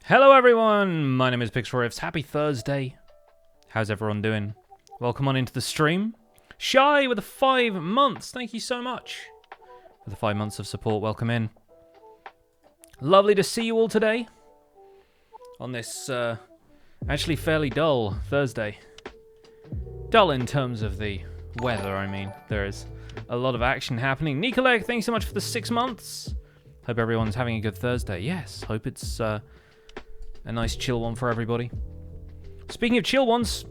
Hello everyone, my name is Pixel Happy Thursday. How's everyone doing? Welcome on into the stream. Shy with the 5 months, thank you so much for the 5 months of support. Welcome in. Lovely to see you all today on this actually fairly dull Thursday. Dull in terms of the weather, I mean. There is a lot of action happening. Nikolek, thanks so much for the 6 months. Hope everyone's having a good Thursday. Yes, hope it's a nice chill one for everybody. Speaking of chill ones,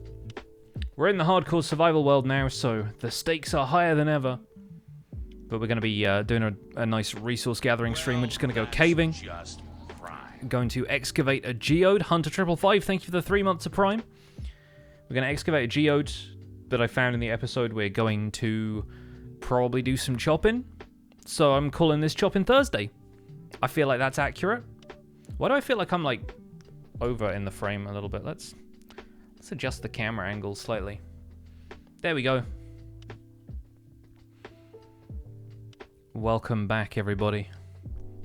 we're in the hardcore survival world now, so the stakes are higher than ever. But we're going to be doing a nice resource gathering stream. We're just going to go caving. Going to excavate a geode. Hunter 555, thank you for the 3 months of Prime. We're going to excavate a geode that I found in the episode. We're going to probably do some chopping. So I'm calling this Chopping Thursday. I feel like that's accurate. Why do I feel like I'm like over in the frame a little bit? Let's adjust the camera angle slightly. There we go. Welcome back, everybody.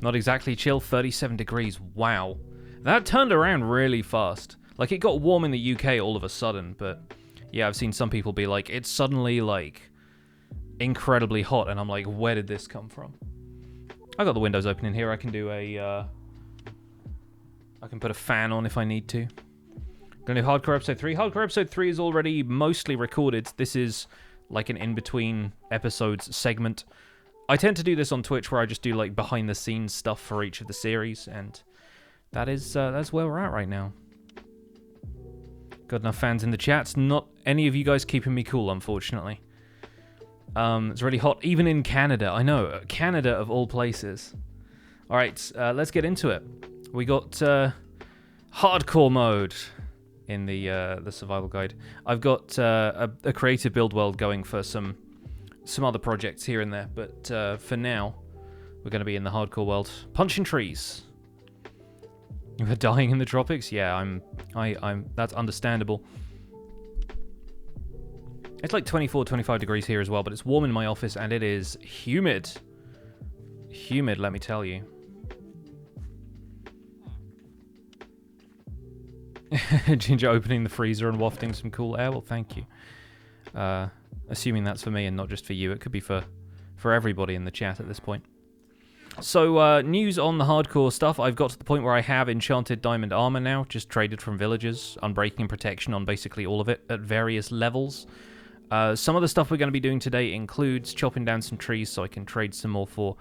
Not exactly chill, 37 degrees. Wow. That turned around really fast. Like, it got warm in the UK all of a sudden, but yeah, I've seen some people be like, it's suddenly, like, incredibly hot, and I'm like, where did this come from? I got the windows open in here. I can do a, I can put a fan on if I need to. Gonna do Hardcore Episode 3. Hardcore Episode 3 is already mostly recorded. This is like an in-between episodes segment. I tend to do this on Twitch where I just do like behind-the-scenes stuff for each of the series, and that's where we're at right now. Got enough fans in the chats. Not any of you guys keeping me cool, unfortunately. It's really hot, even in Canada. I know, Canada of all places. All right, let's get into it. We got hardcore mode in the survival guide. I've got a creative build world going for some other projects here and there, but for now, we're going to be in the hardcore world. Punching trees. We're dying in the tropics. Yeah, I'm. That's understandable. It's like 24, 25 degrees here as well, but it's warm in my office and it is humid. Humid, let me tell you. Ginger opening the freezer and wafting some cool air. Well, thank you. Assuming that's for me and not just for you. It could be for everybody in the chat at this point. So, news on the hardcore stuff. I've got to the point where I have enchanted diamond armor now, just traded from villagers, unbreaking protection on basically all of it at various levels. Some of the stuff we're going to be doing today includes chopping down some trees so I can trade some more for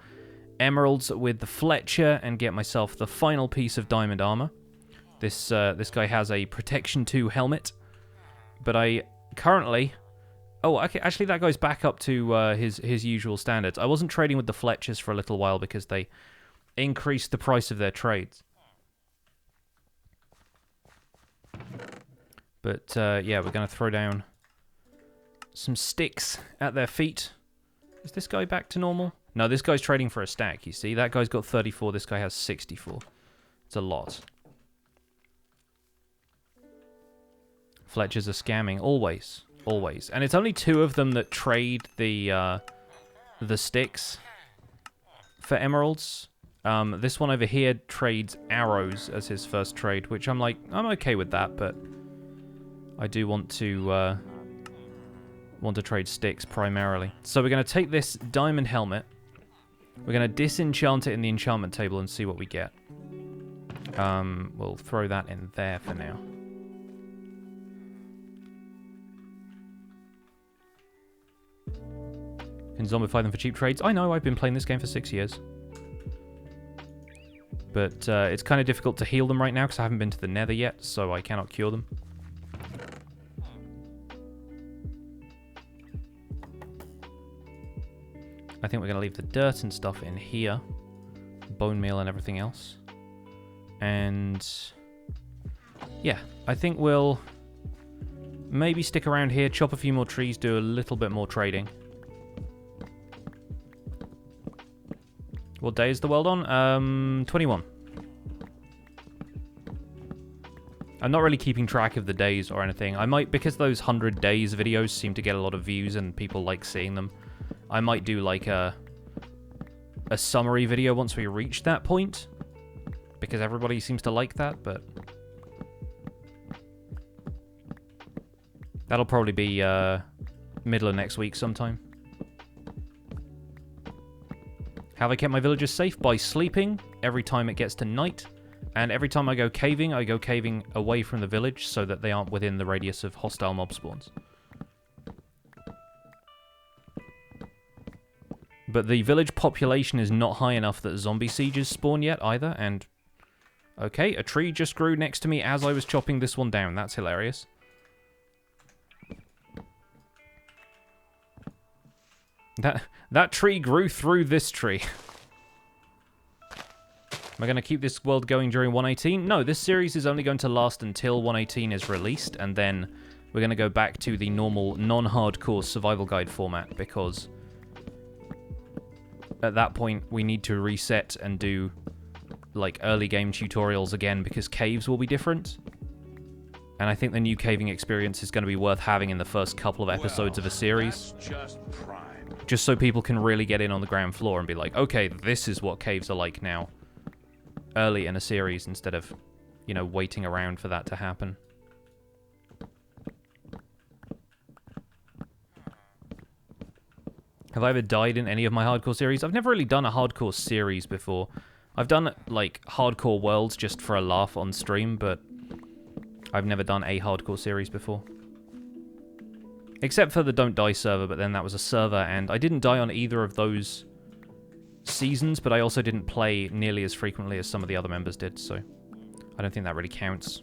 emeralds with the Fletcher and get myself the final piece of diamond armor. This guy has a Protection 2 helmet, but I currently... Oh, okay, actually that goes back up to his usual standards. I wasn't trading with the Fletchers for a little while because they increased the price of their trades. But yeah, we're going to throw down some sticks at their feet Is this guy back to normal? No, this guy's trading for a stack, you see? That guy's got 34, this guy has 64. It's a lot. Fletchers are scamming, always. Always. And it's only 2 of them that trade the sticks for emeralds. This one over here trades arrows as his first trade, which I'm okay with that, but I do want to trade sticks primarily. So we're going to take this diamond helmet. We're going to disenchant it in the enchantment table and see what we get. We'll throw that in there for now. Can zombify them for cheap trades? I know, I've been playing this game for 6 years. But it's kind of difficult to heal them right now because I haven't been to the nether yet, so I cannot cure them. I think we're going to leave the dirt and stuff in here. Bone meal and everything else. And yeah, I think we'll maybe stick around here, chop a few more trees, do a little bit more trading. What day is the world on? 21. I'm not really keeping track of the days or anything. I might, because those 100 days videos seem to get a lot of views and people like seeing them, I might do like a summary video once we reach that point. Because everybody seems to like that, but that'll probably be middle of next week sometime. How have I kept my villagers safe? By sleeping every time it gets to night. And every time I go caving away from the village so that they aren't within the radius of hostile mob spawns. But the village population is not high enough that zombie sieges spawn yet either. And okay, a tree just grew next to me as I was chopping this one down. That's hilarious. That tree grew through this tree. Am I going to keep this world going during 118? No, this series is only going to last until 118 is released, and then we're going to go back to the normal, non-hardcore survival guide format, because at that point we need to reset and do like early game tutorials again, because caves will be different. And I think the new caving experience is going to be worth having in the first couple of episodes of a series. Just so people can really get in on the ground floor and be like, okay, this is what caves are like now. Early in a series instead of, you know, waiting around for that to happen. Have I ever died in any of my hardcore series? I've never really done a hardcore series before. I've done, like, hardcore worlds just for a laugh on stream, but I've never done a hardcore series before. Except for the Don't Die server, but then that was a server, and I didn't die on either of those seasons, but I also didn't play nearly as frequently as some of the other members did, so I don't think that really counts.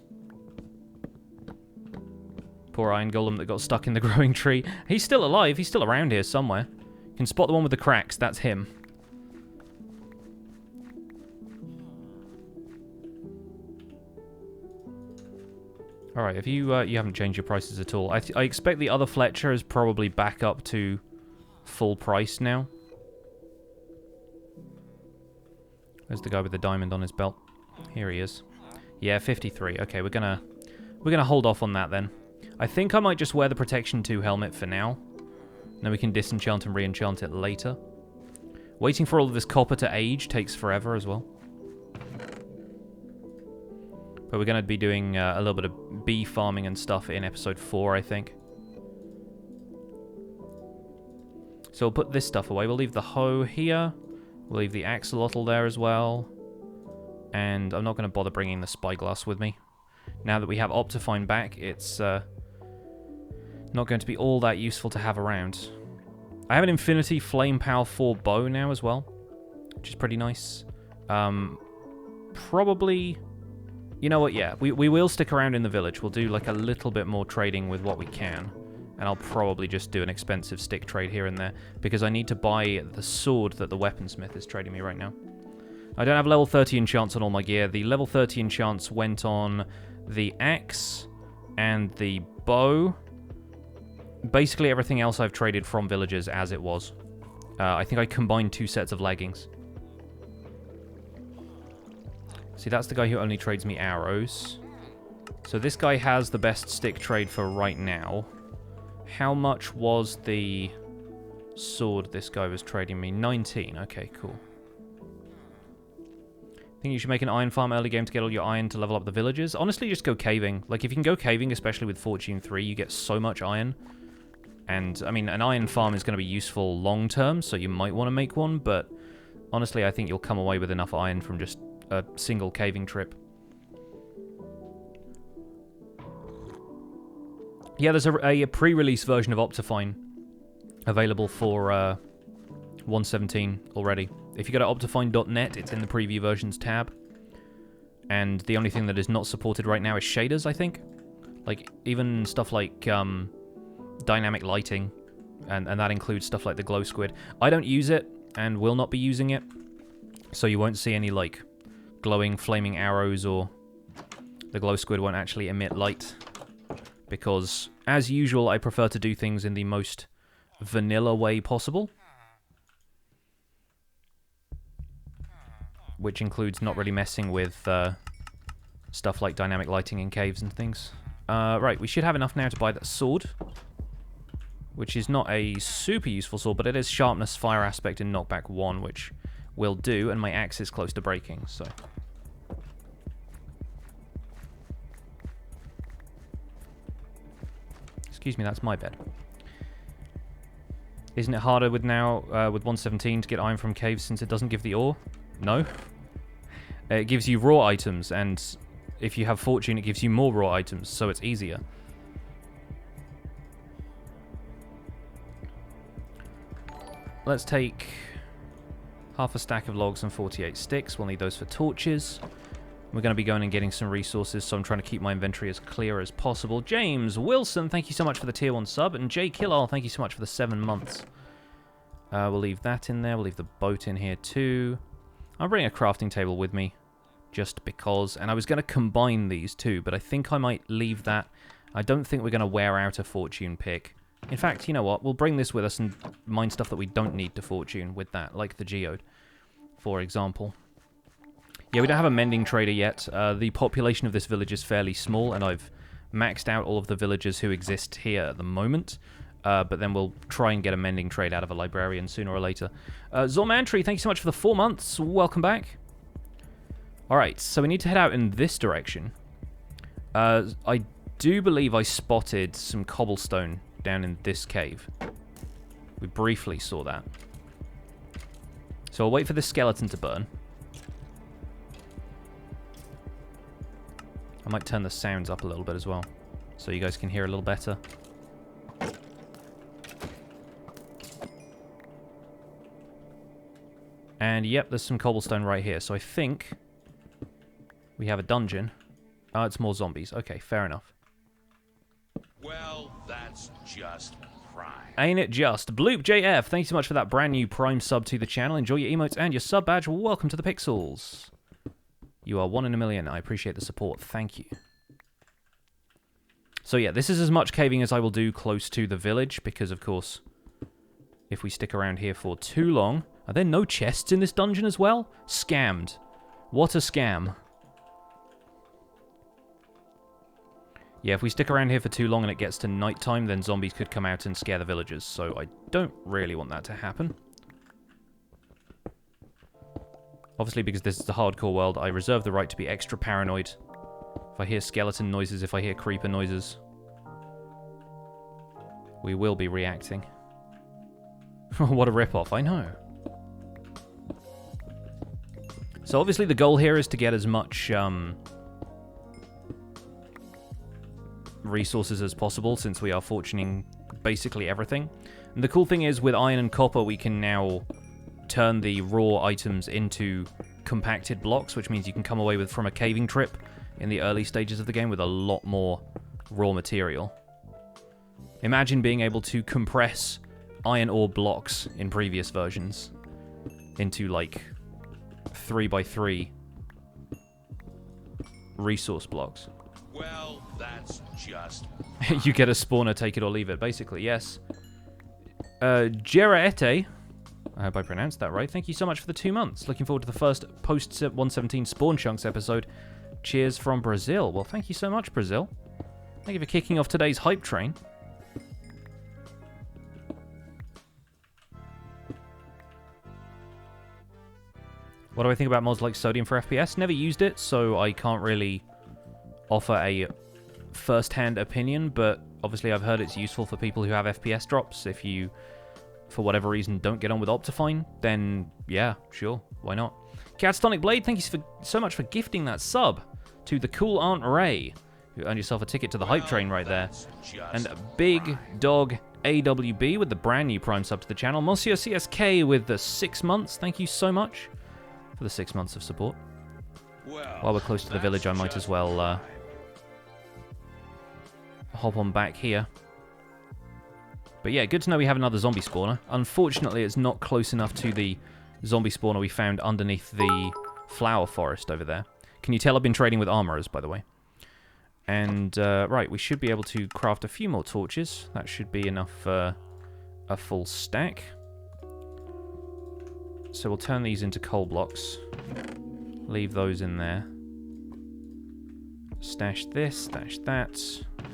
Poor Iron Golem that got stuck in the growing tree. He's still alive, he's still around here somewhere. You can spot the one with the cracks, that's him. Alright, if you haven't changed your prices at all. I expect the other Fletcher is probably back up to full price now. There's the guy with the diamond on his belt. Here he is. Yeah, 53. Okay, we're gonna hold off on that then. I think I might just wear the Protection 2 helmet for now. Then we can disenchant and re-enchant it later. Waiting for all of this copper to age takes forever as well. But we're going to be doing a little bit of bee farming and stuff in episode 4, I think. So we'll put this stuff away. We'll leave the hoe here. We'll leave the axolotl there as well. And I'm not going to bother bringing the spyglass with me. Now that we have Optifine back, it's not going to be all that useful to have around. I have an Infinity Flame Power 4 bow now as well, which is pretty nice. Probably... You know what, yeah, we will stick around in the village. We'll do like a little bit more trading with what we can. And I'll probably just do an expensive stick trade here and there, because I need to buy the sword that the weaponsmith is trading me right now. I don't have level 30 enchants on all my gear. The level 30 enchants went on the axe and the bow. Basically everything else I've traded from villagers as it was. I think I combined 2 sets of leggings. See, that's the guy who only trades me arrows. So this guy has the best stick trade for right now. How much was the sword this guy was trading me? 19. Okay, cool. Think you should make an iron farm early game to get all your iron to level up the villagers? Honestly, just go caving. Like, if you can go caving, especially with Fortune 3, you get so much iron. And, I mean, an iron farm is going to be useful long term, so you might want to make one, but honestly, I think you'll come away with enough iron from just a single caving trip. Yeah, there's a pre-release version of Optifine available for 1.17 already. If you go to optifine.net, it's in the preview versions tab. And the only thing that is not supported right now is shaders, I think. Like, even stuff like dynamic lighting, and that includes stuff like the glow squid. I don't use it, and will not be using it, so you won't see any, like, glowing, flaming arrows, or the glow squid won't actually emit light. Because, as usual, I prefer to do things in the most vanilla way possible. Which includes not really messing with stuff like dynamic lighting in caves and things. Right, we should have enough now to buy that sword. Which is not a super useful sword, but it is sharpness, fire aspect, and knockback 1, which will do, and my axe is close to breaking, so... Excuse me, that's my bed. Isn't it harder with now, with 1.17 to get iron from caves since it doesn't give the ore? No. It gives you raw items, and if you have fortune, it gives you more raw items, so it's easier. Let's take half a stack of logs and 48 sticks. We'll need those for torches. We're going to be going and getting some resources, so I'm trying to keep my inventory as clear as possible. James Wilson, thank you so much for the tier 1 sub. And Jay Killall, thank you so much for the 7 months. We'll leave that in there. We'll leave the boat in here too. I'll bring a crafting table with me, just because. And I was going to combine these two, but I think I might leave that. I don't think we're going to wear out a fortune pick. In fact, you know what? We'll bring this with us and mine stuff that we don't need to fortune with that, like the geode, for example. Yeah, we don't have a mending trader yet. The population of this village is fairly small, and I've maxed out all of the villagers who exist here at the moment. But then we'll try and get a mending trade out of a librarian sooner or later. Zormantry, thank you so much for the 4 months. Welcome back. Alright, so we need to head out in this direction. I do believe I spotted some cobblestone down in this cave. We briefly saw that. So I'll wait for this skeleton to burn. I might turn the sounds up a little bit as well, so you guys can hear a little better. And yep, there's some cobblestone right here, so I think we have a dungeon. Oh, it's more zombies. Okay, fair enough. Well, that's just prime. Ain't it just? Bloop JF, thank you so much for that brand new Prime sub to the channel. Enjoy your emotes and your sub badge. Welcome to the Pixels. You are 1 in a million. I appreciate the support. Thank you. So yeah, this is as much caving as I will do close to the village, because of course, if we stick around here for too long... Are there no chests in this dungeon as well? Scammed. What a scam. Yeah, if we stick around here for too long and it gets to nighttime, then zombies could come out and scare the villagers, so I don't really want that to happen. Obviously, because this is a hardcore world, I reserve the right to be extra paranoid. If I hear skeleton noises, if I hear creeper noises, we will be reacting. What a rip-off, I know. So obviously the goal here is to get as much resources as possible, since we are fortuning basically everything. And the cool thing is, with iron and copper, we can now turn the raw items into compacted blocks, which means you can come away with from a caving trip in the early stages of the game with a lot more raw material. Imagine being able to compress iron ore blocks in previous versions into, like, 3x3 resource blocks. Well, that's just... You get a spawner, take it or leave it, basically, yes. Jeraete, I hope I pronounced that right. Thank you so much for the 2 months. Looking forward to the first post-117 Spawn Chunks episode. Cheers from Brazil. Well, thank you so much, Brazil. Thank you for kicking off today's hype train. What do I think about mods like Sodium for FPS? Never used it, so I can't really offer a first-hand opinion, but obviously I've heard it's useful for people who have FPS drops. If you, for whatever reason, don't get on with Optifine, then yeah, sure, why not? Catstonic Blade, thank you so much for gifting that sub to the cool Aunt Ray. You earned yourself a ticket to the hype train right there. And Big Dog AWB with the brand new Prime sub to the channel. Monsieur CSK with the 6 months, thank you so much for the 6 months of support. While we're close to the village, I might as well hop on back here. But yeah, good to know we have another zombie spawner. Unfortunately, it's not close enough to the zombie spawner we found underneath the flower forest over there. Can you tell I've been trading with armorers, by the way? And, right, we should be able to craft a few more torches. That should be enough for a full stack. So we'll turn these into coal blocks. Leave those in there. Stash this, stash that.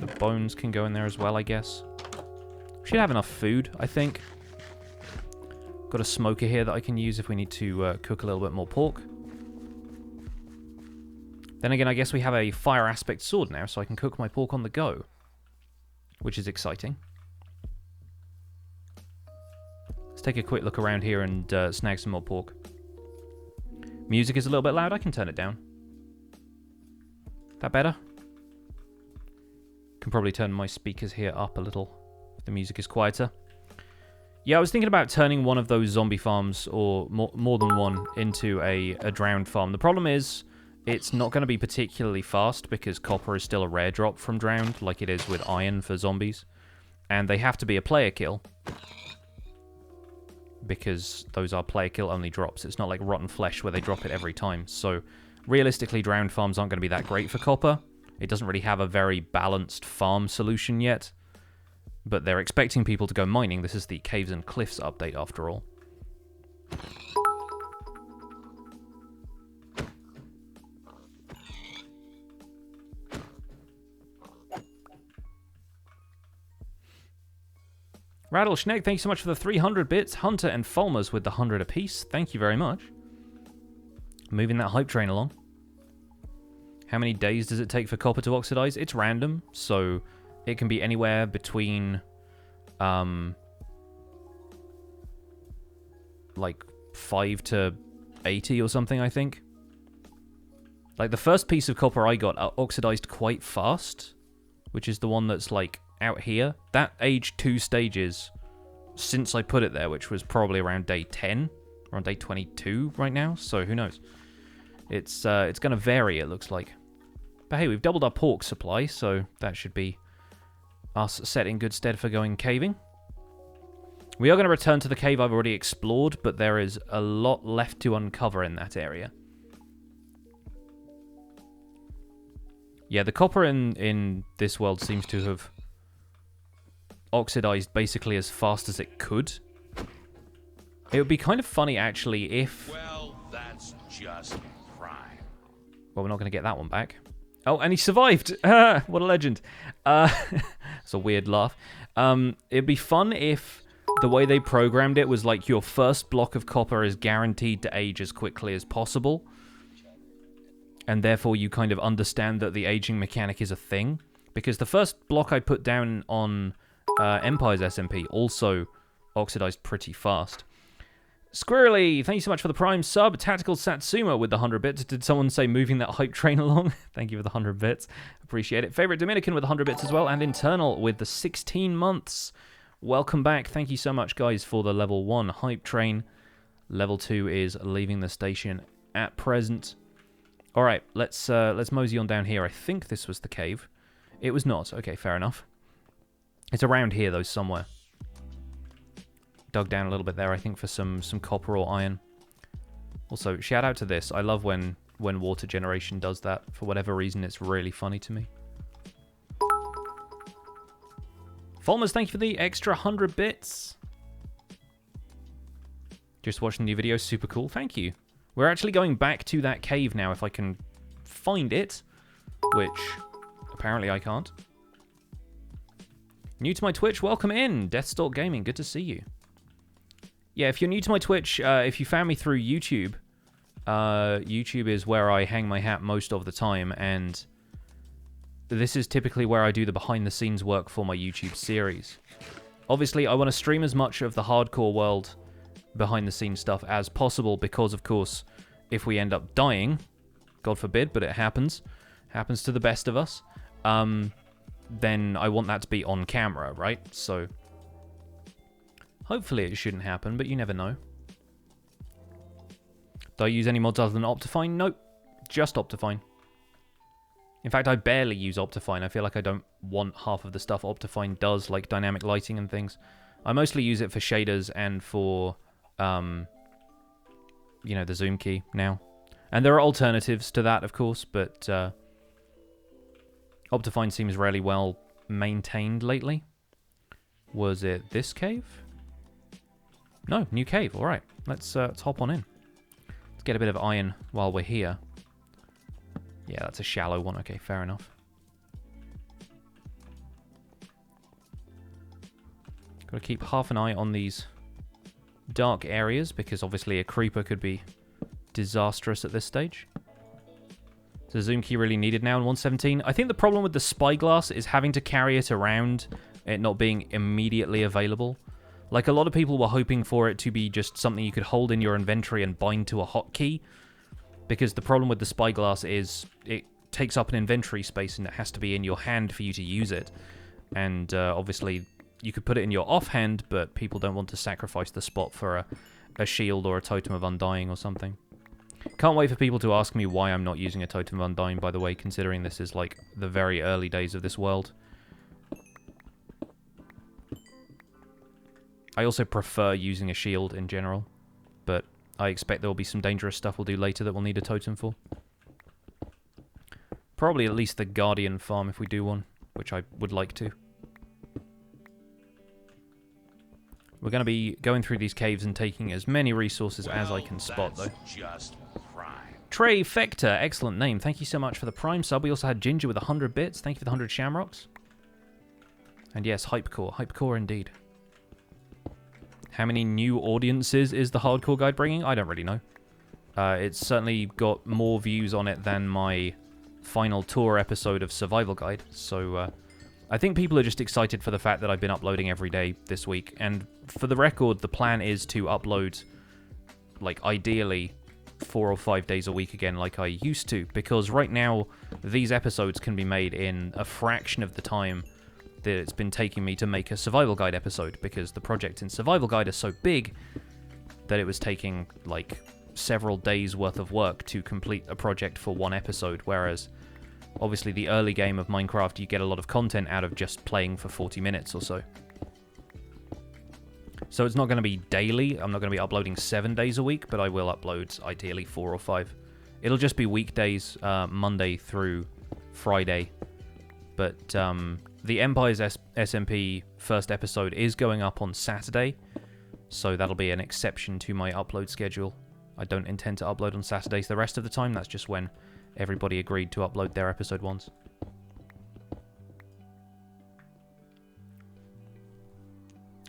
The bones can go in there as well, I guess. We should have enough food, I think. Got a smoker here that I can use if we need to cook a little bit more pork. Then again, I guess we have a fire aspect sword now, so I can cook my pork on the go. Which is exciting. Let's take a quick look around here and snag some more pork. Music is a little bit loud. I can turn it down. That better? Can probably turn my speakers here up a little if the music is quieter. Yeah, I was thinking about turning one of those zombie farms, or more than one, into a drowned farm. The problem is, it's not going to be particularly fast because copper is still a rare drop from drowned, like it is with iron for zombies. And they have to be a player kill, because those are player kill only drops. It's not like Rotten Flesh where they drop it every time. So realistically, drowned farms aren't going to be that great for copper. It doesn't really have a very balanced farm solution yet. But they're expecting people to go mining. This is the Caves and Cliffs update after all. Rattlesnake, thank you so much for the 300 bits. Hunter and Fulmers with the 100 apiece. Thank you very much. Moving that hype train along. How many days does it take for copper to oxidize? It's random, so it can be anywhere between like 5 to 80 or something, I think. Like the first piece of copper I got oxidized quite fast, which is the one that's like out here. That aged 2 stages since I put it there, which was probably around day 10. We're on day 22 right now, so who knows. It's going to vary, it looks like. But hey, we've doubled our pork supply, so that should be us set in good stead for going caving. We are going to return to the cave I've already explored, but there is a lot left to uncover in that area. Yeah, the copper in this world seems to have oxidized basically as fast as it could. It would be kind of funny, actually, if... Well, that's just prime. Well, we're not going to get that one back. Oh, and he survived! What a legend. It's a weird laugh. It'd be fun if the way they programmed it was like your first block of copper is guaranteed to age as quickly as possible. And therefore you kind of understand that the aging mechanic is a thing. Because the first block I put down on Empire's SMP also oxidized pretty fast. Squirrely, thank you so much for the Prime sub. Tactical Satsuma with the 100 bits. Did someone say moving that hype train along? Thank you for the 100 bits. Appreciate it. Favorite Dominican with the 100 bits as well. And Internal with the 16 months. Welcome back. Thank you so much, guys, for the level 1 hype train. Level 2 is leaving the station at present. All right, let's mosey on down here. I think this was the cave. It was not. Okay, fair enough. It's around here, though, somewhere. Dug down a little bit there, I think, for some copper or iron. Also, shout out to this. I love when water generation does that. For whatever reason, it's really funny to me. Fulmers, thank you for the extra 100 bits. Just watching the video, super cool. Thank you. We're actually going back to that cave now if I can find it, which apparently I can't. New to my Twitch, welcome in. Deathstalk Gaming, good to see you. Yeah, if you're new to my Twitch, if you found me through YouTube, YouTube is where I hang my hat most of the time, and this is typically where I do the behind-the-scenes work for my YouTube series. Obviously, I want to stream as much of the hardcore world behind-the-scenes stuff as possible because, of course, if we end up dying, God forbid, but it happens to the best of us, then I want that to be on camera, right? So hopefully it shouldn't happen, but you never know. Do I use any mods other than Optifine? Nope, just Optifine. In fact, I barely use Optifine. I feel like I don't want half of the stuff Optifine does, like dynamic lighting and things. I mostly use it for shaders and for, you know, the zoom key now. And there are alternatives to that, of course, but Optifine seems really well maintained lately. Was it this cave? No, new cave. All right, let's hop on in. Let's get a bit of iron while we're here. Yeah, that's a shallow one. Okay, fair enough. Got to keep half an eye on these dark areas because obviously a creeper could be disastrous at this stage. Is the zoom key really needed now in 1.17? I think the problem with the spyglass is having to carry it around, it not being immediately available. Like, a lot of people were hoping for it to be just something you could hold in your inventory and bind to a hotkey, because the problem with the spyglass is it takes up an inventory space and it has to be in your hand for you to use it. And obviously, you could put it in your offhand, but people don't want to sacrifice the spot for a shield or a Totem of Undying or something. Can't wait for people to ask me why I'm not using a Totem of Undying, by the way, considering this is like the very early days of this world. I also prefer using a shield in general, but I expect there will be some dangerous stuff we'll do later that we'll need a totem for. Probably at least the Guardian farm if we do one, which I would like to. We're going to be going through these caves and taking as many resources as I can spot, though. Just prime. Treyfecta, excellent name. Thank you so much for the Prime sub. We also had Ginger with 100 bits. Thank you for the 100 Shamrocks. And yes, Hypecore. Hypecore indeed. How many new audiences is the Hardcore Guide bringing? I don't really know. It's certainly got more views on it than my final tour episode of Survival Guide. So I think people are just excited for the fact that I've been uploading every day this week. And for the record, the plan is to upload, like, ideally 4 or 5 days a week again like I used to. Because right now, these episodes can be made in a fraction of the time that it's been taking me to make a Survival Guide episode, because the project in Survival Guide is so big that it was taking, like, several days worth of work to complete a project for one episode, whereas obviously the early game of Minecraft you get a lot of content out of just playing for 40 minutes or so. So it's not going to be daily, I'm not going to be uploading 7 days a week, but I will upload ideally 4 or 5. It'll just be weekdays, Monday through Friday, but the Empire's SMP first episode is going up on Saturday, so that'll be an exception to my upload schedule. I don't intend to upload on Saturdays the rest of the time, that's just when everybody agreed to upload their episode ones.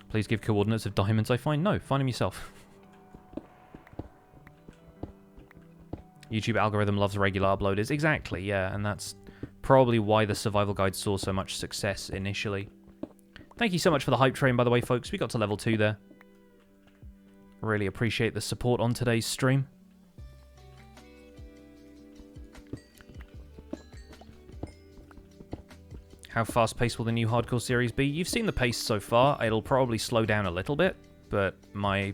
Please give coordinates of diamonds I find. No, find them yourself. YouTube algorithm loves regular uploaders. Exactly, yeah, and that's probably why the Survival Guide saw so much success initially. Thank you so much for the hype train, by the way, folks. We got to level 2 there. Really appreciate the support on today's stream. How fast-paced will the new Hardcore series be? You've seen the pace so far. It'll probably slow down a little bit, but my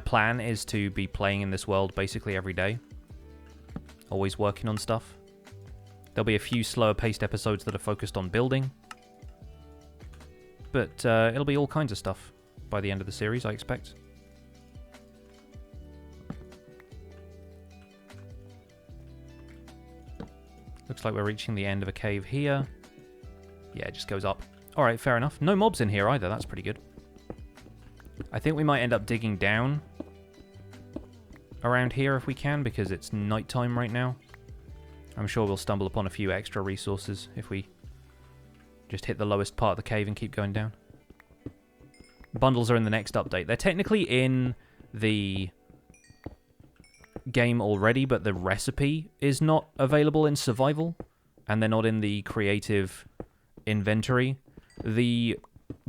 plan is to be playing in this world basically every day. Always working on stuff. There'll be a few slower-paced episodes that are focused on building. But it'll be all kinds of stuff by the end of the series, I expect. Looks like we're reaching the end of a cave here. Yeah, it just goes up. Alright, fair enough. No mobs in here either, that's pretty good. I think we might end up digging down around here if we can, because it's nighttime right now. I'm sure we'll stumble upon a few extra resources if we just hit the lowest part of the cave and keep going down. Bundles are in the next update. They're technically in the game already, but the recipe is not available in survival, and they're not in the creative inventory. The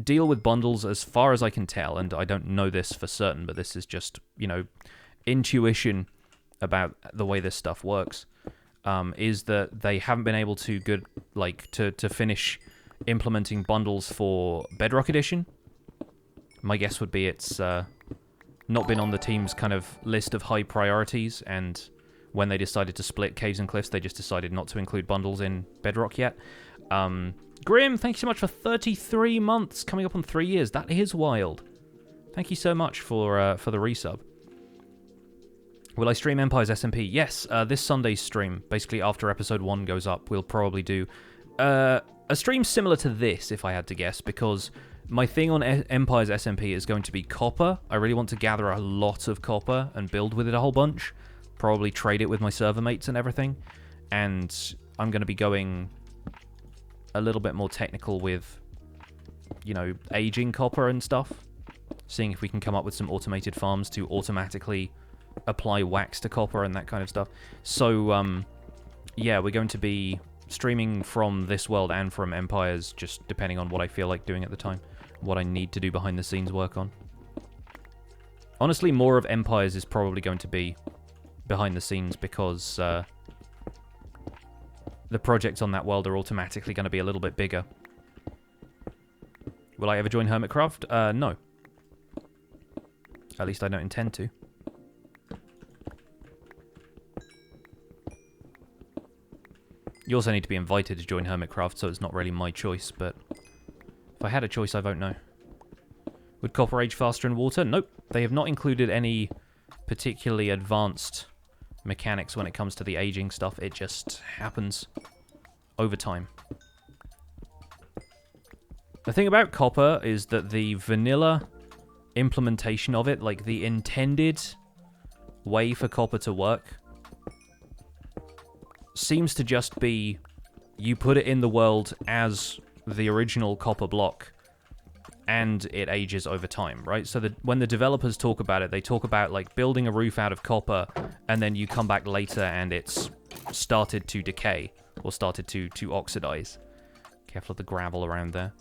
deal with bundles, as far as I can tell, and I don't know this for certain, but this is just, you know, intuition about the way this stuff works, is that they haven't been able to to finish implementing bundles for Bedrock Edition. My guess would be it's not been on the team's kind of list of high priorities, and when they decided to split Caves and Cliffs, they just decided not to include bundles in Bedrock yet. Grim, thank you so much for 33 months, coming up on 3 years. That is wild. Thank you so much for the resub. Will I stream Empire's SMP? Yes, this Sunday's stream, basically after episode 1 goes up, we'll probably do a stream similar to this, if I had to guess, because my thing on Empire's SMP is going to be copper. I really want to gather a lot of copper and build with it a whole bunch. Probably trade it with my server mates and everything. And I'm going to be going a little bit more technical with, you know, aging copper and stuff. Seeing if we can come up with some automated farms to automatically apply wax to copper and that kind of stuff. So, yeah, we're going to be streaming from this world and from Empires, just depending on what I feel like doing at the time. What I need to do behind the scenes work on. Honestly, more of Empires is probably going to be behind the scenes, because the projects on that world are automatically going to be a little bit bigger. Will I ever join Hermitcraft? No. At least I don't intend to. You also need to be invited to join Hermitcraft, so it's not really my choice, but if I had a choice, I won't know. Would copper age faster in water? Nope. They have not included any particularly advanced mechanics when it comes to the aging stuff. It just happens over time. The thing about copper is that the vanilla implementation of it, like the intended way for copper to work, seems to just be you put it in the world as the original copper block and it ages over time, right? So that when the developers talk about it, they talk about like building a roof out of copper, and then you come back later and it's started to decay or started to oxidize. Careful of the gravel around there.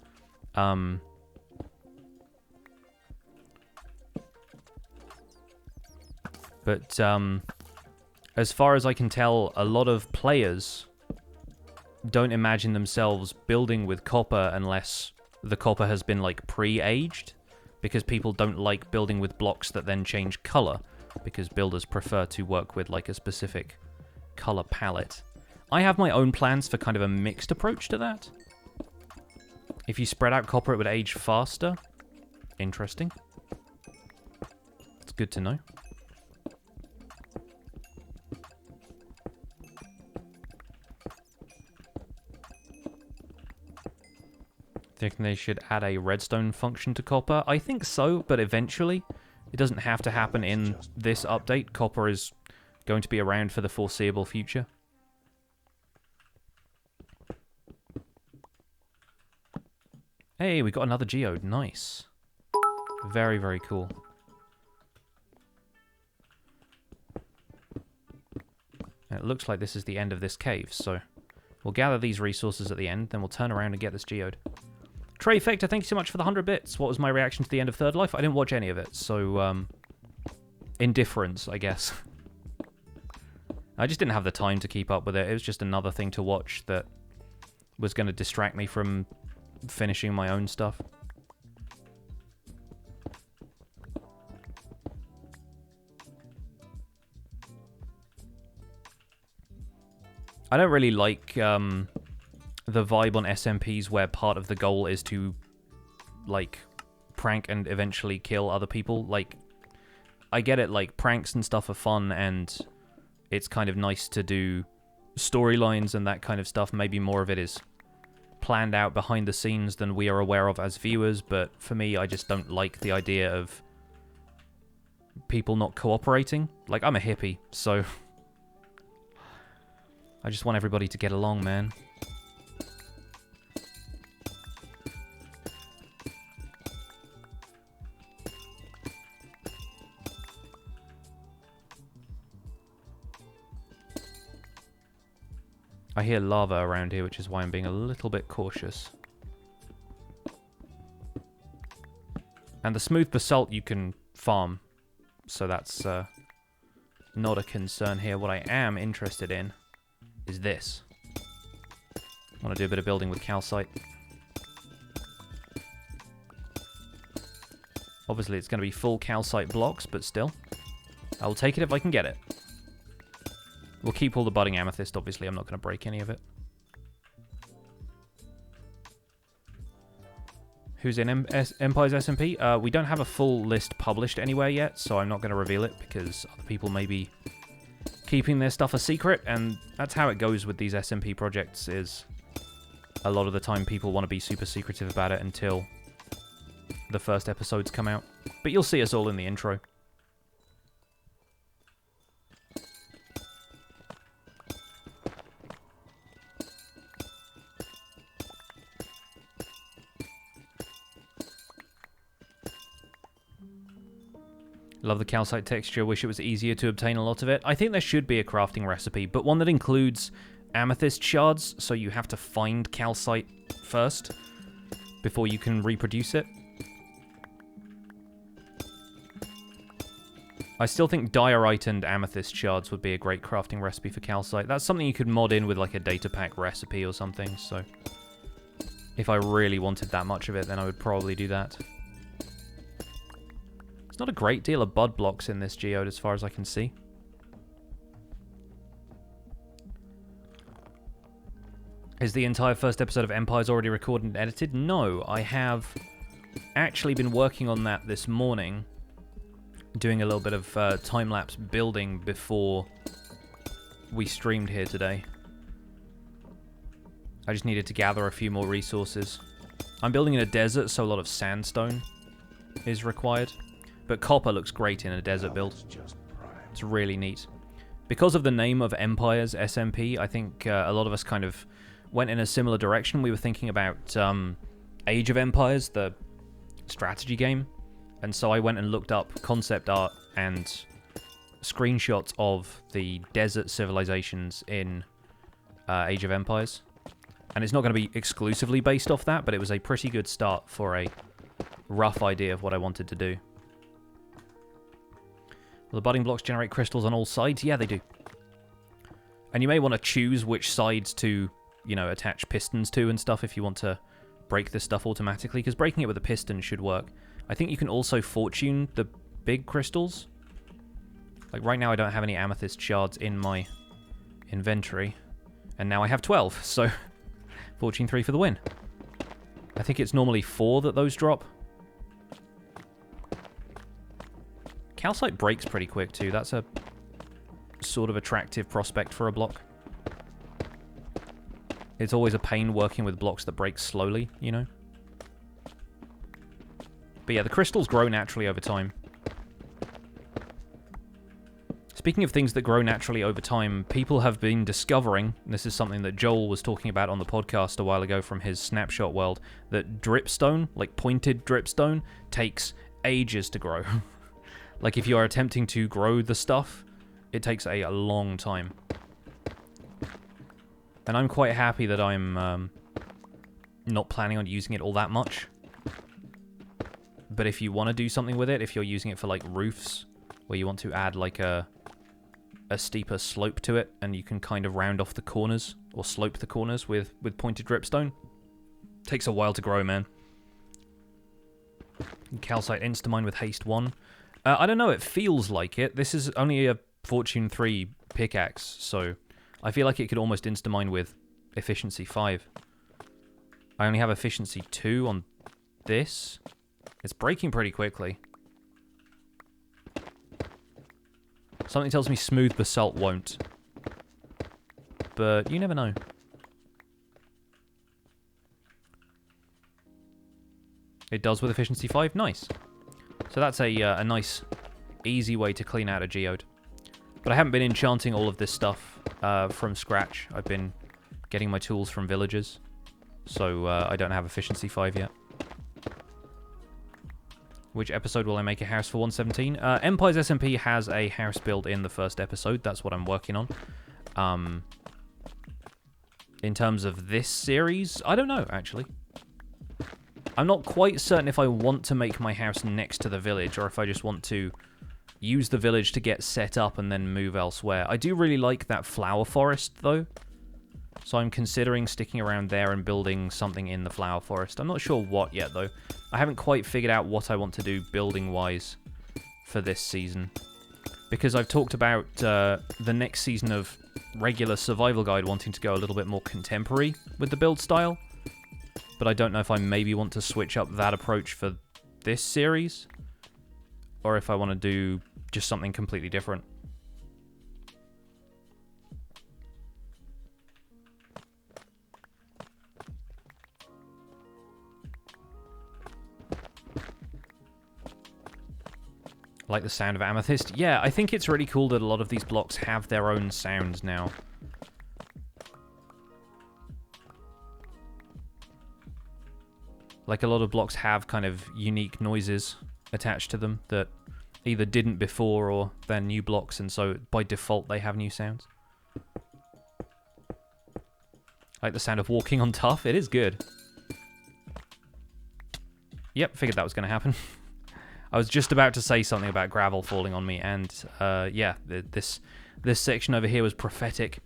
But as far as I can tell, a lot of players don't imagine themselves building with copper unless the copper has been like pre-aged, because people don't like building with blocks that then change color, because builders prefer to work with like a specific color palette. I have my own plans for kind of a mixed approach to that. If you spread out copper, it would age faster. Interesting. It's good to know. Think they should add a redstone function to copper? I think so, but eventually. It doesn't have to happen in this update. Copper is going to be around for the foreseeable future. Hey, we got another geode. Nice. Very, very cool. And it looks like this is the end of this cave, so we'll gather these resources at the end, then we'll turn around and get this geode. Trayfector, thank you so much for the 100 bits. What was my reaction to the end of Third Life? I didn't watch any of it, so indifference, I guess. I just didn't have the time to keep up with it. It was just another thing to watch that was going to distract me from finishing my own stuff. I don't really like the vibe on SMPs where part of the goal is to, like, prank and eventually kill other people. Like, I get it, like, pranks and stuff are fun, and it's kind of nice to do storylines and that kind of stuff. Maybe more of it is planned out behind the scenes than we are aware of as viewers, but for me, I just don't like the idea of people not cooperating. Like, I'm a hippie, so I just want everybody to get along, man. I hear lava around here, which is why I'm being a little bit cautious. And the smooth basalt you can farm, so that's not a concern here. What I am interested in is this. I want to do a bit of building with calcite. Obviously, it's going to be full calcite blocks, but still. I'll take it if I can get it. We'll keep all the budding amethyst, obviously. I'm not going to break any of it. Who's in Empire's SMP? We don't have a full list published anywhere yet, so I'm not going to reveal it because other people may be keeping their stuff a secret, and that's how it goes with these SMP projects, is a lot of the time people want to be super secretive about it until the first episodes come out. But you'll see us all in the intro. Love the calcite texture, wish it was easier to obtain a lot of it. I think there should be a crafting recipe, but one that includes amethyst shards, so you have to find calcite first before you can reproduce it. I still think diorite and amethyst shards would be a great crafting recipe for calcite. That's something you could mod in with like a data pack recipe or something, so if I really wanted that much of it, then I would probably do that. There's not a great deal of bud blocks in this geode as far as I can see. Is the entire first episode of Empires already recorded and edited? No, I have actually been working on that this morning, doing a little bit of time-lapse building before we streamed here today. I just needed to gather a few more resources. I'm building in a desert, so a lot of sandstone is required. But copper looks great in a desert build. It's really neat. Because of the name of Empire's SMP, I think a lot of us kind of went in a similar direction. We were thinking about Age of Empires, the strategy game. And so I went and looked up concept art and screenshots of the desert civilizations in Age of Empires. And it's not going to be exclusively based off that, but it was a pretty good start for a rough idea of what I wanted to do. Will the budding blocks generate crystals on all sides? Yeah, they do. And you may want to choose which sides to, you know, attach pistons to and stuff if you want to break this stuff automatically, because breaking it with a piston should work. I think you can also fortune the big crystals. Like right now I don't have any amethyst shards in my inventory, and now I have 12, so fortune 3 for the win. I think it's normally 4 that those drop. Calcite breaks pretty quick too. That's a sort of attractive prospect for a block. It's always a pain working with blocks that break slowly, you know? But yeah, the crystals grow naturally over time. Speaking of things that grow naturally over time, people have been discovering, and this is something that Joel was talking about on the podcast a while ago from his Snapshot world, that dripstone, like pointed dripstone, takes ages to grow. Like, if you are attempting to grow the stuff, it takes a long time. And I'm quite happy that I'm not planning on using it all that much. But if you want to do something with it, if you're using it for, like, roofs, where you want to add, like, a steeper slope to it, and you can kind of round off the corners, or slope the corners with pointed dripstone, takes a while to grow, man. Calcite Instamine with Haste 1. I don't know, it feels like it. This is only a Fortune 3 pickaxe, so I feel like it could almost Instamine with Efficiency 5. I only have Efficiency 2 on this. It's breaking pretty quickly. Something tells me smooth basalt won't. But you never know. It does with Efficiency 5. Nice. So that's a nice easy way to clean out a geode. But I haven't been enchanting all of this stuff from scratch. I've been getting my tools from villagers. So I don't have efficiency 5 yet. Which episode will I make a house for 117? Empire's SMP has a house build in the first episode. That's what I'm working on. In terms of this series, I don't know, actually. I'm not quite certain if I want to make my house next to the village or if I just want to use the village to get set up and then move elsewhere. I do really like that flower forest, though. So I'm considering sticking around there and building something in the flower forest. I'm not sure what yet, though. I haven't quite figured out what I want to do building-wise for this season. Because I've talked about the next season of regular Survival Guide wanting to go a little bit more contemporary with the build style. But I don't know if I maybe want to switch up that approach for this series. Or if I want to do just something completely different. Like the sound of amethyst? Yeah, I think it's really cool that a lot of these blocks have their own sounds now. Like a lot of blocks have kind of unique noises attached to them that either didn't before or they're new blocks, and so by default they have new sounds. Like the sound of walking on tuff. It is good. Yep, figured that was going to happen. I was just about to say something about gravel falling on me, and yeah, this section over here was prophetic.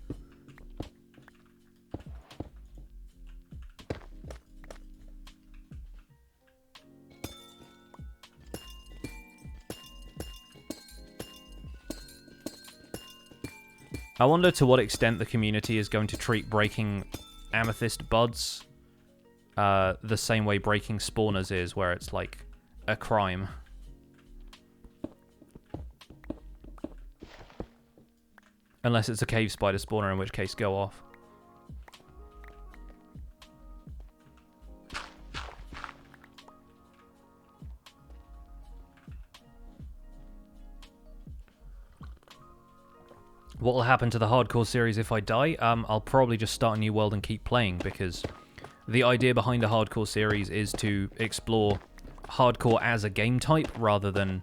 I wonder to what extent the community is going to treat breaking amethyst buds the same way breaking spawners is, where it's like a crime. Unless it's a cave spider spawner, in which case go off. What will happen to the hardcore series if I die? I'll probably just start a new world and keep playing, because the idea behind a hardcore series is to explore hardcore as a game type rather than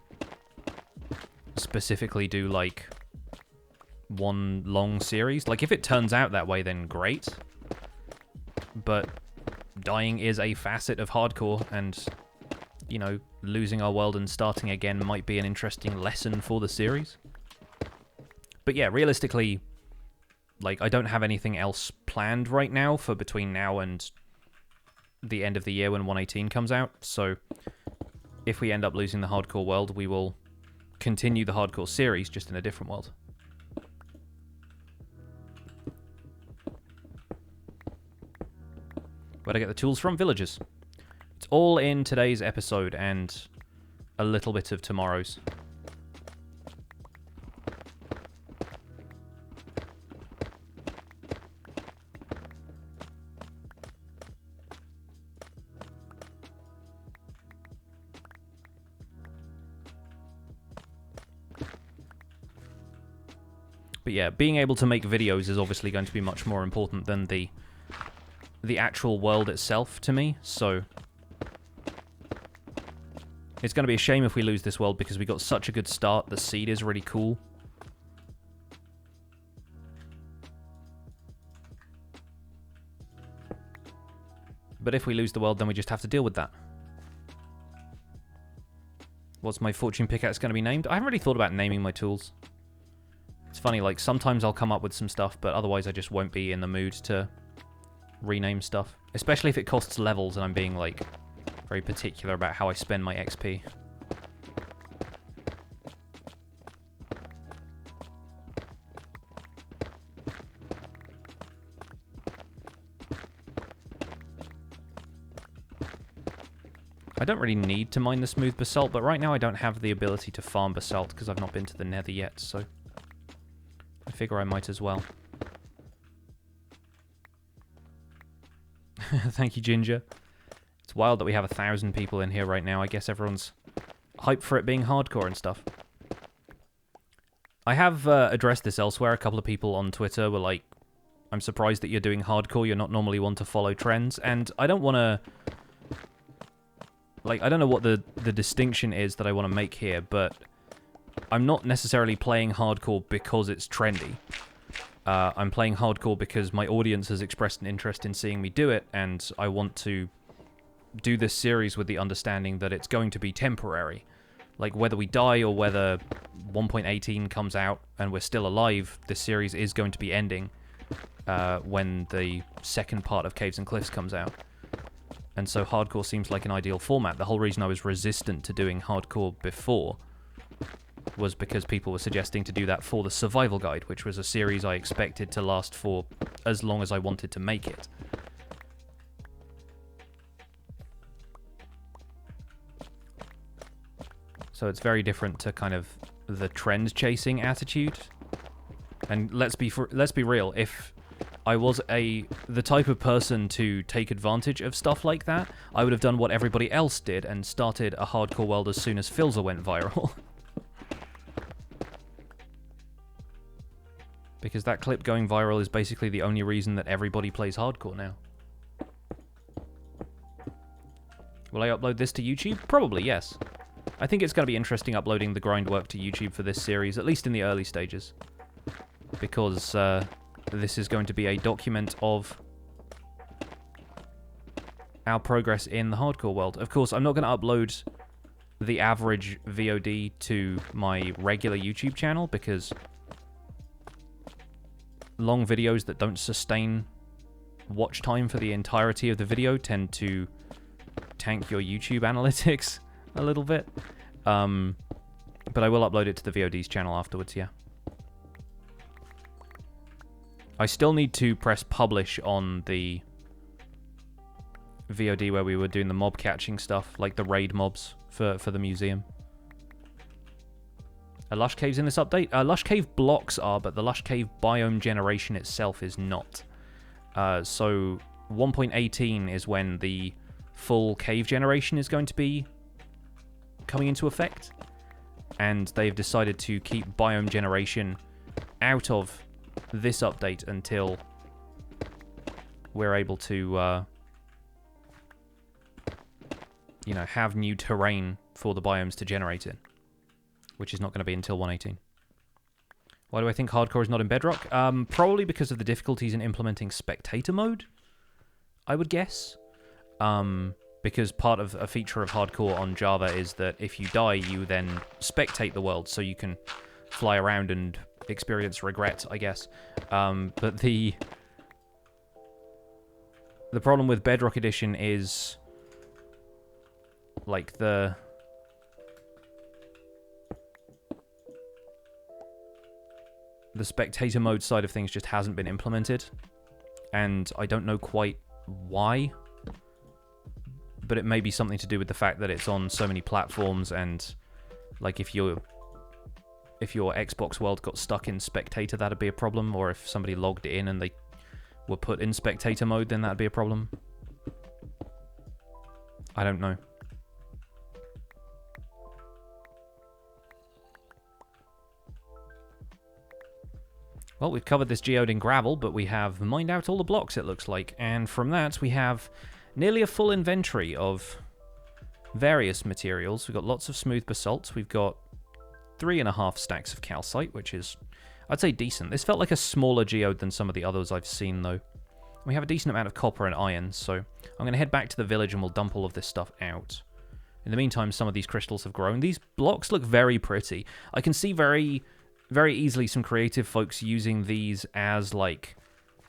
specifically do like one long series. Like if it turns out that way, then great. But dying is a facet of hardcore, and you know, losing our world and starting again might be an interesting lesson for the series. But yeah, realistically, like, I don't have anything else planned right now for between now and the end of the year when 118 comes out. So if we end up losing the hardcore world, we will continue the hardcore series, just in a different world. Where'd I get the tools from? Villagers. It's all in today's episode and a little bit of tomorrow's. But yeah, being able to make videos is obviously going to be much more important than the actual world itself to me, so it's going to be a shame if we lose this world because we got such a good start. The seed is really cool. But if we lose the world, then we just have to deal with that. What's my fortune pickaxe going to be named? I haven't really thought about naming my tools. It's funny, like, sometimes I'll come up with some stuff, but otherwise I just won't be in the mood to rename stuff. Especially if it costs levels and I'm being, like, very particular about how I spend my XP. I don't really need to mine the smooth basalt, but right now I don't have the ability to farm basalt because I've not been to the nether yet, so I figure I might as well. Thank you, Ginger. It's wild that we have 1,000 people in here right now. I guess everyone's hyped for it being hardcore and stuff. I have addressed this elsewhere. A couple of people on Twitter were like, I'm surprised that you're doing hardcore. You're not normally one to follow trends. And I don't want to... Like, I don't know what the distinction is that I want to make here, but I'm not necessarily playing hardcore because it's trendy. I'm playing hardcore because my audience has expressed an interest in seeing me do it, and I want to do this series with the understanding that it's going to be temporary. Like, whether we die or whether 1.18 comes out and we're still alive, this series is going to be ending when the second part of Caves and Cliffs comes out. And so hardcore seems like an ideal format. The whole reason I was resistant to doing hardcore before was because people were suggesting to do that for the Survival Guide, which was a series I expected to last for as long as I wanted to make it. So it's very different to kind of the trend-chasing attitude. And let's be real, if I was the type of person to take advantage of stuff like that, I would have done what everybody else did and started a hardcore world as soon as Philza went viral. Because that clip going viral is basically the only reason that everybody plays hardcore now. Will I upload this to YouTube? Probably, yes. I think it's going to be interesting uploading the grindwork to YouTube for this series, at least in the early stages. Because this is going to be a document of our progress in the hardcore world. Of course, I'm not going to upload the average VOD to my regular YouTube channel, because long videos that don't sustain watch time for the entirety of the video tend to tank your YouTube analytics a little bit. But I will upload it to the VOD's channel afterwards, yeah. I still need to press publish on the VOD where we were doing the mob catching stuff, like the raid mobs for the museum. Are Lush Caves in this update? Lush Cave blocks are, but the Lush Cave biome generation itself is not. So 1.18 is when the full cave generation is going to be coming into effect. And they've decided to keep biome generation out of this update until we're able to, you know, have new terrain for the biomes to generate in. Which is not going to be until 1.18. Why do I think hardcore is not in Bedrock? Probably because of the difficulties in implementing spectator mode, I would guess. Because part of a feature of hardcore on Java is that if you die, you then spectate the world, so you can fly around and experience regret, I guess. But the problem with Bedrock Edition is, like, the spectator mode side of things just hasn't been implemented, and I don't know quite why, but it may be something to do with the fact that it's on so many platforms, and like if your Xbox world got stuck in spectator, that'd be a problem, or if somebody logged in and they were put in spectator mode, then that'd be a problem. I don't know. Well, we've covered this geode in gravel, but we have mined out all the blocks, it looks like. And from that, we have nearly a full inventory of various materials. We've got lots of smooth basalt. We've got 3.5 stacks of calcite, which is, I'd say, decent. This felt like a smaller geode than some of the others I've seen, though. We have a decent amount of copper and iron, so I'm going to head back to the village and we'll dump all of this stuff out. In the meantime, some of these crystals have grown. These blocks look very pretty. I can see very easily some creative folks using these as, like,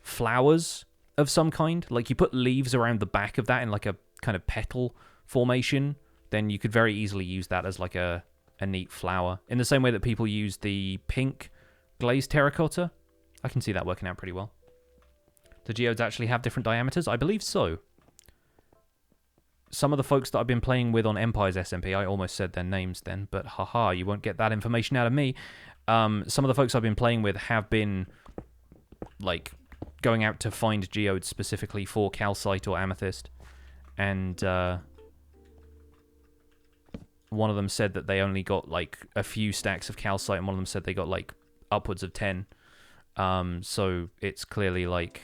flowers of some kind. Like, you put leaves around the back of that in, like, a kind of petal formation, then you could very easily use that as, like, a neat flower. In the same way that people use the pink glazed terracotta. I can see that working out pretty well. Do geodes actually have different diameters? I believe so. Some of the folks that I've been playing with on Empire's SMP, I almost said their names then, but haha, you won't get that information out of me. Some of the folks I've been playing with have been, like, going out to find geodes specifically for calcite or amethyst. And one of them said that they only got, like, a few stacks of calcite, and one of them said they got, like, upwards of 10. So it's clearly like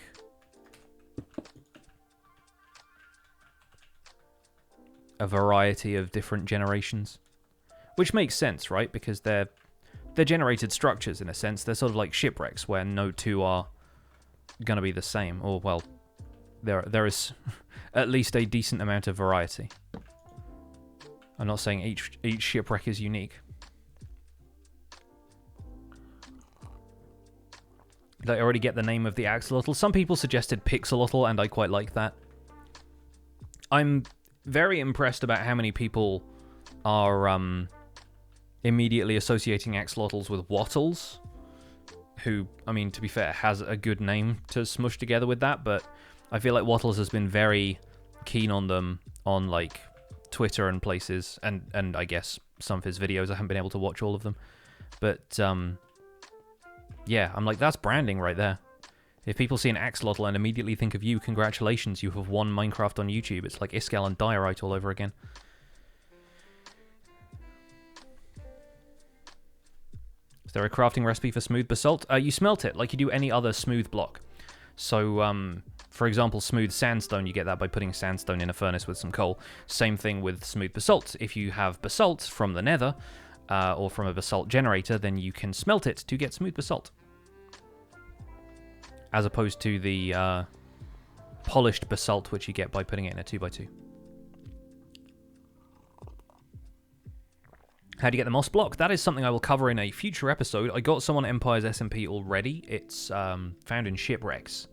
a variety of different generations, which makes sense, right? Because they're generated structures in a sense. They're sort of like shipwrecks where no two are going to be the same, or well, there is at least a decent amount of variety. I'm not saying each shipwreck is unique. Did I already get the name of the axolotl? Some people suggested Pixelotl, and I quite like that. I'm very impressed about how many people are immediately associating axolotls with wattles, who, I mean, to be fair, has a good name to smush together with that, but I feel like Wattles has been very keen on them on, like, Twitter and places, and I guess some of his videos. I haven't been able to watch all of them. But, yeah, I'm like, that's branding right there. If people see an axolotl and immediately think of you, congratulations, you have won Minecraft on YouTube. It's like Iskall and Diorite all over again. Is there a crafting recipe for smooth basalt? You smelt it like you do any other smooth block. So, for example, smooth sandstone, you get that by putting sandstone in a furnace with some coal. Same thing with smooth basalt. If you have basalt from the nether, or from a basalt generator, then you can smelt it to get smooth basalt. As opposed to the polished basalt, which you get by putting it in a 2x2. How do you get the moss block? That is something I will cover in a future episode. I got some on Empire's SMP already. It's found in shipwrecks.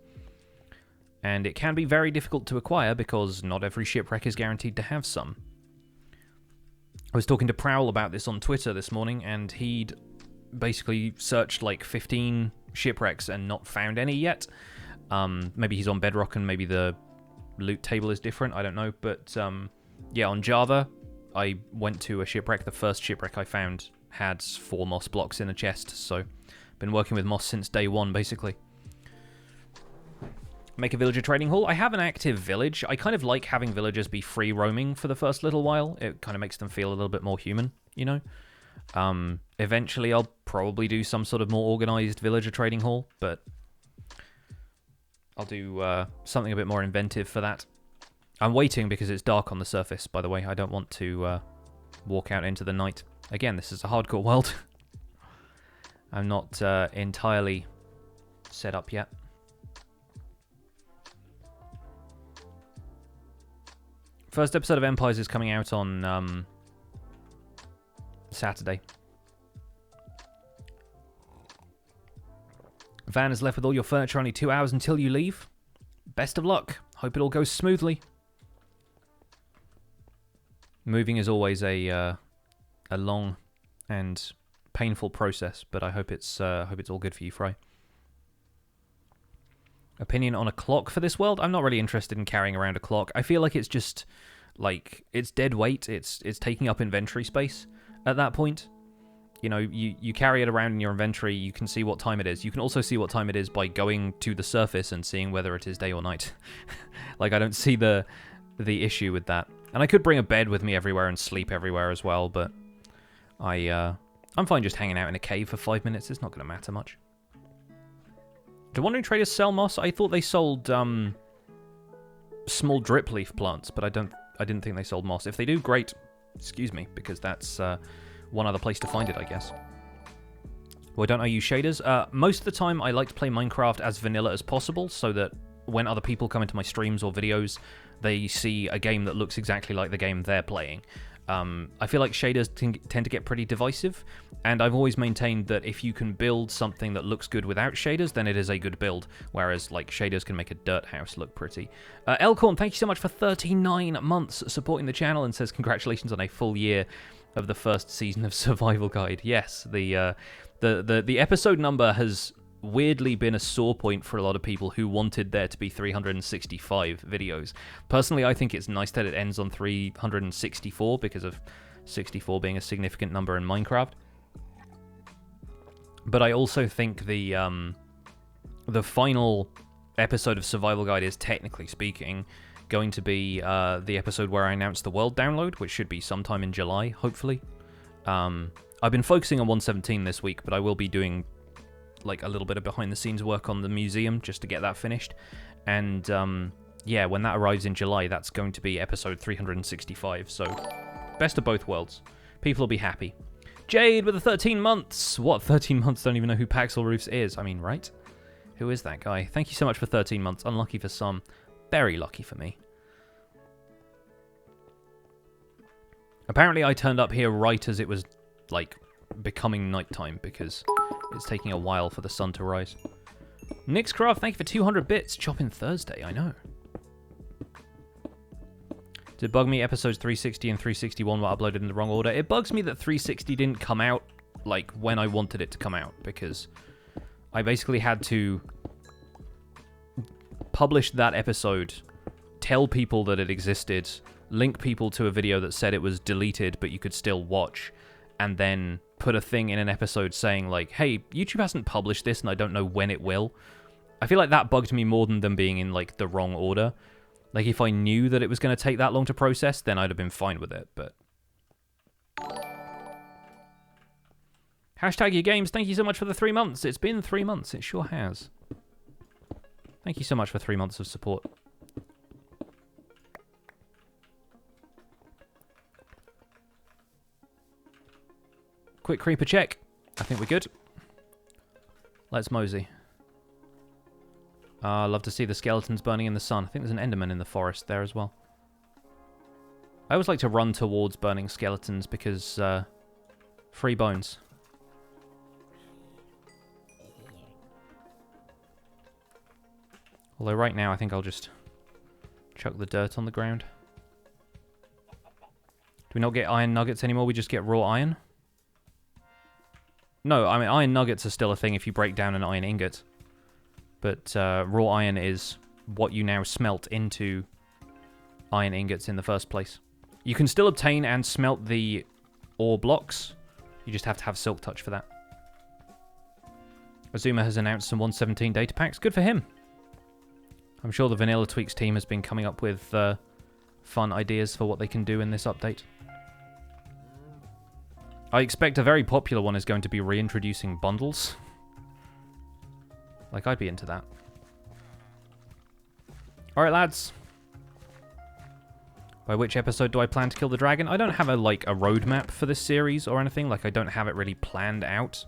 And it can be very difficult to acquire because not every shipwreck is guaranteed to have some. I was talking to Prowl about this on Twitter this morning, and he'd basically searched like 15 shipwrecks and not found any yet. Maybe he's on Bedrock and maybe the loot table is different, I don't know. But yeah, on Java, I went to a shipwreck. The first shipwreck I found had 4 moss blocks in a chest, so been working with moss since day 1, basically. Make a villager trading hall. I have an active village. I kind of like having villagers be free roaming for the first little while. It kind of makes them feel a little bit more human, you know? Eventually I'll probably do some sort of more organized villager trading hall, but I'll do something a bit more inventive for that. I'm waiting because it's dark on the surface, by the way. I don't want to walk out into the night. Again, this is a hardcore world. I'm not entirely set up yet. First episode of Empires is coming out on Saturday. Van is left with all your furniture, only 2 hours until you leave. Best of luck. Hope it all goes smoothly. Moving is always a long and painful process, but I hope it's all good for you, Fry. Opinion on a clock for this world? I'm not really interested in carrying around a clock. I feel like it's just, like, it's dead weight. It's taking up inventory space at that point. You know, you carry it around in your inventory, you can see what time it is. You can also see what time it is by going to the surface and seeing whether it is day or night. Like, I don't see the issue with that. And I could bring a bed with me everywhere and sleep everywhere as well, but I'm fine just hanging out in a cave for 5 minutes. It's not going to matter much. Do Wandering Traders sell moss? I thought they sold small drip leaf plants, but I didn't think they sold moss. If they do, great. Excuse me, because that's one other place to find it, I guess. Why don't I use shaders? Most of the time, I like to play Minecraft as vanilla as possible, so that when other people come into my streams or videos, they see a game that looks exactly like the game they're playing. I feel like shaders tend to get pretty divisive, and I've always maintained that if you can build something that looks good without shaders, then it is a good build, whereas like shaders can make a dirt house look pretty. Elcorn, thank you so much for 39 months supporting the channel and says congratulations on a full year of the first season of Survival Guide. Yes, the episode number has weirdly been a sore point for a lot of people who wanted there to be 365 videos. Personally, I think it's nice that it ends on 364 because of 64 being a significant number in Minecraft. But I also think the final episode of Survival Guide is, technically speaking, going to be the episode where I announce the world download, which should be sometime in July, hopefully. I've been focusing on 117 this week, but I will be doing like a little bit of behind the scenes work on the museum just to get that finished. And yeah, when that arrives in July, that's going to be episode 365. So best of both worlds. People will be happy. Jade with the 13 months. What, 13 months? Don't even know who Paxel Roofs is. I mean, right? Who is that guy? Thank you so much for 13 months. Unlucky for some. Very lucky for me. Apparently I turned up here right as it was, like, becoming nighttime because it's taking a while for the sun to rise. Nixcraft, thank you for 200 bits. Chopping Thursday, I know. Did it bug me episodes 360 and 361 were uploaded in the wrong order? It bugs me that 360 didn't come out, like, when I wanted it to come out, because I basically had to publish that episode, tell people that it existed, link people to a video that said it was deleted but you could still watch, and then put a thing in an episode saying, like, hey, YouTube hasn't published this and I don't know when it will. I feel like that bugged me more than them being in, like, the wrong order. Like, if I knew that it was going to take that long to process, then I'd have been fine with it, but... Hashtag your games, thank you so much for the 3 months. It's been 3 months, it sure has. Thank you so much for 3 months of support. Quick creeper check. I think we're good. Let's mosey. I love to see the skeletons burning in the sun. I think there's an Enderman in the forest there as well. I always like to run towards burning skeletons because free bones. Although right now I think I'll just chuck the dirt on the ground. Do we not get iron nuggets anymore? We just get raw iron? No, I mean iron nuggets are still a thing if you break down an iron ingot. But raw iron is what you now smelt into iron ingots in the first place. You can still obtain and smelt the ore blocks. You just have to have Silk Touch for that. Azuma has announced some 117 data packs. Good for him. I'm sure the Vanilla Tweaks team has been coming up with fun ideas for what they can do in this update. I expect a very popular one is going to be reintroducing bundles. Like, I'd be into that. Alright, lads. By which episode do I plan to kill the dragon? I don't have a roadmap for this series or anything. Like, I don't have it really planned out.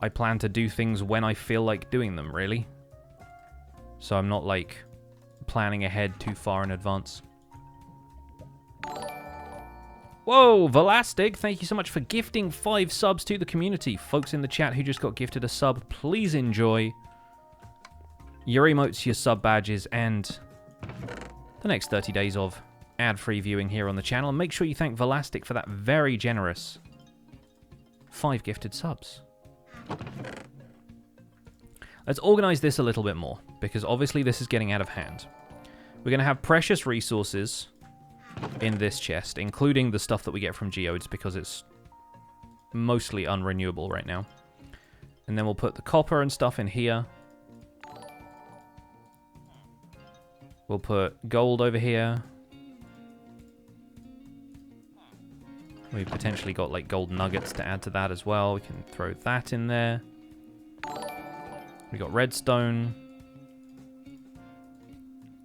I plan to do things when I feel like doing them, really. So I'm not, like, planning ahead too far in advance. Whoa, Velastic, thank you so much for gifting 5 subs to the community. Folks in the chat who just got gifted a sub, please enjoy your emotes, your sub badges, and the next 30 days of ad-free viewing here on the channel. And make sure you thank Velastic for that very generous 5 gifted subs. Let's organize this a little bit more, because obviously this is getting out of hand. We're going to have precious resources in this chest, including the stuff that we get from geodes, because it's mostly unrenewable right now. And then we'll put the copper and stuff in here. We'll put gold over here. We've potentially got like gold nuggets to add to that as well. We can throw that in there. We got redstone.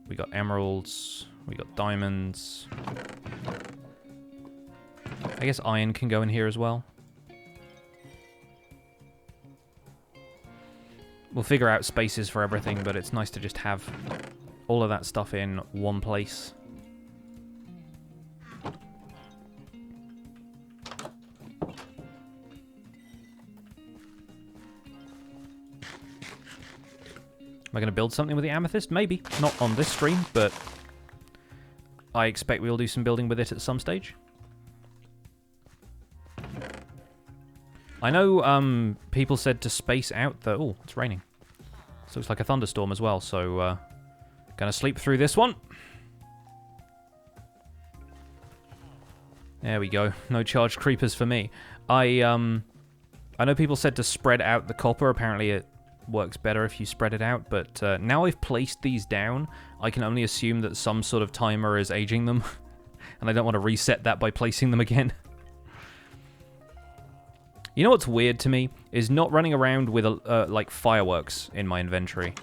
We got emeralds. We got diamonds. I guess iron can go in here as well. We'll figure out spaces for everything, but it's nice to just have all of that stuff in one place. Am I going to build something with the amethyst? Maybe. Not on this stream, but I expect we'll do some building with it at some stage. I know people said to space out the... Oh, it's raining. This looks like a thunderstorm as well, so gonna sleep through this one. There we go. No charged creepers for me. I know people said to spread out the copper. Apparently it works better if you spread it out, but now I've placed these down, I can only assume that some sort of timer is aging them, and I don't want to reset that by placing them again. You know what's weird to me is not running around with like fireworks in my inventory.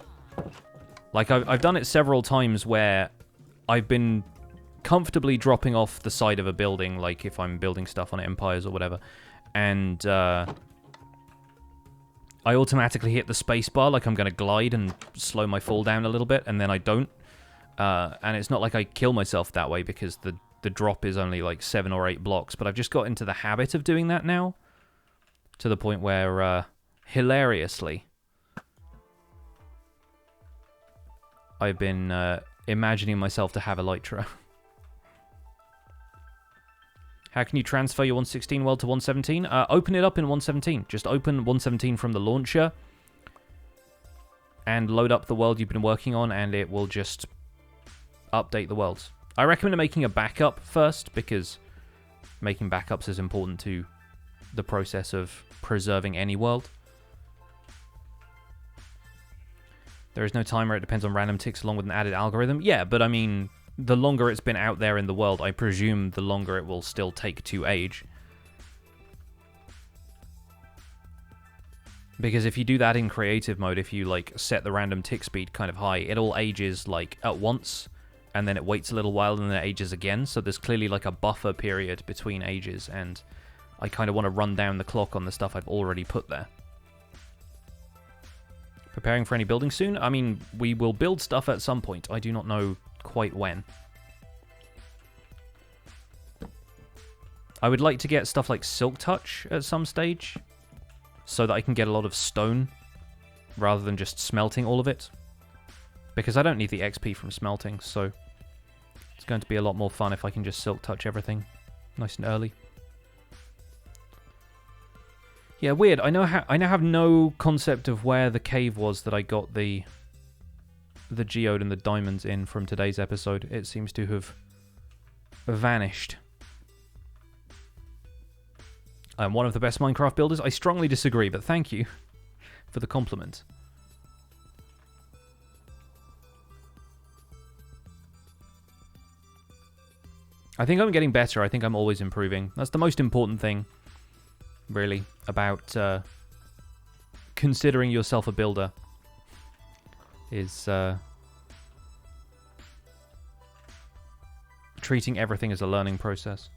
Like I've done it several times where I've been comfortably dropping off the side of a building, like if I'm building stuff on Empires or whatever, and I automatically hit the space bar like I'm going to glide and slow my fall down a little bit, and then I don't. And it's not like I kill myself that way because the drop is only like 7 or 8 blocks, but I've just got into the habit of doing that now, to the point where, hilariously, I've been imagining myself to have Elytra. How can you transfer your 116 world to 117? Open it up in 117. Just open 117 from the launcher and load up the world you've been working on, and it will just update the worlds. I recommend making a backup first, because making backups is important to the process of preserving any world. There is no timer, it depends on random ticks along with an added algorithm. Yeah, but I mean, the longer it's been out there in the world, I presume the longer it will still take to age. Because if you do that in creative mode, if you like set the random tick speed kind of high, it all ages like at once, and then it waits a little while and then it ages again. So there's clearly like a buffer period between ages, and I kind of want to run down the clock on the stuff I've already put there. Preparing for any building soon? I mean, we will build stuff at some point. I do not know quite when. I would like to get stuff like Silk Touch at some stage, so that I can get a lot of stone, rather than just smelting all of it. Because I don't need the XP from smelting, so it's going to be a lot more fun if I can just Silk Touch everything nice and early. Yeah, weird. I now have no concept of where the cave was that I got the geode and the diamonds in from today's episode. It seems to have vanished. I'm one of the best Minecraft builders. I strongly disagree, but thank you for the compliment. I think I'm getting better. I think I'm always improving. That's the most important thing, really, about considering yourself a builder, is treating everything as a learning process.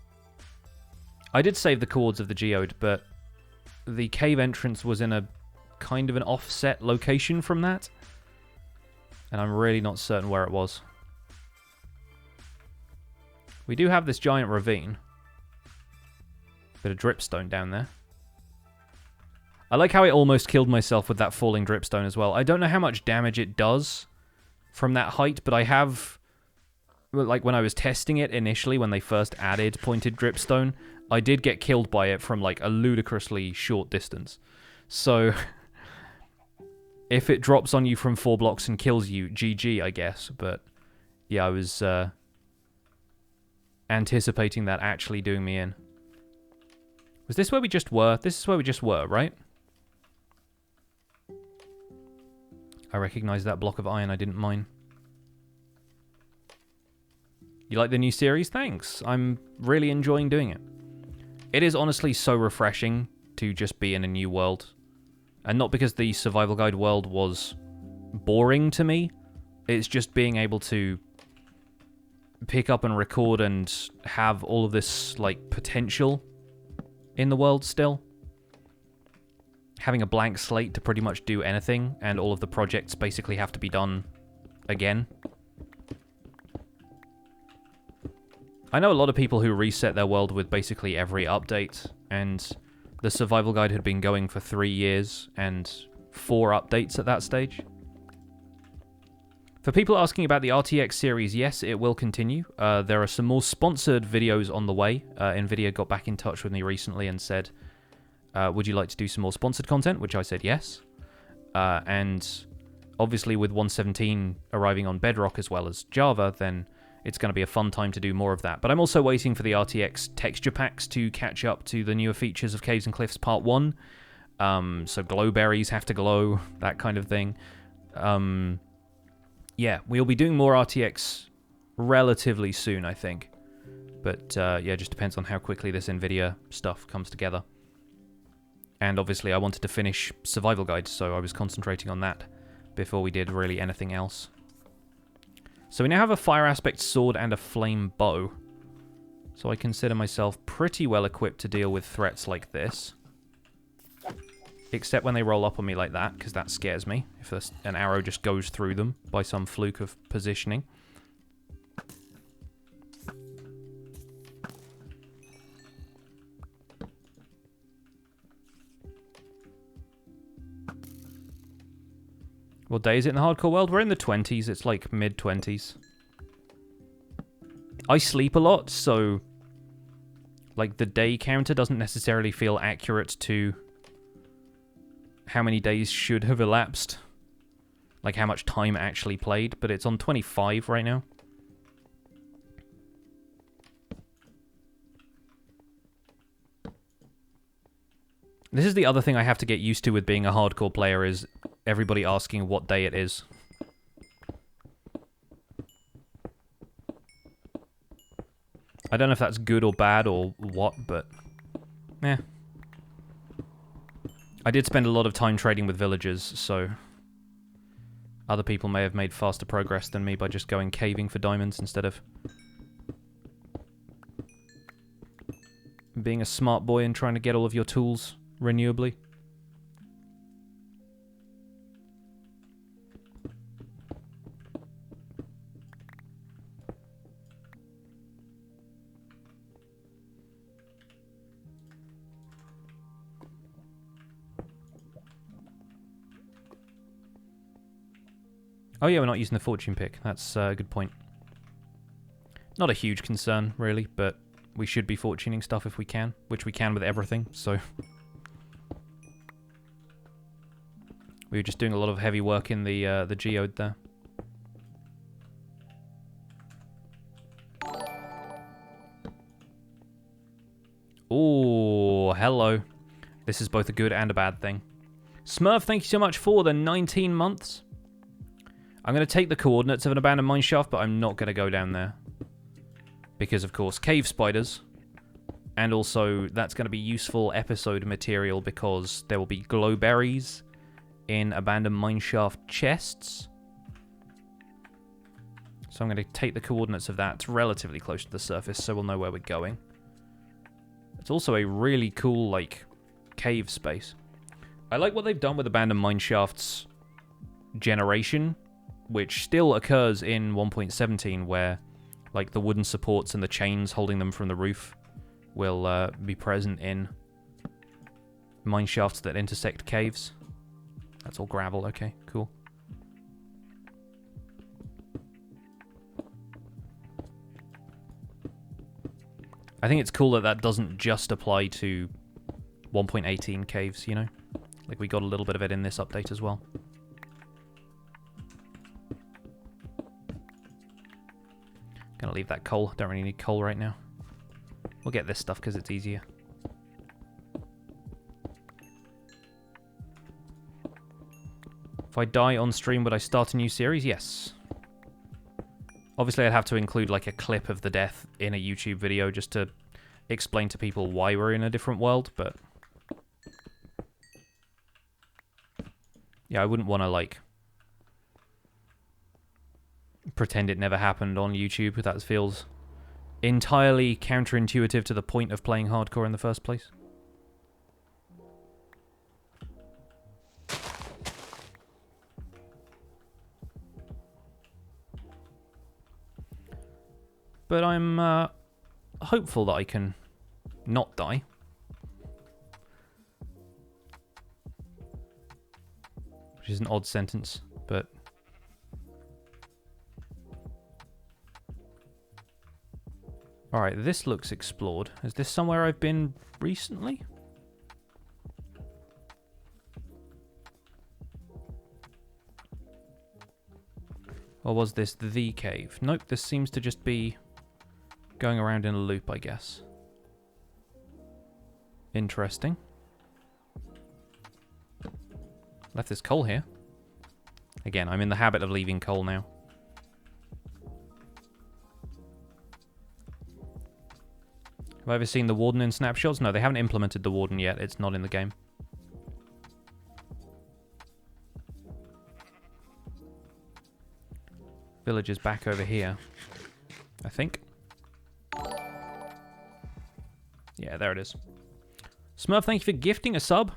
I did save the coords of the geode, but the cave entrance was in a kind of an offset location from that, and I'm really not certain where it was. We do have this giant ravine. Bit of dripstone down there. I like how I almost killed myself with that falling dripstone as well. I don't know how much damage it does from that height, but I have... Like, when I was testing it initially, when they first added pointed dripstone, I did get killed by it from, like, a ludicrously short distance. So, if it drops on you from 4 blocks and kills you, GG, I guess. But, yeah, I was anticipating that actually doing me in. Was this where we just were? This is where we just were, right? I recognize that block of iron I didn't mine. You like the new series? Thanks. I'm really enjoying doing it. It is honestly so refreshing to just be in a new world. And not because the Survival Guide world was boring to me. It's just being able to pick up and record and have all of this, like, potential in the world still. Having a blank slate to pretty much do anything, and all of the projects basically have to be done again. I know a lot of people who reset their world with basically every update, and the Survival Guide had been going for 3 years, and 4 updates at that stage. For people asking about the RTX series, yes, it will continue. There are some more sponsored videos on the way. NVIDIA got back in touch with me recently and said, would you like to do some more sponsored content? Which I said yes. And obviously with 117 arriving on Bedrock as well as Java, then it's going to be a fun time to do more of that. But I'm also waiting for the RTX texture packs to catch up to the newer features of Caves and Cliffs Part 1. So glowberries have to glow, that kind of thing. Yeah, we'll be doing more RTX relatively soon, I think. But yeah, it just depends on how quickly this NVIDIA stuff comes together. And obviously I wanted to finish Survival Guide, so I was concentrating on that before we did really anything else. So we now have a fire aspect sword and a flame bow. So I consider myself pretty well equipped to deal with threats like this. Except when they roll up on me like that, because that scares me. If an arrow just goes through them by some fluke of positioning. What day is it in the hardcore world? We're in the 20s. It's like mid-20s. I sleep a lot, so like the day counter doesn't necessarily feel accurate to how many days should have elapsed. Like how much time actually played, but it's on 25 right now. This is the other thing I have to get used to with being a hardcore player, is everybody asking what day it is. I don't know if that's good or bad or what, but eh. I did spend a lot of time trading with villagers, so other people may have made faster progress than me by just going caving for diamonds instead of being a smart boy and trying to get all of your tools renewably. Oh yeah, we're not using the fortune pick. That's a good point. Not a huge concern, really, but we should be fortuning stuff if we can, which we can with everything, so... We were just doing a lot of heavy work in the geode there. Ooh, hello. This is both a good and a bad thing. Smurf, thank you so much for the 19 months. I'm going to take the coordinates of an abandoned mineshaft, but I'm not going to go down there. Because, of course, cave spiders. And also, that's going to be useful episode material because there will be glowberries in abandoned mineshaft chests. So I'm going to take the coordinates of that. It's relatively close to the surface, so we'll know where we're going. It's also a really cool, like, cave space. I like what they've done with abandoned mineshafts generation, which still occurs in 1.17, where like the wooden supports and the chains holding them from the roof will be present in mineshafts that intersect caves. That's all gravel, okay, cool. I think it's cool that that doesn't just apply to 1.18 caves, you know? Like we got a little bit of it in this update as well. Gonna leave that coal. Don't really need coal right now. We'll get this stuff because it's easier. If I die on stream, would I start a new series? Yes. Obviously, I'd have to include like a clip of the death in a YouTube video just to explain to people why we're in a different world, but... Yeah, I wouldn't want to like... pretend it never happened on YouTube. That feels entirely counterintuitive to the point of playing hardcore in the first place. But I'm hopeful that I can not die. Which is an odd sentence, but... Alright, this looks explored. Is this somewhere I've been recently? Or was this the cave? Nope, this seems to just be going around in a loop, I guess. Interesting. Left this coal here. Again, I'm in the habit of leaving coal now. Have I ever seen the Warden in snapshots? No, they haven't implemented the Warden yet. It's not in the game. villagers back over here, I think. Yeah, there it is. Smurf, thank you for gifting a sub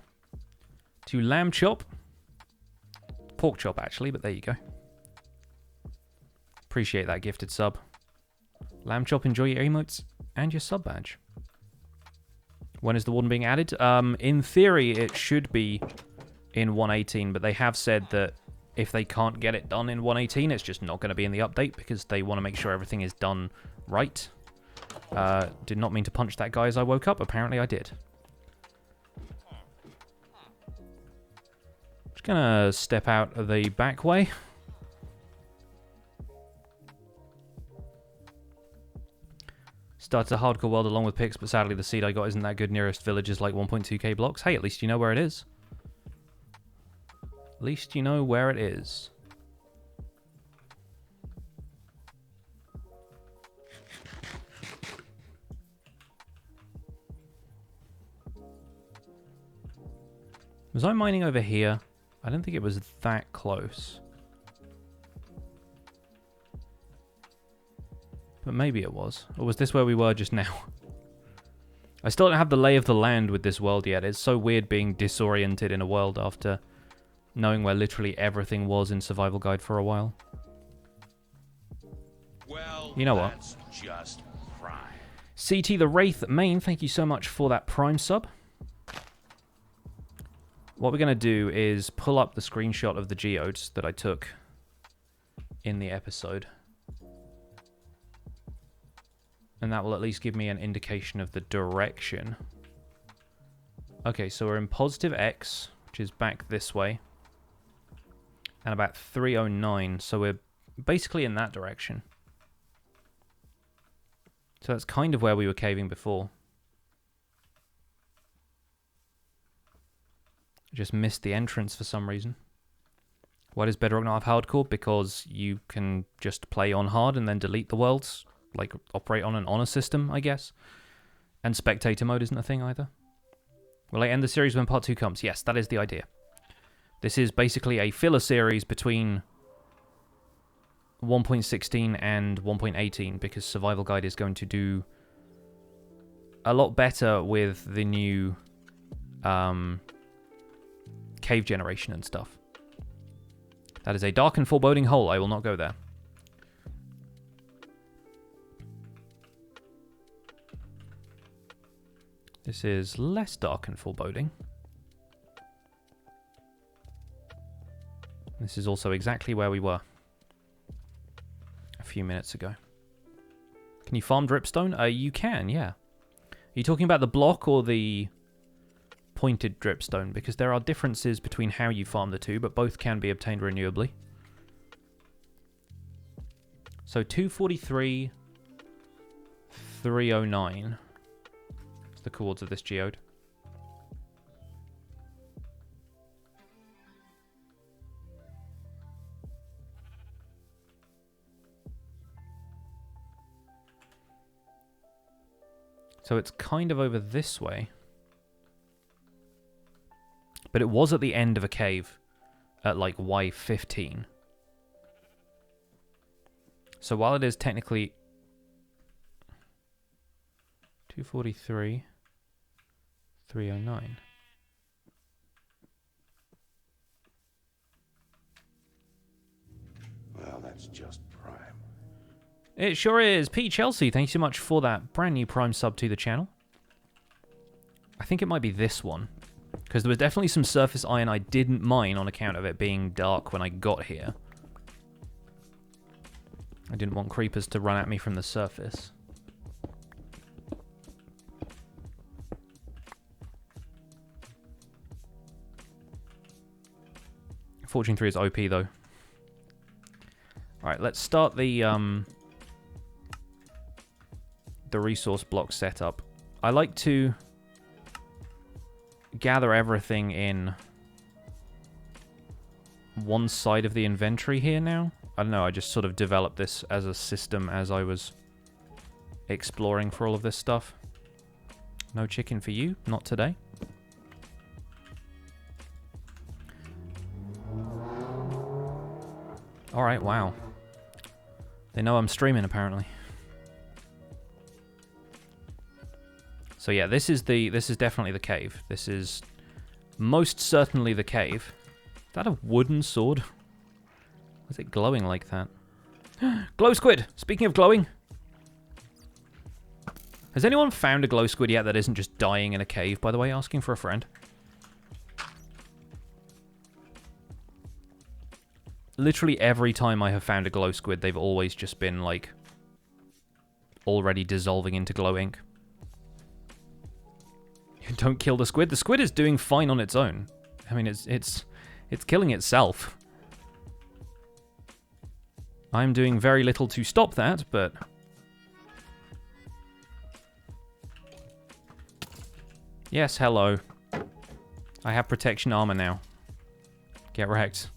to Lamb Chop. Pork Chop, actually, but there you go. Appreciate that gifted sub. Lamb Chop, enjoy your emotes and your sub badge. When is the warden being added? In theory, it should be in 1.18, but they have said that if they can't get it done in 1.18, it's just not going to be in the update because they want to make sure everything is done right. Did not mean to punch that guy as I woke up. Apparently I did. Just gonna step out of the back way. Started a hardcore world along with picks, but sadly the seed I got isn't that good. Nearest village is like 1.2k blocks. Hey, at least you know where it is. At least you know where it is. Was I mining over here? I don't think it was that close. But maybe it was. Or was this where we were just now? I still don't have the lay of the land with this world yet. It's so weird being disoriented in a world after knowing where literally everything was in Survival Guide for a while. Well, you know what? That's just prime. CT the Wraith main, thank you so much for that Prime sub. What we're going to do is pull up the screenshot of the geodes that I took in the episode. And that will at least give me an indication of the direction. Okay, so we're in positive X, which is back this way. And about 309, so we're basically in that direction. So that's kind of where we were caving before. Just missed the entrance for some reason. Why does Bedrock not have hardcore? Because you can just play on hard and then delete the worlds. Like, operate on an honor system, I guess. And spectator mode isn't a thing either. Will I end the series when part 2 comes? Yes, that is the idea. This is basically a filler series between 1.16 and 1.18 because Survival Guide is going to do a lot better with the new cave generation and stuff. That is a dark and foreboding hole. I will not go there. This is less dark and foreboding. This is also exactly where we were a few minutes ago. Can you farm dripstone? You can, yeah. Are you talking about the block or the pointed dripstone? Because there are differences between how you farm the two, but both can be obtained renewably. So 243, 309 is the coords of this geode. So it's kind of over this way. But it was at the end of a cave at like Y15. So while it is technically 243, 309. Well, that's just prime. It sure is. Pete Chelsea, thank you so much for that brand new Prime sub to the channel. I think it might be this one. Because there was definitely some surface iron I didn't mine on account of it being dark when I got here. I didn't want creepers to run at me from the surface. Fortune 3 is OP though. Alright, let's start the resource block setup. I like to gather everything in one side of the inventory here now. I don't know, I just sort of developed this as a system as I was exploring for all of this stuff. No chicken for you, not today. Alright, wow. They know I'm streaming, apparently. So yeah, this is definitely the cave. This is most certainly the cave. Is that a wooden sword? Why is it glowing like that? Glow squid! Speaking of glowing. Has anyone found a glow squid yet that isn't just dying in a cave, by the way? Asking for a friend. Literally every time I have found a glow squid, they've always just been, like, already dissolving into glow ink. Don't kill the squid. The squid is doing fine on its own. I mean, it's killing itself. I'm doing very little to stop that, but... Yes, hello. I have protection armor now. Get wrecked.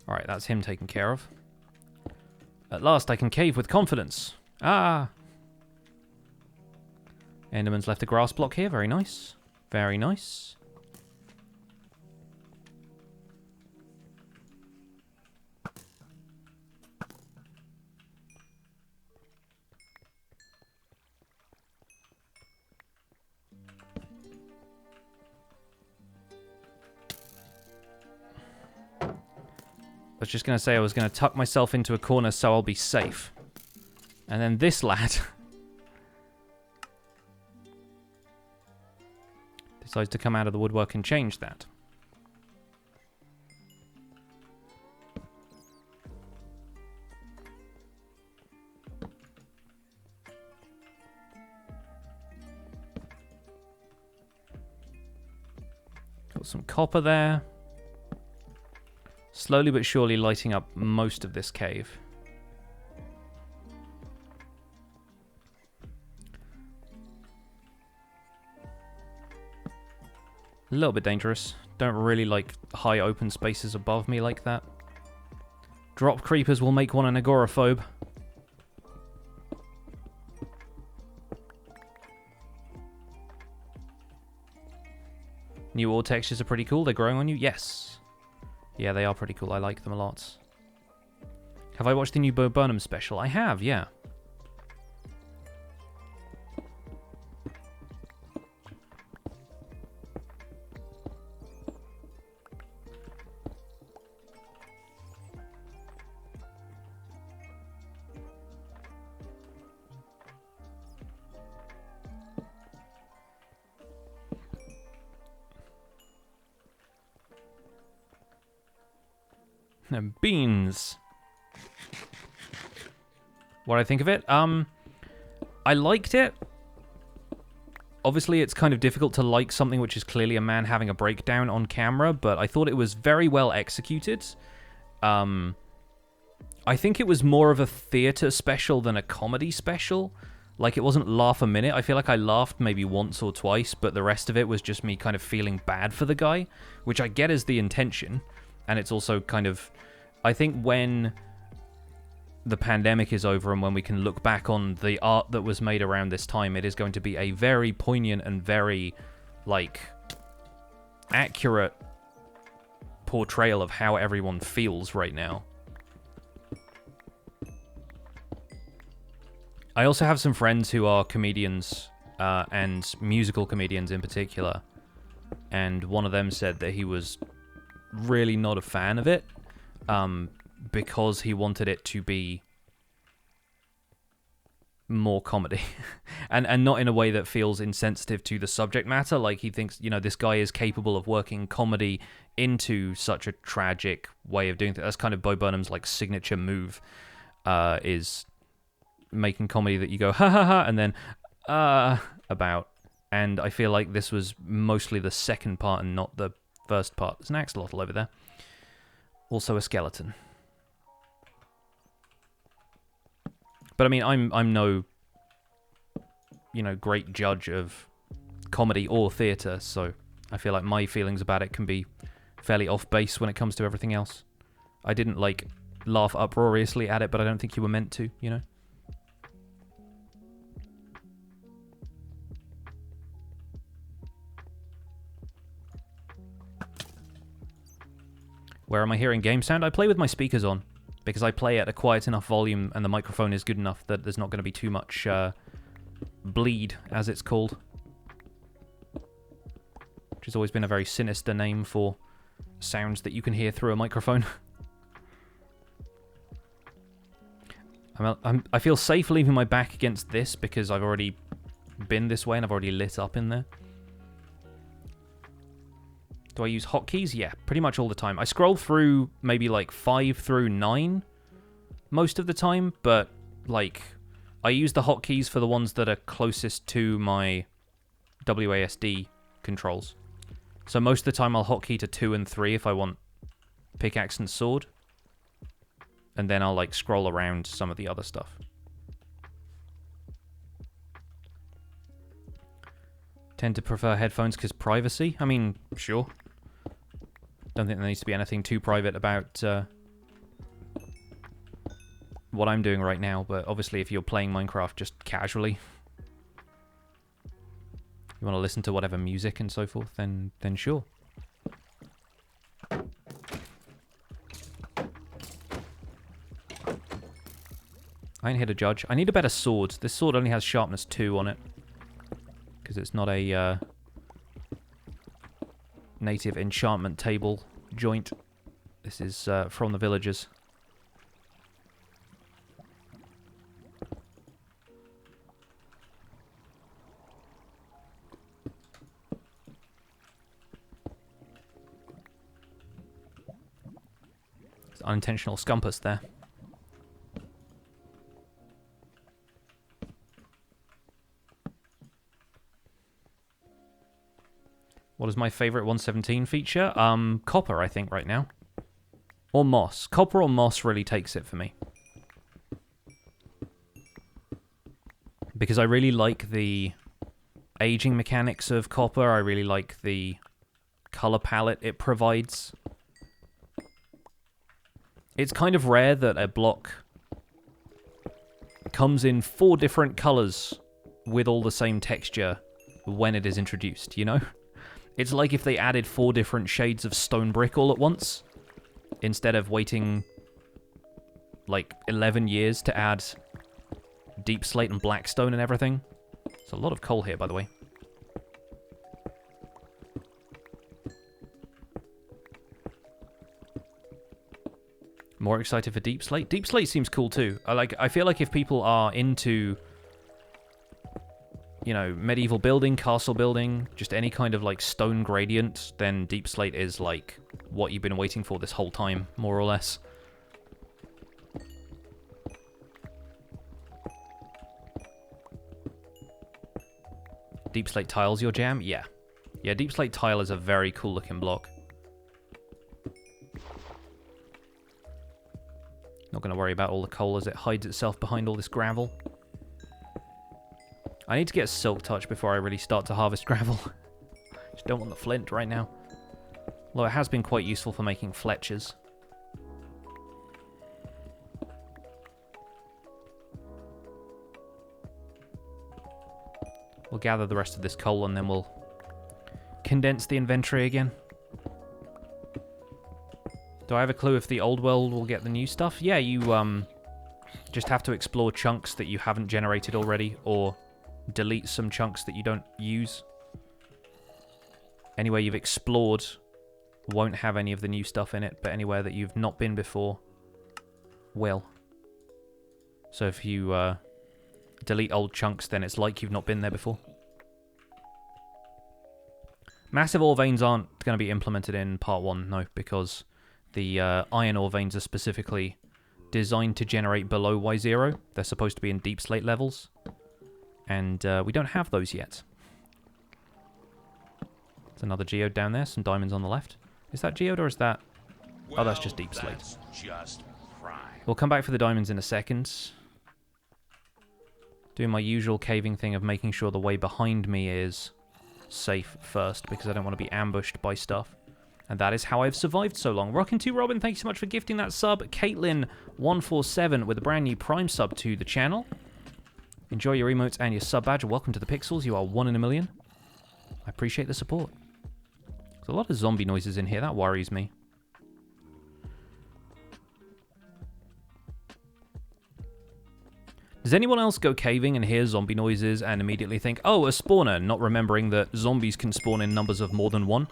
Alright, that's him taken care of. At last I can cave with confidence. Ah! Enderman's left a grass block here. Very nice. Very nice. I was just going to say I was going to tuck myself into a corner so I'll be safe. And then this lad decides to come out of the woodwork and change that. Got some copper there. Slowly but surely lighting up most of this cave. A little bit dangerous. Don't really like high open spaces above me like that. Drop creepers will make one an agoraphobe. New ore textures are pretty cool. They're growing on you? Yes. Yeah, they are pretty cool. I like them a lot. Have I watched the new Bo Burnham special? I have, yeah. Beans. What I think of it? I liked it. Obviously, it's kind of difficult to like something which is clearly a man having a breakdown on camera, but I thought it was very well executed. I think it was more of a theater special than a comedy special. Like, it wasn't laugh a minute. I feel like I laughed maybe once or twice, but the rest of it was just me kind of feeling bad for the guy, which I get is the intention. And it's also kind of... I think when the pandemic is over and when we can look back on the art that was made around this time, it is going to be a very poignant and very, like, accurate portrayal of how everyone feels right now. I also have some friends who are comedians, and musical comedians in particular, and one of them said that he was really not a fan of it, because he wanted it to be more comedy and not in a way that feels insensitive to the subject matter. Like, he thinks, you know, this guy is capable of working comedy into such a tragic way of doing things. That's kind of Bo Burnham's like signature move, is making comedy that you go ha ha ha and then about. And I feel like this was mostly the second part and not the first part. There's an axolotl over there. Also a skeleton. But I mean, I'm no, you know, great judge of comedy or theatre, so I feel like my feelings about it can be fairly off base when it comes to everything else. I didn't, like, laugh uproariously at it, but I don't think you were meant to, you know? Where am I hearing game sound? I play with my speakers on, because I play at a quiet enough volume and the microphone is good enough that there's not going to be too much bleed, as it's called. Which has always been a very sinister name for sounds that you can hear through a microphone. I feel safe leaving my back against this because I've already been this way and I've already lit up in there. Do I use hotkeys? Yeah, pretty much all the time. I scroll through maybe like 5 through 9 most of the time, but like I use the hotkeys for the ones that are closest to my WASD controls. So most of the time I'll hotkey to 2 and 3 if I want pickaxe and sword. And then I'll like scroll around some of the other stuff. Tend to prefer headphones because privacy? I mean, sure. Don't think there needs to be anything too private about what I'm doing right now, but obviously if you're playing Minecraft just casually, you want to listen to whatever music and so forth, then sure. I ain't here to judge. I need a better sword. This sword only has sharpness 2 on it. Because it's not a native enchantment table joint. This is from the villagers. It's unintentional scumpus there. What is my favorite 117 feature? Copper, I think, right now. Or moss. Copper or moss really takes it for me. Because I really like the aging mechanics of copper. I really like the color palette it provides. It's kind of rare that a block comes in 4 different colors with all the same texture when it is introduced, you know? It's like if they added 4 different shades of stone brick all at once, instead of waiting like 11 years to add deep slate and black stone and everything. There's a lot of coal here, by the way. More excited for deep slate? Deep slate seems cool too. I feel like if people are into, you know, medieval building, castle building, just any kind of like stone gradient, then deep slate is like what you've been waiting for this whole time, more or less. Deep slate tiles your jam? Yeah. Yeah, deep slate tile is a very cool looking block. Not going to worry about all the coal as it hides itself behind all this gravel. I need to get Silk Touch before I really start to harvest gravel. Just don't want the flint right now. Although it has been quite useful for making fletchers. We'll gather the rest of this coal and then we'll condense the inventory again. Do I have a clue if the old world will get the new stuff? Yeah, you just have to explore chunks that you haven't generated already, or delete some chunks that you don't use. Anywhere you've explored won't have any of the new stuff in it, but anywhere that you've not been before will. So if you delete old chunks, then it's like you've not been there before. Massive ore veins aren't going to be implemented in part 1, no, because the iron ore veins are specifically designed to generate below Y0. They're supposed to be in deep slate levels. And we don't have those yet. There's another geode down there, some diamonds on the left. Is that geode or is that... oh, that's just deep slate. That's just prime. We'll come back for the diamonds in a second. Doing my usual caving thing of making sure the way behind me is safe first, because I don't want to be ambushed by stuff. And that is how I've survived so long. Rockin2 Robin, thank you so much for gifting that sub. Caitlin147 with a brand new Prime sub to the channel. Enjoy your emotes and your sub badge. Welcome to the Pixels. You are 1 in a million. I appreciate the support. There's a lot of zombie noises in here. That worries me. Does anyone else go caving and hear zombie noises and immediately think, oh, a spawner, not remembering that zombies can spawn in numbers of more than 1?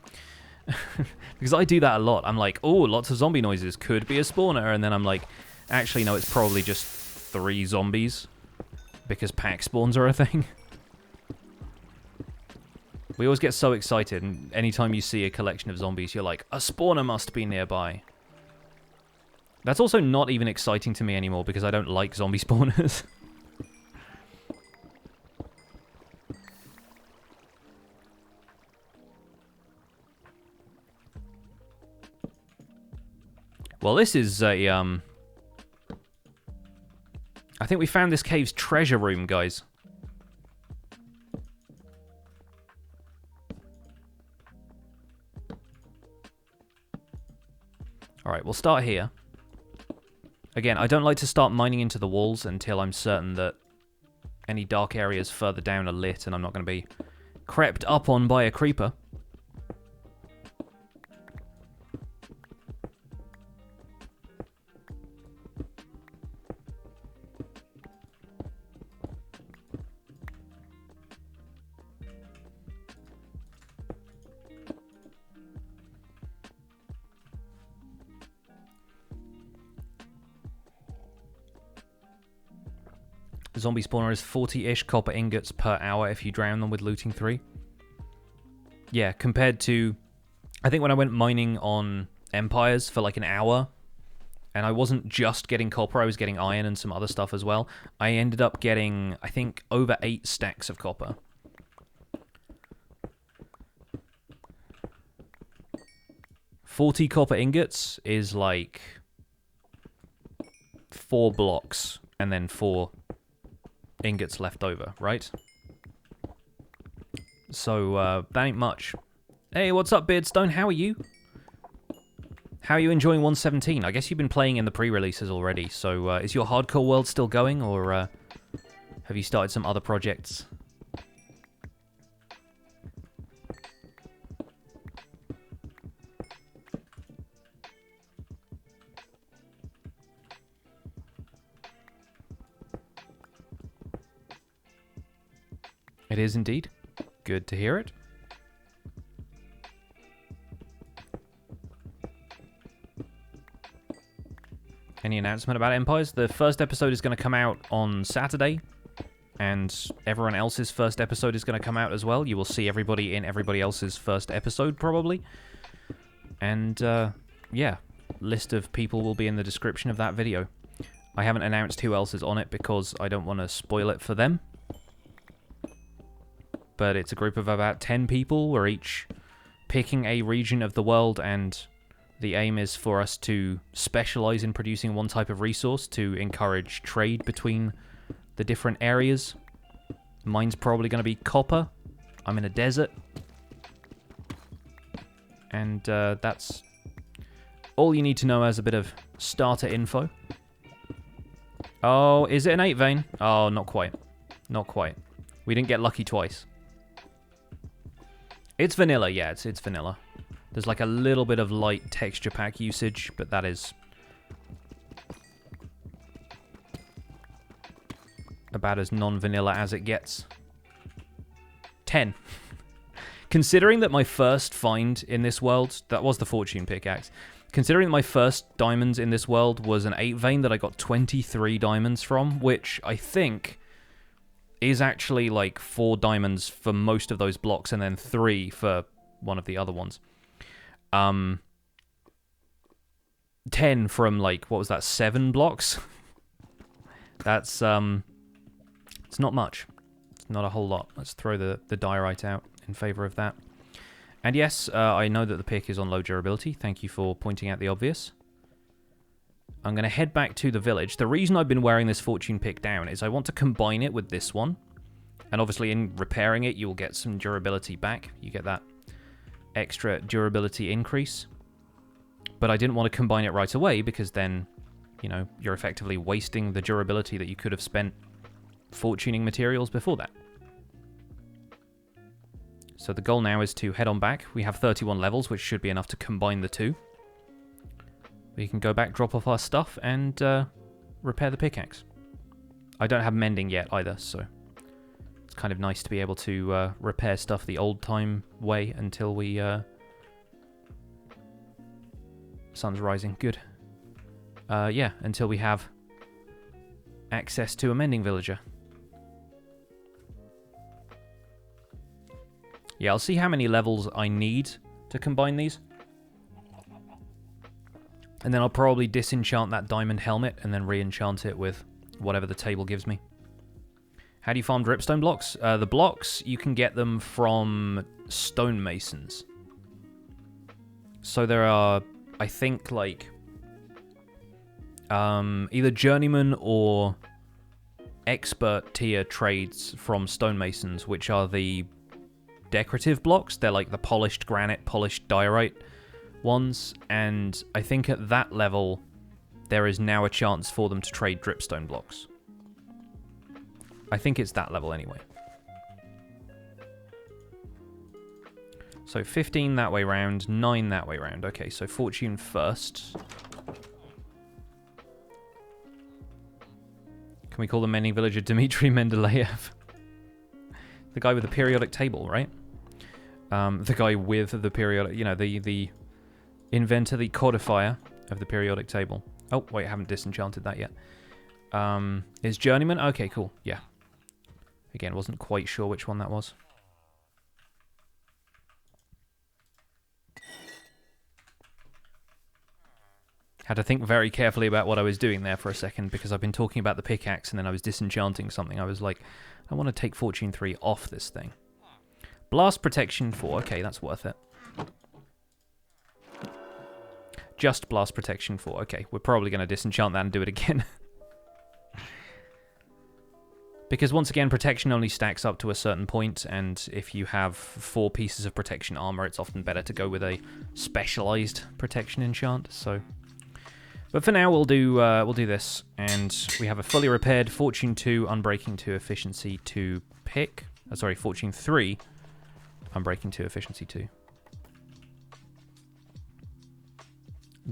Because I do that a lot. I'm like, oh, lots of zombie noises. Could be a spawner. And then I'm like, actually, no, it's probably just 3 zombies. Because pack spawns are a thing. We always get so excited, and anytime you see a collection of zombies, you're like, a spawner must be nearby. That's also not even exciting to me anymore, because I don't like zombie spawners. Well, this is a, I think we found this cave's treasure room, guys. Alright, we'll start here. Again, I don't like to start mining into the walls until I'm certain that any dark areas further down are lit and I'm not going to be crept up on by a creeper. Zombie spawner is 40-ish copper ingots per hour if you drown them with looting 3. Yeah, compared to... I think when I went mining on Empires for like an hour, and I wasn't just getting copper, I was getting iron and some other stuff as well, I ended up getting, I think, over 8 stacks of copper. $40 copper ingots is like 4 blocks, and then 4 ingots left over, right? So, that ain't much. Hey, what's up, Beardstone? How are you? How are you enjoying 1.17? I guess you've been playing in the pre-releases already, so is your hardcore world still going, or have you started some other projects? It is indeed. Good to hear it. Any announcement about Empires? The first episode is going to come out on Saturday, and everyone else's first episode is going to come out as well. You will see everybody in everybody else's first episode, probably. And, yeah, list of people will be in the description of that video. I haven't announced who else is on it because I don't want to spoil it for them. But it's a group of about 10 people. We're each picking a region of the world, and the aim is for us to specialize in producing one type of resource to encourage trade between the different areas. Mine's probably going to be copper. I'm in a desert. And that's all you need to know as a bit of starter info. Oh, is it an 8 vein? Oh, not quite. Not quite. We didn't get lucky twice. It's vanilla, yeah, it's vanilla. There's like a little bit of light texture pack usage, but that is about as non-vanilla as it gets. 10. Considering that my first find in this world, that was the fortune pickaxe, considering that my first diamonds in this world was an 8 vein that I got 23 diamonds from, which I think is actually like 4 diamonds for most of those blocks and then 3 for one of the other ones. 10 from like, what was that, 7 blocks? That's, it's not much. It's not a whole lot. Let's throw the diorite out in favor of that. And yes, I know that the pick is on low durability. Thank you for pointing out the obvious. I'm going to head back to the village. The reason I've been wearing this fortune pick down is I want to combine it with this one. And obviously in repairing it, you'll get some durability back. You get that extra durability increase. But I didn't want to combine it right away because then, you know, you're effectively wasting the durability that you could have spent fortuning materials before that. So the goal now is to head on back. We have 31 levels, which should be enough to combine the two. We can go back, drop off our stuff, and repair the pickaxe. I don't have mending yet either, so it's kind of nice to be able to repair stuff the old-time way until we... Sun's rising, good. Yeah, until we have access to a mending villager. Yeah, I'll see how many levels I need to combine these. And then I'll probably disenchant that diamond helmet and then re-enchant it with whatever the table gives me. How do you farm dripstone blocks? The blocks, you can get them from stonemasons. So there are, I think, like, either journeyman or expert tier trades from stonemasons, which are the decorative blocks. They're like the polished granite, polished diorite ones, and I think at that level there is now a chance for them to trade dripstone blocks. I think it's that level anyway. So 15 that way round, 9 that way round. Okay, so fortune first. Can we call the mending villager Dmitry Mendeleev? The guy with the periodic table, right? The guy with the periodic, you know, the inventor, the codifier of the periodic table. Oh, wait, I haven't disenchanted that yet. Is journeyman? Okay, cool. Yeah. Again, wasn't quite sure which one that was. Had to think very carefully about what I was doing there for a second, because I've been talking about the pickaxe and then I was disenchanting something. I was like, I want to take Fortune 3 off this thing. Blast Protection 4. Okay, that's worth it. Just Blast Protection 4. Okay, we're probably going to disenchant that and do it again. Because once again, protection only stacks up to a certain point, and if you have 4 pieces of protection armor, it's often better to go with a specialized protection enchant. So, but for now, we'll do this, and we have a fully repaired Fortune 2, Unbreaking 2, Efficiency 2 pick. Sorry, Fortune 3, Unbreaking 2, Efficiency 2.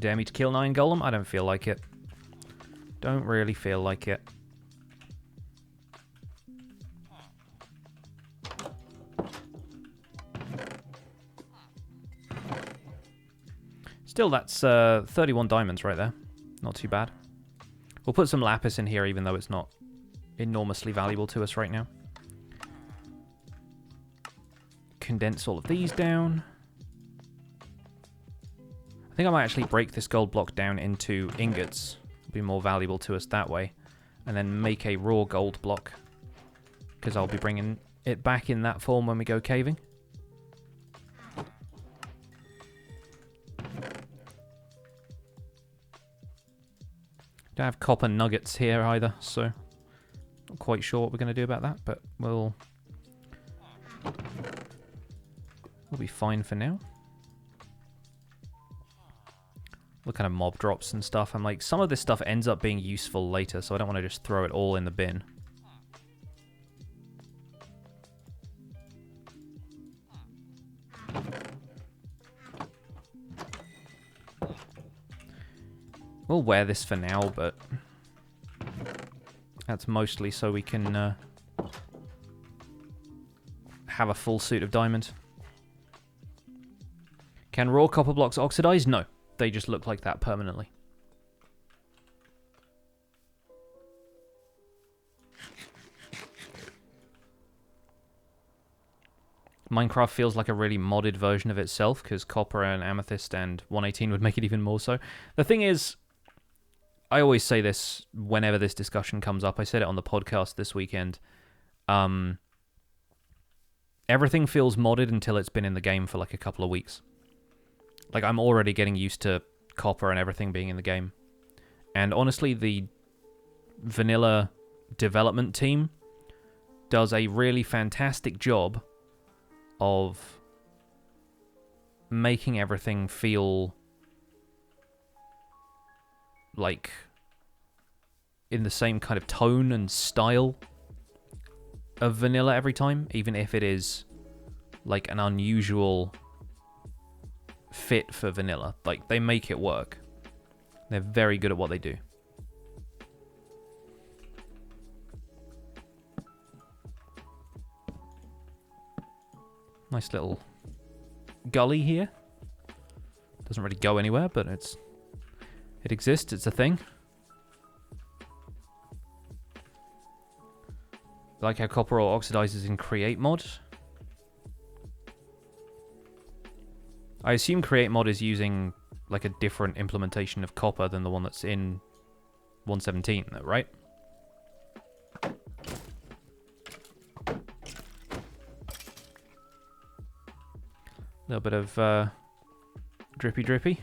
Dare me to kill 9 Golem? I don't feel like it. Don't really feel like it. Still, that's 31 diamonds right there. Not too bad. We'll put some lapis in here, even though it's not enormously valuable to us right now. Condense all of these down. I think I might actually break this gold block down into ingots. It'll be more valuable to us that way. And then make a raw gold block, because I'll be bringing it back in that form when we go caving. Don't have copper nuggets here either, so not quite sure what we're going to do about that, but we'll be fine for now. What kind of mob drops and stuff? I'm like, some of this stuff ends up being useful later, so I don't want to just throw it all in the bin. We'll wear this for now, but that's mostly so we can have a full suit of diamond. Can raw copper blocks oxidize? No, they just look like that permanently. Minecraft feels like a really modded version of itself, because copper and amethyst and 118 would make it even more so. The thing is, I always say this whenever this discussion comes up. I said it on the podcast this weekend. Everything feels modded until it's been in the game for like a couple of weeks. Like, I'm already getting used to copper and everything being in the game. And honestly, the vanilla development team does a really fantastic job of making everything feel like in the same kind of tone and style of vanilla every time, even if it is like an unusual fit for vanilla. Like, they make it work. They're very good at what they do. Nice little gully here. Doesn't really go anywhere, but it exists. It's a thing. Like how copper ore oxidizes in Create mod. I assume Create mod is using like a different implementation of copper than the one that's in 117, though, right? A little bit of drippy drippy.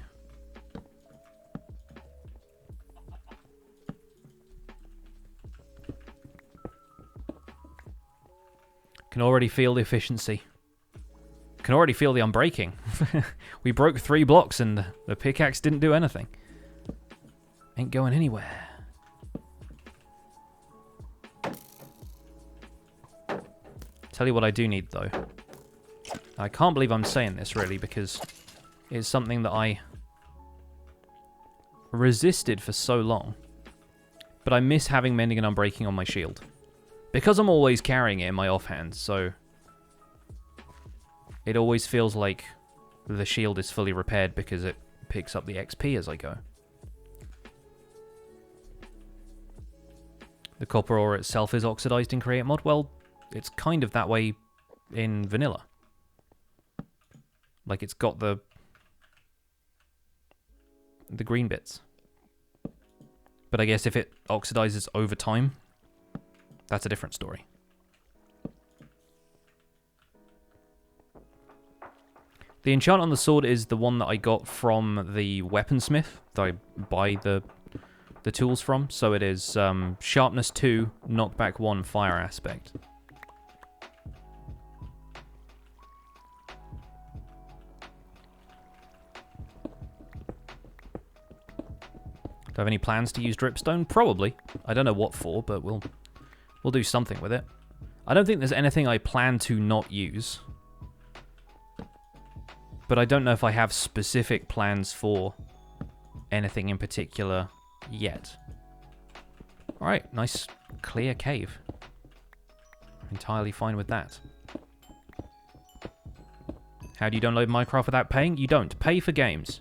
Can already feel the efficiency. Can already feel the unbreaking. We broke 3 blocks and the pickaxe didn't do anything. Ain't going anywhere. Tell you what I do need, though. I can't believe I'm saying this, really, because it's something that I resisted for so long. But I miss having Mending and Unbreaking on my shield. Because I'm always carrying it in my offhand, so it always feels like the shield is fully repaired because it picks up the XP as I go. The copper ore itself is oxidized in Create mod. Well, it's kind of that way in vanilla. Like, it's got the green bits. But I guess if it oxidizes over time, that's a different story. The enchant on the sword is the one that I got from the weaponsmith that I buy the tools from. So it is sharpness 2, knockback 1, fire aspect. Do I have any plans to use dripstone? Probably. I don't know what for, but we'll do something with it. I don't think there's anything I plan to not use. But I don't know if I have specific plans for anything in particular yet. Alright, nice clear cave. I'm entirely fine with that. How do you download Minecraft without paying? You don't. Pay for games.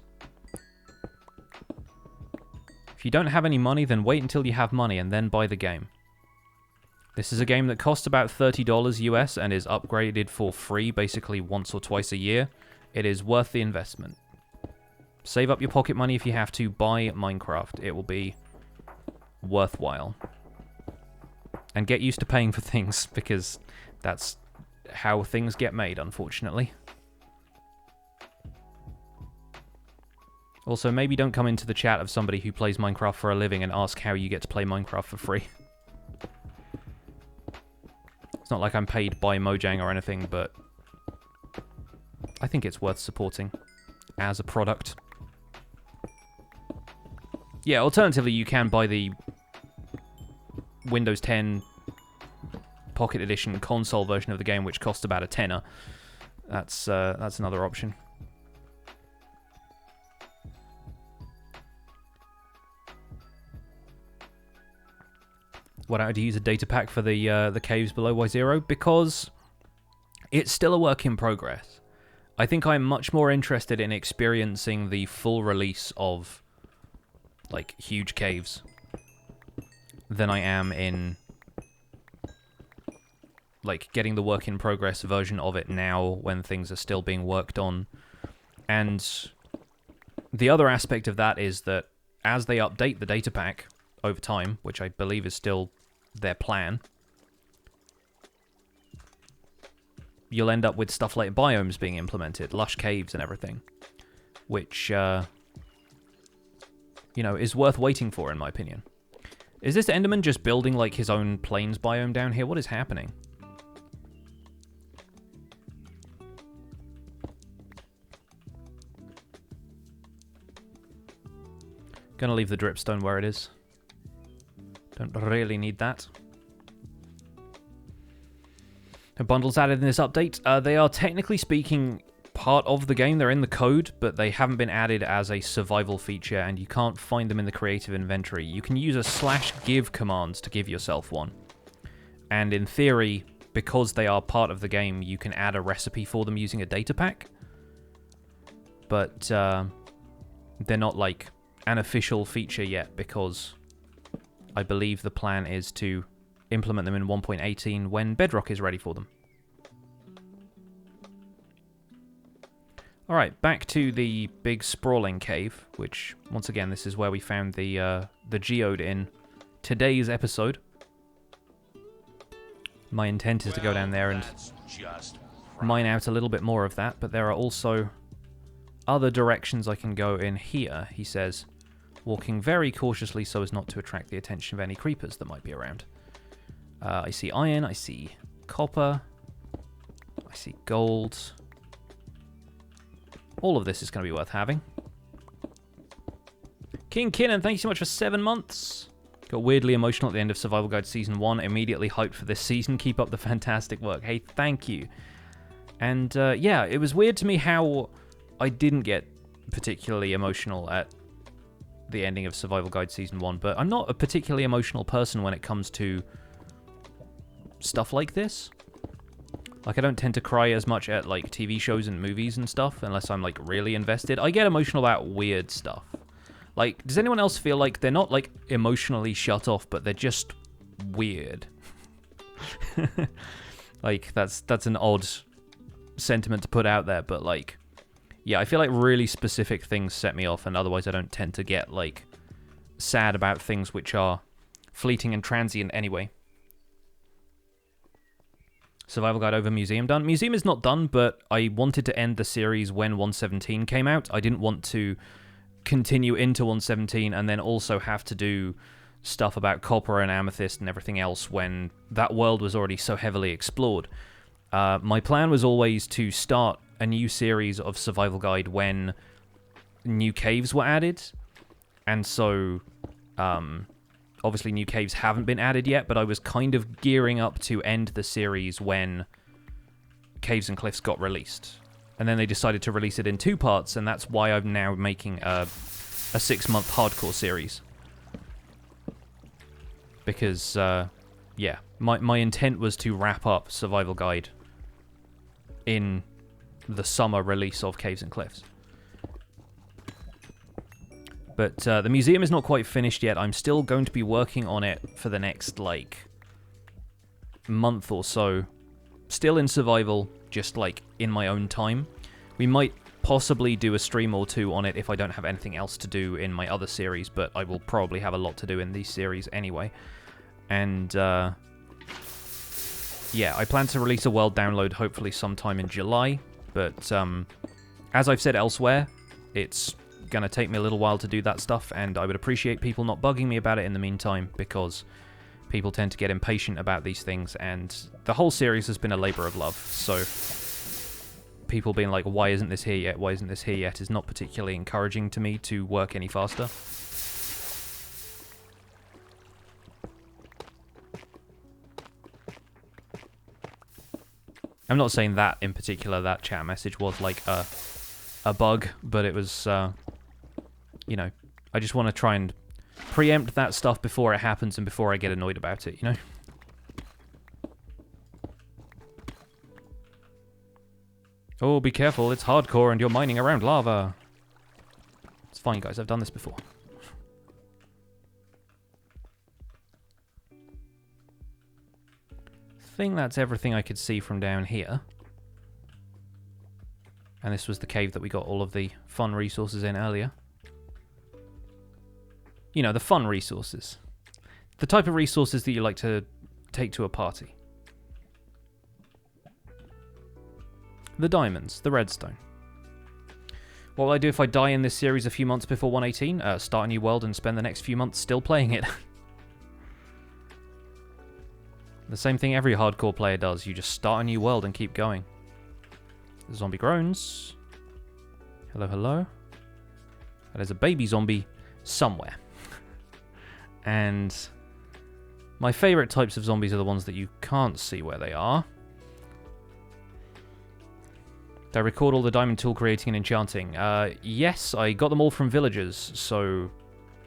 If you don't have any money, then wait until you have money and then buy the game. This is a game that costs about $30 US and is upgraded for free basically once or twice a year. It is worth the investment. Save up your pocket money if you have to. Buy Minecraft. It will be worthwhile. And get used to paying for things, because that's how things get made, unfortunately. Also, maybe don't come into the chat of somebody who plays Minecraft for a living and ask how you get to play Minecraft for free. It's not like I'm paid by Mojang or anything, but I think it's worth supporting as a product. Yeah, alternatively, you can buy the Windows 10 Pocket Edition console version of the game, which costs about a tenner. That's another option. Why don't I use a data pack for the caves below Y0? Because it's still a work in progress. I think I'm much more interested in experiencing the full release of, like, huge caves than I am in, like, getting the work in progress version of it now when things are still being worked on. And the other aspect of that is that as they update the data pack over time, which I believe is still their plan, you'll end up with stuff like biomes being implemented, lush caves and everything, which, you know, is worth waiting for, in my opinion. Is this Enderman just building, like, his own plains biome down here? What is happening? Gonna leave the dripstone where it is. Don't really need that. The bundles added in this update, they are technically speaking part of the game. They're in the code, but they haven't been added as a survival feature, and you can't find them in the creative inventory. You can use a /give command to give yourself one. And in theory, because they are part of the game, you can add a recipe for them using a data pack. But they're not like an official feature yet, because I believe the plan is to implement them in 1.18 when Bedrock is ready for them. Alright, back to the big sprawling cave, which, once again, this is where we found the geode in today's episode. My intent is to go down there and mine out a little bit more of that, but there are also other directions I can go in here, he says, walking very cautiously so as not to attract the attention of any creepers that might be around. I see iron, I see copper, I see gold. All of this is going to be worth having. King Kinnan, thank you so much for 7 months. Got weirdly emotional at the end of Survival Guide Season 1. Immediately hyped for this season. Keep up the fantastic work. Hey, thank you. And yeah, it was weird to me how I didn't get particularly emotional at the ending of Survival Guide Season 1. But I'm not a particularly emotional person when it comes to stuff like this. Like, I don't tend to cry as much at, like, TV shows and movies and stuff, unless I'm, like, really invested. I get emotional about weird stuff. Like, does anyone else feel like they're not, like, emotionally shut off, but they're just weird? Like, that's an odd sentiment to put out there, but, like, yeah, I feel like really specific things set me off, and otherwise I don't tend to get, like, sad about things which are fleeting and transient anyway. Survival Guide over Museum done. Museum is not done, but I wanted to end the series when 117 came out. I didn't want to continue into 117 and then also have to do stuff about copper and amethyst and everything else when that world was already so heavily explored. My plan was always to start a new series of Survival Guide when new caves were added, and so obviously new caves haven't been added yet, but I was kind of gearing up to end the series when Caves and Cliffs got released. And then they decided to release it in 2 parts, and that's why I'm now making a 6-month hardcore series. Because, yeah, my intent was to wrap up Survival Guide in the summer release of Caves and Cliffs. But the museum is not quite finished yet. I'm still going to be working on it for the next, like, month or so. Still in survival, just, like, in my own time. We might possibly do a stream or 2 on it if I don't have anything else to do in my other series, but I will probably have a lot to do in these series anyway. And, yeah, I plan to release a world download hopefully sometime in July, but as I've said elsewhere, it's gonna take me a little while to do that stuff, and I would appreciate people not bugging me about it in the meantime, because people tend to get impatient about these things, and the whole series has been a labor of love, so people being like, why isn't this here yet, why isn't this here yet, is not particularly encouraging to me to work any faster. I'm not saying that in particular, that chat message was like a bug, but it was, you know, I just want to try and preempt that stuff before it happens and before I get annoyed about it, you know? Oh, be careful, it's hardcore and you're mining around lava. It's fine, guys, I've done this before. I think that's everything I could see from down here. And this was the cave that we got all of the fun resources in earlier. You know, the fun resources. The type of resources that you like to take to a party. The diamonds, the redstone. What will I do if I die in this series a few months before 118? Start a new world and spend the next few months still playing it. The same thing every hardcore player does. You just start a new world and keep going. The zombie groans. Hello, hello. That is a baby zombie somewhere. And my favourite types of zombies are the ones that you can't see where they are. Did I record all the diamond tool creating and enchanting? Yes, I got them all from villagers, so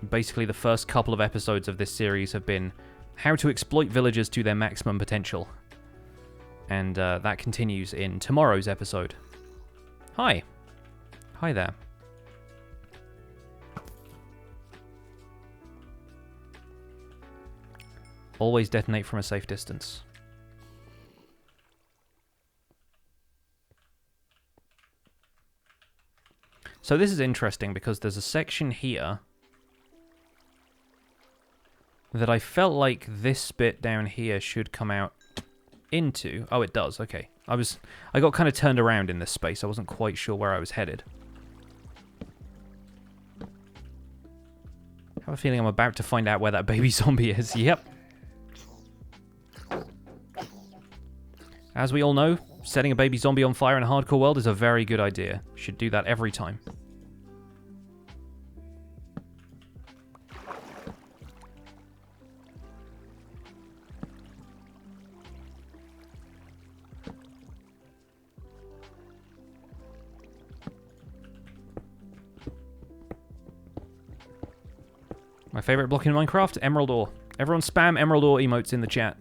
basically the first couple of episodes of this series have been how to exploit villagers to their maximum potential. And that continues in tomorrow's episode. Hi. Hi there. Always detonate from a safe distance. So this is interesting because there's a section here that I felt like this bit down here should come out into. Oh, it does. Okay. I got kind of turned around in this space. I wasn't quite sure where I was headed. I have a feeling I'm about to find out where that baby zombie is. Yep. As we all know, setting a baby zombie on fire in a hardcore world is a very good idea. Should do that every time. My favorite block in Minecraft? Emerald ore. Everyone spam Emerald ore emotes in the chat.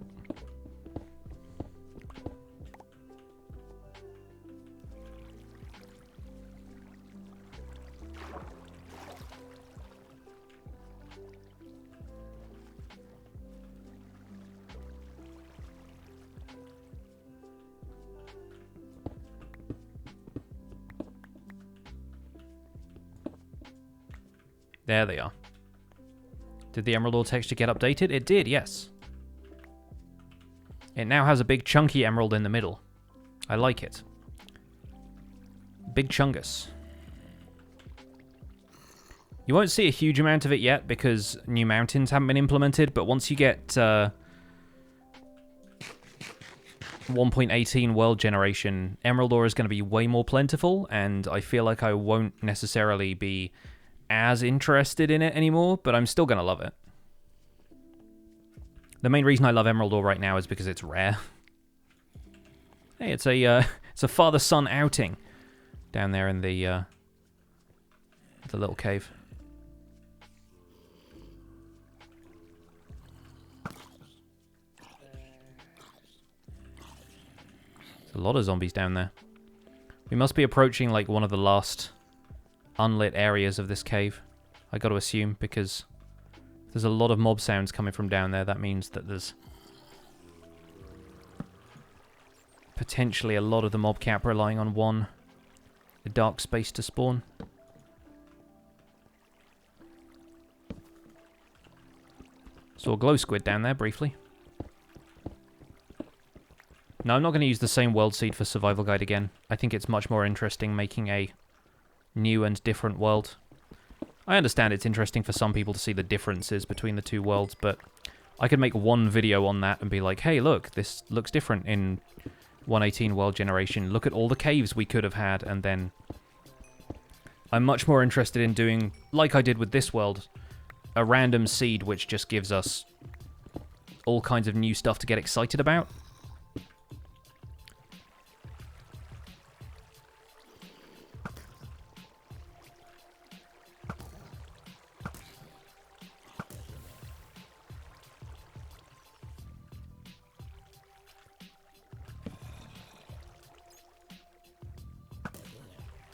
There they are. Did the emerald ore texture get updated? It did, yes. It now has a big chunky emerald in the middle. I like it. Big chungus. You won't see a huge amount of it yet because new mountains haven't been implemented, but once you get 1.18 world generation, emerald ore is going to be way more plentiful, and I feel like I won't necessarily be as interested in it anymore, but I'm still going to love it. The main reason I love emerald ore right now is because it's rare. Hey, it's a father-son outing down there in the little cave. There's a lot of zombies down there. We must be approaching like one of the last unlit areas of this cave, I got to assume, because there's a lot of mob sounds coming from down there. That means that there's potentially a lot of the mob cap relying on one dark space to spawn. Saw a glow squid down there briefly. No, I'm not going to use the same world seed for survival guide again. I think it's much more interesting making a new and different world. I understand it's interesting for some people to see the differences between the two worlds, but I could make one video on that and be like, hey, look, this looks different in 1.18 world generation. Look at all the caves we could have had, and then I'm much more interested in doing, like I did with this world, a random seed which just gives us all kinds of new stuff to get excited about.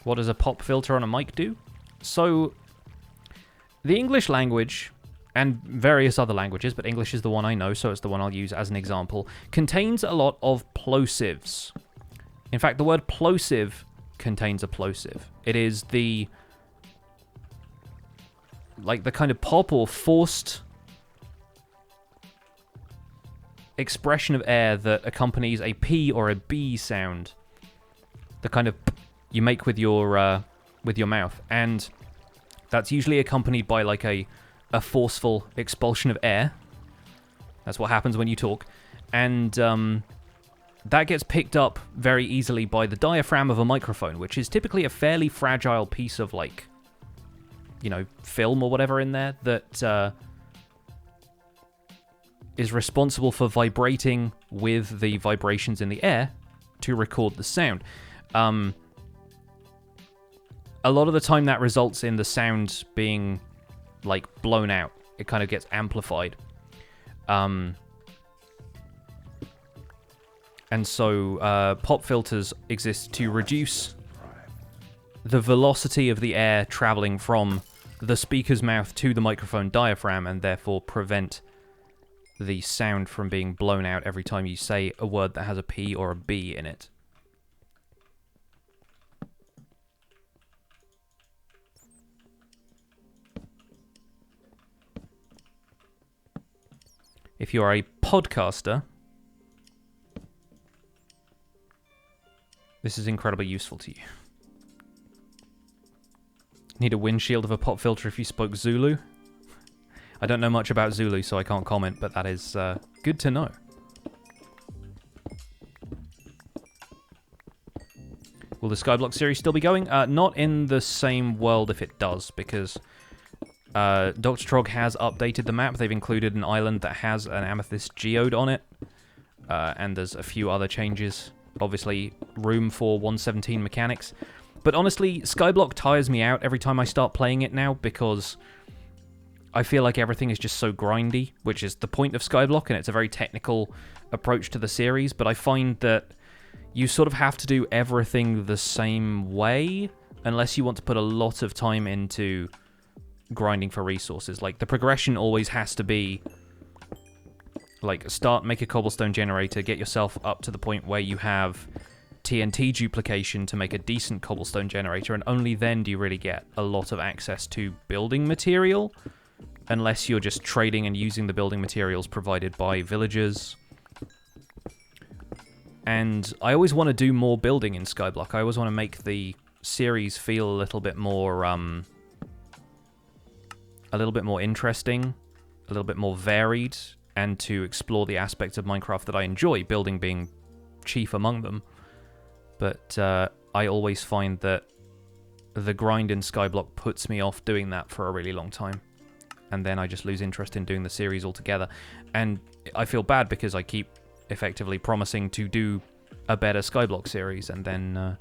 What does a pop filter on a mic do? So, the English language, and various other languages, but English is the one I know, so it's the one I'll use as an example, contains a lot of plosives. In fact, the word plosive contains a plosive. It is the kind of pop or forced expression of air that accompanies a P or a B sound. The kind of you make with your mouth, and that's usually accompanied by like a forceful expulsion of air. That's what happens when you talk, and that gets picked up very easily by the diaphragm of a microphone, which is typically a fairly fragile piece of like you know, film or whatever in there that is responsible for vibrating with the vibrations in the air to record the sound. A lot of the time that results in the sound being, like, blown out. It kind of gets amplified. And so pop filters exist to reduce the velocity of the air traveling from the speaker's mouth to the microphone diaphragm, and therefore prevent the sound from being blown out every time you say a word that has a P or a B in it. If you are a podcaster, this is incredibly useful to you. Need a windshield of a pop filter if you spoke Zulu? I don't know much about Zulu, so I can't comment, but that is good to know. Will the Skyblock series still be going? Not in the same world if it does, because Dr. Trog has updated the map. They've included an island that has an amethyst geode on it, and there's a few other changes. Obviously, room for 117 mechanics. But honestly, Skyblock tires me out every time I start playing it now, because I feel like everything is just so grindy, which is the point of Skyblock, and it's a very technical approach to the series, but I find that you sort of have to do everything the same way, unless you want to put a lot of time into grinding for resources. Like, the progression always has to be, like, make a cobblestone generator, get yourself up to the point where you have TNT duplication to make a decent cobblestone generator, and only then do you really get a lot of access to building material, unless you're just trading and using the building materials provided by villagers. And I always want to do more building in Skyblock. I always want to make the series feel a little bit more interesting, a little bit more varied, and to explore the aspects of Minecraft that I enjoy, building being chief among them. But I always find that the grind in Skyblock puts me off doing that for a really long time. And then I just lose interest in doing the series altogether. And I feel bad because I keep effectively promising to do a better Skyblock series, and then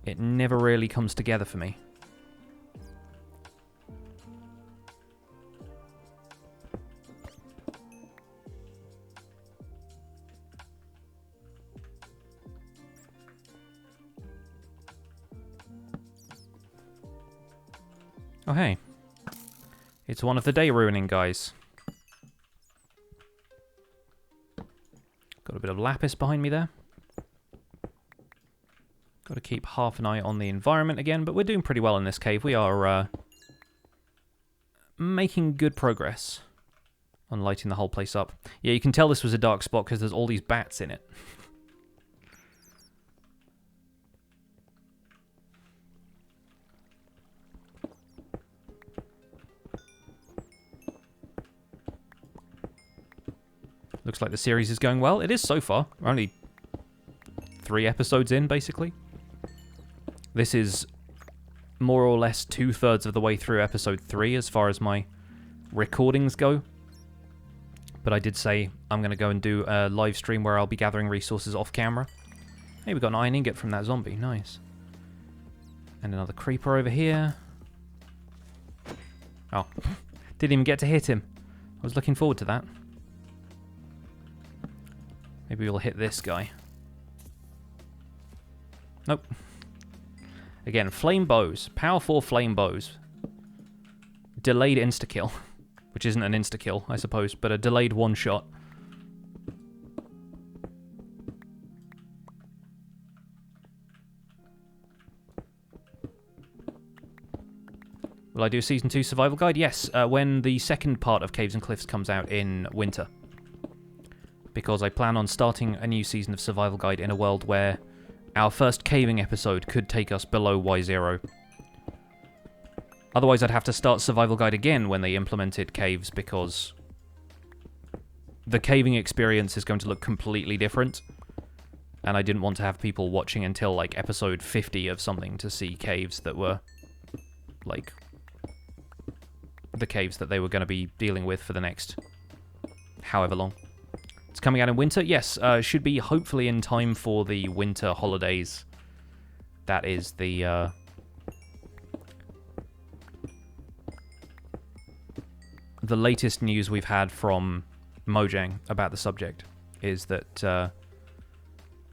it never really comes together for me. Oh, hey. It's one of the day ruining guys. Got a bit of lapis behind me there. Got to keep half an eye on the environment again, but we're doing pretty well in this cave. We are making good progress on lighting the whole place up. Yeah, you can tell this was a dark spot because there's all these bats in it. Looks like the series is going well. It is so far. We're only 3 episodes in, basically. This is more or less 2/3 of the way through episode 3 as far as my recordings go. But I did say I'm going to go and do a live stream where I'll be gathering resources off camera. Hey, we got an iron ingot from that zombie. Nice. And another creeper over here. Oh, didn't even get to hit him. I was looking forward to that. Maybe we'll hit this guy. Nope. Again, flame bows. Powerful flame bows. Delayed insta-kill. Which isn't an insta-kill, I suppose, but a delayed one-shot. Will I do a Season 2 survival guide? Yes, when the second part of Caves and Cliffs comes out in winter. Because I plan on starting a new season of survival guide in a world where our first caving episode could take us below Y0. Otherwise, I'd have to start survival guide again when they implemented caves, because the caving experience is going to look completely different. And I didn't want to have people watching until, like, episode 50 of something to see caves that were, like, the caves that they were going to be dealing with for the next however long. It's coming out in winter. Yes, should be hopefully in time for the winter holidays. That is the latest news we've had from Mojang about the subject is that,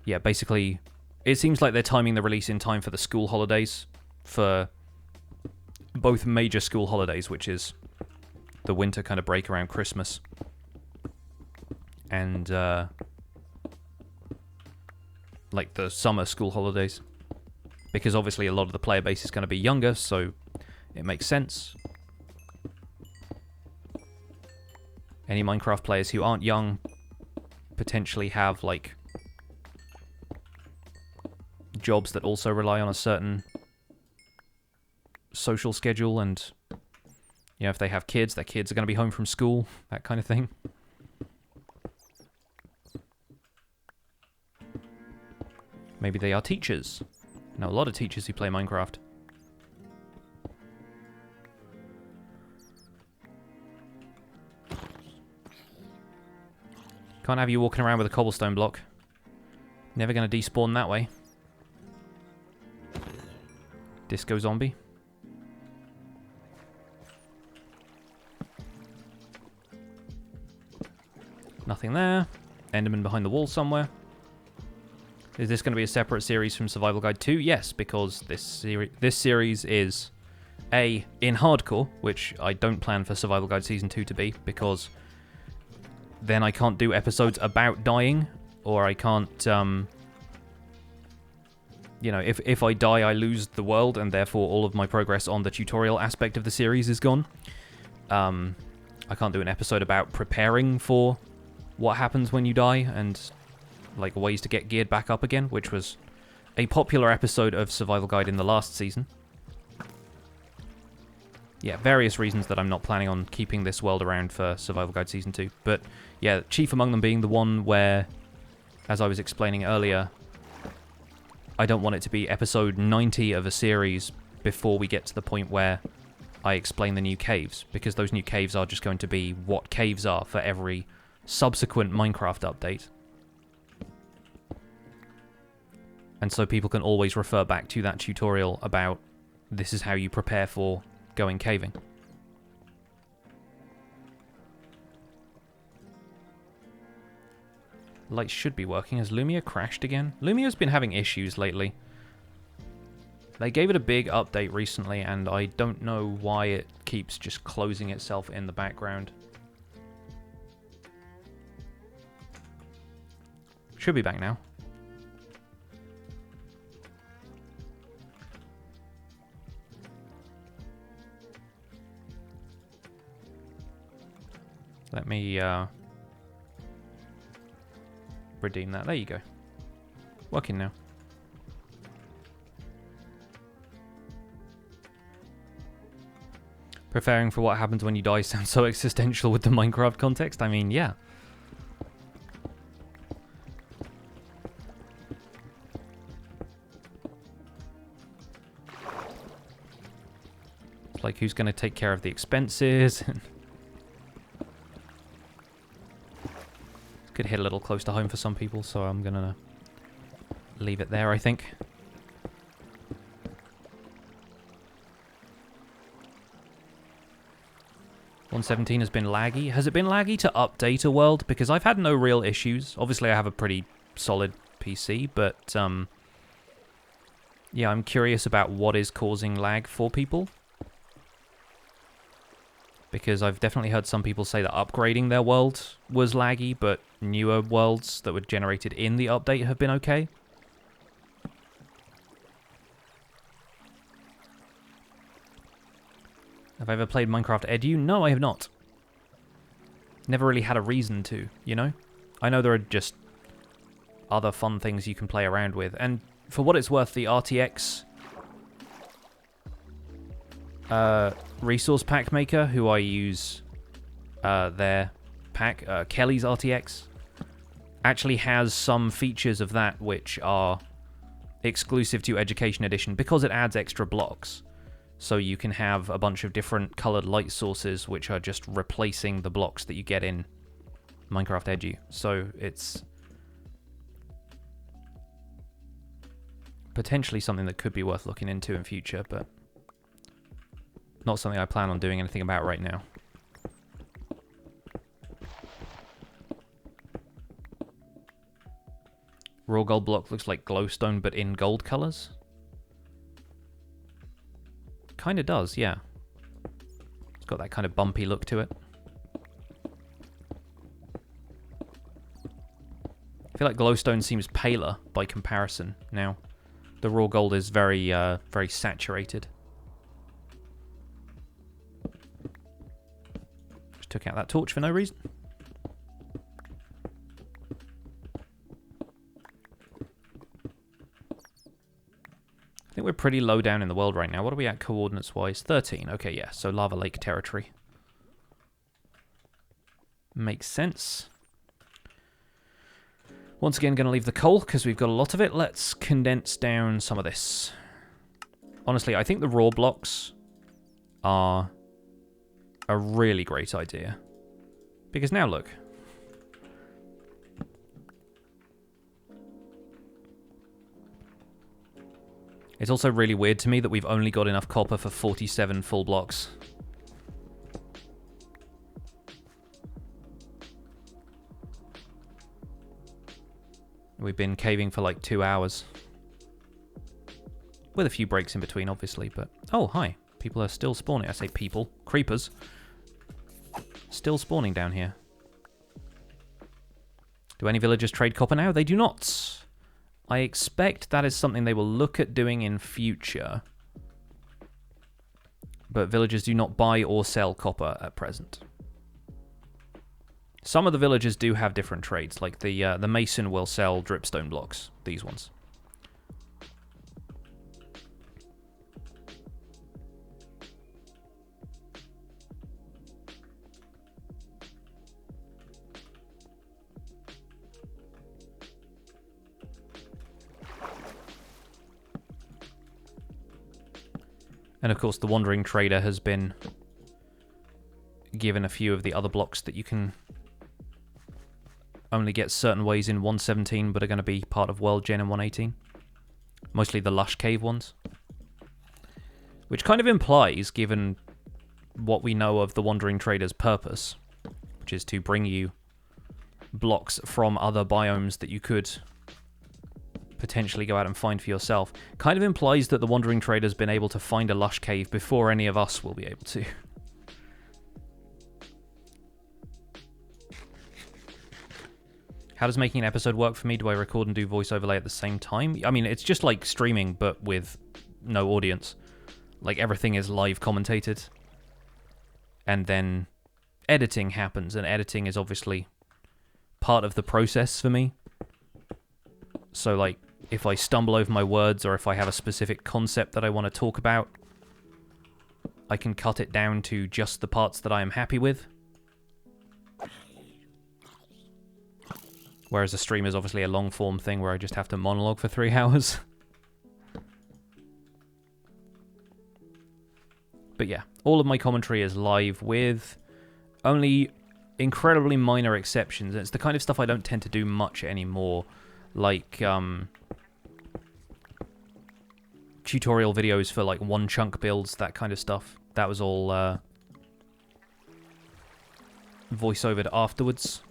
yeah, basically, it seems like they're timing the release in time for the school holidays, for both major school holidays, which is the winter kind of break around Christmas, and, like, the summer school holidays. Because obviously a lot of the player base is going to be younger, so it makes sense. Any Minecraft players who aren't young potentially have, like, jobs that also rely on a certain social schedule, and, you know, if they have kids, their kids are going to be home from school, that kind of thing. Maybe they are teachers. I know a lot of teachers who play Minecraft. Can't have you walking around with a cobblestone block. Never going to despawn that way. Disco zombie. Nothing there. Enderman behind the wall somewhere. Is this going to be a separate series from Survival Guide 2? Yes, because this series is in hardcore, which I don't plan for Survival Guide Season 2 to be, because then I can't do episodes about dying, or I can't, you know, if I die, I lose the world, and therefore all of my progress on the tutorial aspect of the series is gone. I can't do an episode about preparing for what happens when you die, and, like, ways to get geared back up again, which was a popular episode of Survival Guide in the last season. Yeah, various reasons that I'm not planning on keeping this world around for Survival Guide Season 2. But, yeah, chief among them being the one where, as I was explaining earlier, I don't want it to be episode 90 of a series before we get to the point where I explain the new caves, because those new caves are just going to be what caves are for every subsequent Minecraft update. And so people can always refer back to that tutorial about this is how you prepare for going caving. Lights should be working. Has Lumia crashed again? Lumia's been having issues lately. They gave it a big update recently, and I don't know why it keeps just closing itself in the background. Should be back now. Let me redeem that. There you go. Working now. Preparing for what happens when you die sounds so existential with the Minecraft context. I mean, yeah. It's like, who's going to take care of the expenses? Could hit a little close to home for some people, so I'm going to leave it there, I think. .117 has been laggy. Has it been laggy to update a world? Because I've had no real issues. Obviously, I have a pretty solid PC, but yeah, I'm curious about what is causing lag for people. Because I've definitely heard some people say that upgrading their world was laggy, but newer worlds that were generated in the update have been okay. Have I ever played Minecraft Edu? No, I have not. Never really had a reason to, you know? I know there are just other fun things you can play around with, and for what it's worth, the RTX resource pack maker, who I use their pack, Kelly's RTX, actually has some features of that which are exclusive to Education Edition because it adds extra blocks. So you can have a bunch of different colored light sources which are just replacing the blocks that you get in Minecraft Edu. So it's potentially something that could be worth looking into in future, but not something I plan on doing anything about right now. Raw gold block looks like glowstone, but in gold colors. Kind of does, yeah. It's got that kind of bumpy look to it. I feel like glowstone seems paler by comparison now. The raw gold is very, very saturated. Just took out that torch for no reason. I think we're pretty low down in the world right now. What are we at coordinates-wise? 13. Okay, yeah, so lava lake territory. Makes sense. Once again, going to leave the coal because we've got a lot of it. Let's condense down some of this. Honestly, I think the raw blocks are a really great idea. Because now look. It's also really weird to me that we've only got enough copper for 47 full blocks. We've been caving for like 2 hours. With a few breaks in between, obviously, but... Oh, hi. People are still spawning. I say people. Creepers. Still spawning down here. Do any villagers trade copper now? They do not. I expect that is something they will look at doing in future. But villagers do not buy or sell copper at present. Some of the villagers do have different trades, like the mason will sell dripstone blocks, these ones. And of course the Wandering Trader has been given a few of the other blocks that you can only get certain ways in 1.17, but are going to be part of World Gen in 1.18. Mostly the Lush Cave ones. Which kind of implies, given what we know of the Wandering Trader's purpose, which is to bring you blocks from other biomes that you could potentially go out and find for yourself, kind of implies that the Wandering Trader's been able to find a Lush Cave before any of us will be able to. How does making an episode work for me? Do I record and do voice overlay at the same time? I mean, it's just like streaming, but with no audience. Like, everything is live commentated. And then editing happens, and editing is obviously part of the process for me. So, like, if I stumble over my words, or if I have a specific concept that I want to talk about, I can cut it down to just the parts that I am happy with. Whereas a stream is obviously a long-form thing where I just have to monologue for 3 hours. But yeah, all of my commentary is live with only incredibly minor exceptions. It's the kind of stuff I don't tend to do much anymore. Like, tutorial videos for, like, one chunk builds, that kind of stuff. That was all, voice-overed afterwards.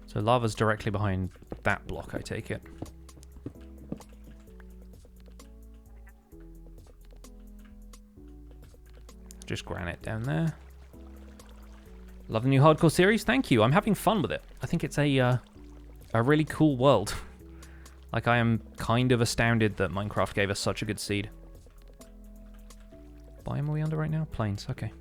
So lava's directly behind that block, I take it. Just granite down there. Love the new hardcore series. Thank you. I'm having fun with it. I think it's a really cool world. Like, I am kind of astounded that Minecraft gave us such a good seed. Biome are we under right now? Plains. Okay.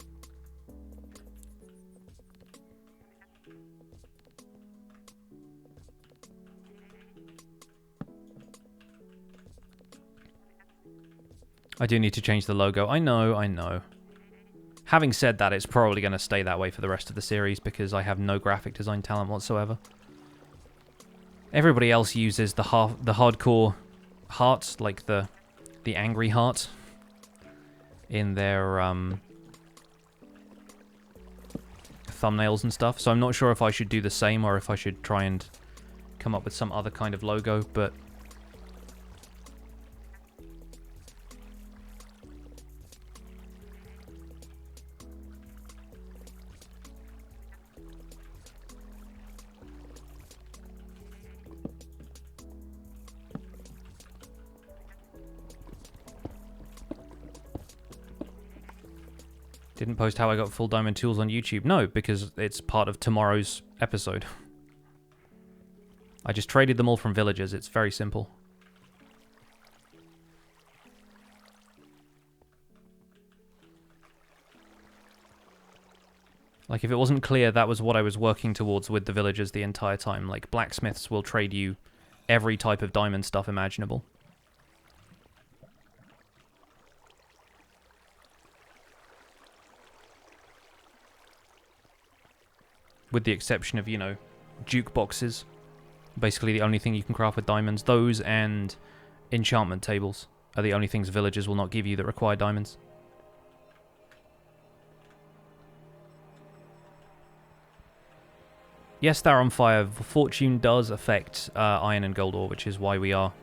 I do need to change the logo. I know, I know. Having said that, it's probably going to stay that way for the rest of the series because I have no graphic design talent whatsoever. Everybody else uses the hardcore heart, like the angry heart, in their thumbnails and stuff. So I'm not sure if I should do the same or if I should try and come up with some other kind of logo, but didn't post how I got full diamond tools on YouTube. No, because it's part of tomorrow's episode. I just traded them all from villagers. It's very simple. Like, if it wasn't clear, that was what I was working towards with the villagers the entire time. Like, blacksmiths will trade you every type of diamond stuff imaginable. With the exception of, you know, jukeboxes. Basically the only thing you can craft with diamonds. Those and enchantment tables are the only things villagers will not give you that require diamonds. Yes, they're on fire. Fortune does affect iron and gold ore, which is why we are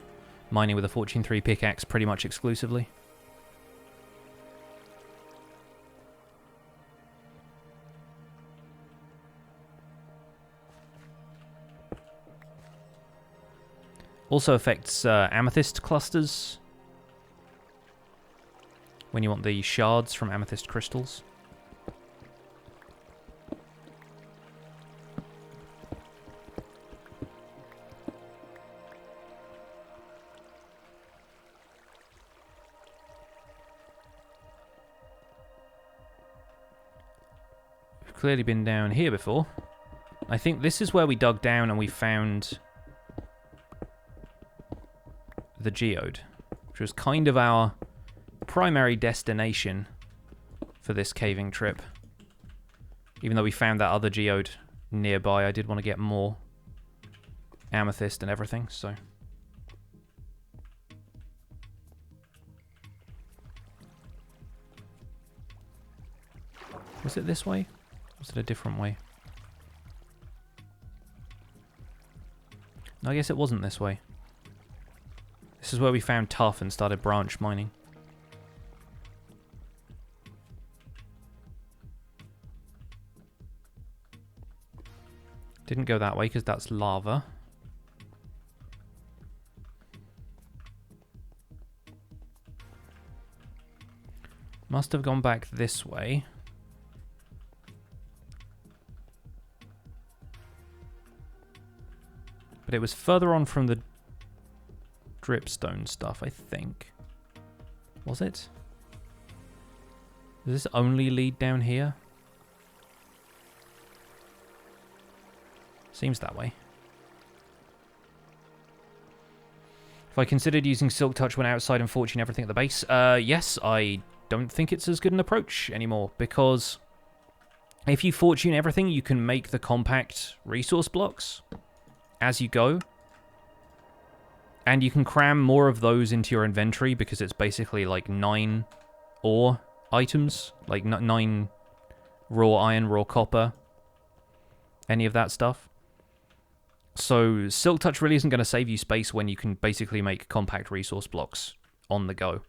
mining with a Fortune 3 pickaxe pretty much exclusively. Also affects amethyst clusters when you want the shards from amethyst crystals. We've clearly been down here before. I think this is where we dug down and we found the geode, which was kind of our primary destination for this caving trip. Even though we found that other geode nearby, I did want to get more amethyst and everything, so... Was it this way? Or was it a different way? No, I guess it wasn't this way. This is where we found tuff and started branch mining. Didn't go that way because that's lava. Must have gone back this way. But it was further on from the dripstone stuff, I think. Was it? Does this only lead down here? Seems that way. If I considered using Silk Touch when outside and Fortune everything at the base, yes, I don't think it's as good an approach anymore, because if you Fortune everything, you can make the compact resource blocks as you go. And you can cram more of those into your inventory because it's basically like 9 ore items. Like 9 raw iron, raw copper, any of that stuff. So Silk Touch really isn't going to save you space when you can basically make compact resource blocks on the go.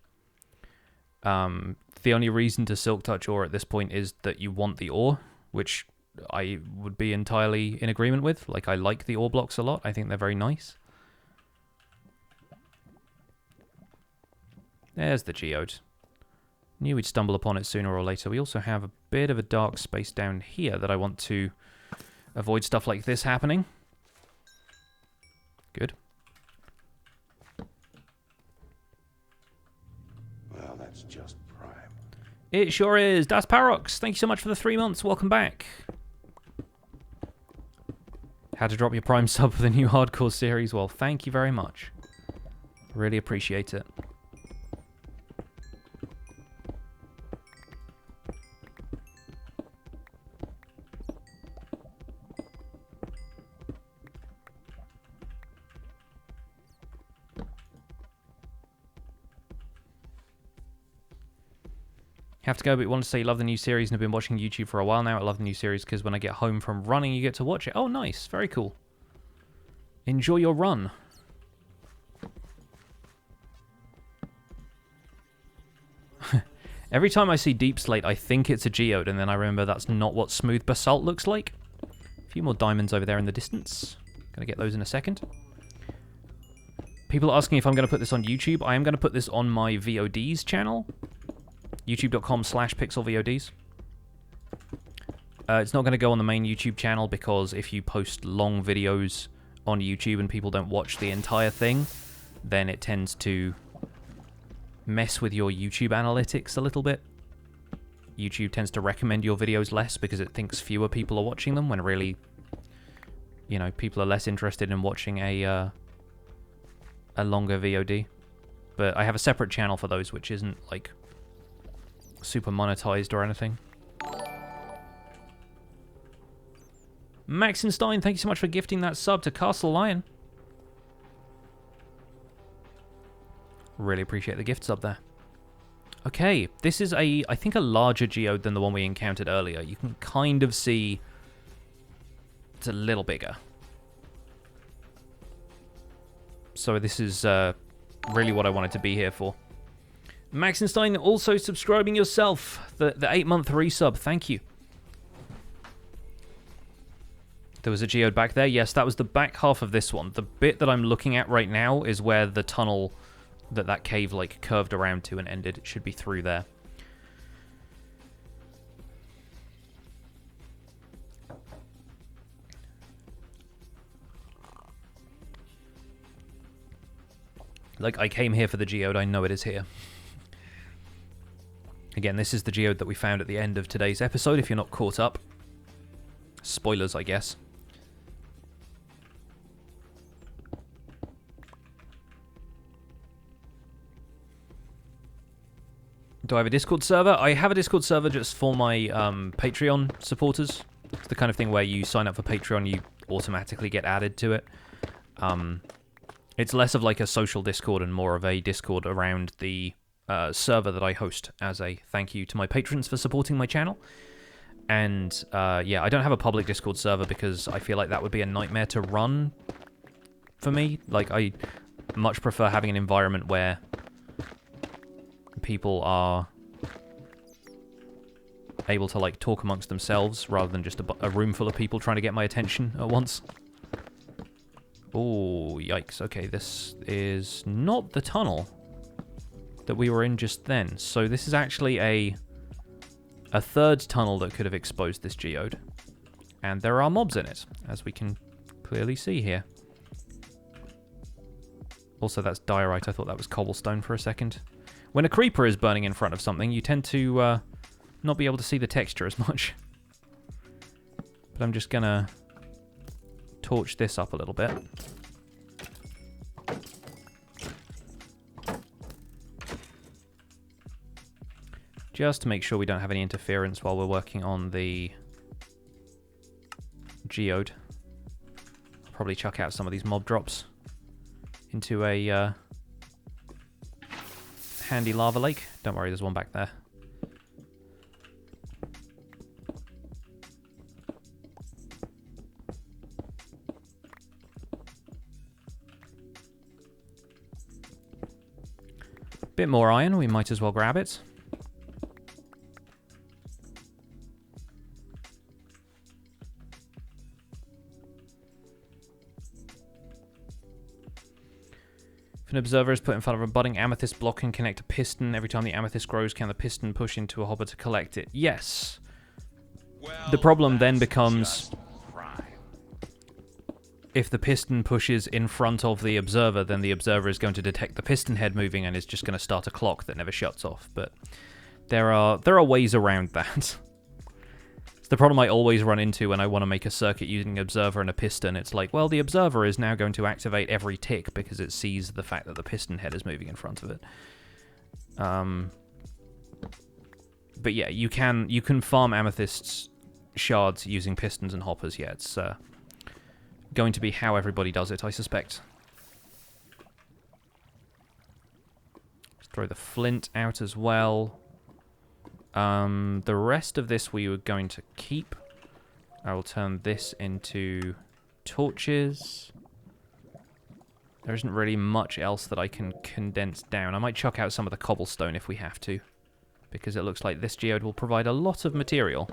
The only reason to Silk Touch ore at this point is that you want the ore, which I would be entirely in agreement with. Like, I like the ore blocks a lot. I think they're very nice. There's the geode. Knew we'd stumble upon it sooner or later. We also have a bit of a dark space down here that I want to avoid stuff like this happening. Good. Well, that's just prime. It sure is. Das Parox, thank you so much for the 3 months. Welcome back. Had to drop your Prime sub for the new hardcore series. Well, thank you very much. Really appreciate it. Have to go, but want to say you love the new series and have been watching YouTube for a while now. I love the new series because when I get home from running, you get to watch it. Oh, nice. Very cool. Enjoy your run. Every time I see Deep Slate, I think it's a geode, and then I remember that's not what smooth basalt looks like. A few more diamonds over there in the distance. Gonna get those in a second. People are asking if I'm going to put this on YouTube. I am going to put this on my VODs channel. YouTube.com/pixelVODs. It's not going to go on the main YouTube channel because if you post long videos on YouTube and people don't watch the entire thing, then it tends to mess with your YouTube analytics a little bit. YouTube tends to recommend your videos less because it thinks fewer people are watching them, when really, you know, people are less interested in watching a longer VOD. But I have a separate channel for those, which isn't like super monetized or anything. Maxenstein, thank you so much for gifting that sub to Castle Lion. Really appreciate the gift sub there. Okay, this is I think a larger geode than the one we encountered earlier. You can kind of see it's a little bigger. So this is really what I wanted to be here for. Maxenstein also subscribing yourself. The 8-month resub, thank you. There was a geode back there. Yes, that was the back half of this one. The bit that I'm looking at right now is where the tunnel that cave like curved around to and ended. It should be through there. Like, I came here for the geode. I know it is here. Again, this is the geode that we found at the end of today's episode, if you're not caught up. Spoilers, I guess. Do I have a Discord server? I have a Discord server just for my Patreon supporters. It's the kind of thing where you sign up for Patreon, you automatically get added to it. It's less of like a social Discord and more of a Discord around the server that I host as a thank you to my patrons for supporting my channel. And yeah, I don't have a public Discord server because I feel like that would be a nightmare to run for me. Like, I much prefer having an environment where people are able to like talk amongst themselves rather than just a room full of people trying to get my attention at once. Oh, yikes. Okay, this is not the tunnel that we were in just then. So this is actually a third tunnel that could have exposed this geode. And there are mobs in it, as we can clearly see here. Also, that's diorite. I thought that was cobblestone for a second. When a creeper is burning in front of something, you tend to not be able to see the texture as much. But I'm just gonna torch this up a little bit. Just to make sure we don't have any interference while we're working on the geode. I'll probably chuck out some of these mob drops into a handy lava lake. Don't worry, there's one back there. Bit more iron, we might as well grab it. If an observer is put in front of a budding amethyst block and connect a piston, every time the amethyst grows, can the piston push into a hopper to collect it? Yes. Well, the problem then becomes if the piston pushes in front of the observer, then the observer is going to detect the piston head moving and is just going to start a clock that never shuts off. But there are ways around that. It's the problem I always run into when I want to make a circuit using an observer and a piston. It's like, well, the observer is now going to activate every tick because it sees the fact that the piston head is moving in front of it. But yeah, you can farm amethyst shards using pistons and hoppers. Yeah, it's going to be how everybody does it, I suspect. Let's throw the flint out as well. The rest of this we were going to keep. I will turn this into torches. There isn't really much else that I can condense down. I might chuck out some of the cobblestone if we have to, because it looks like this geode will provide a lot of material.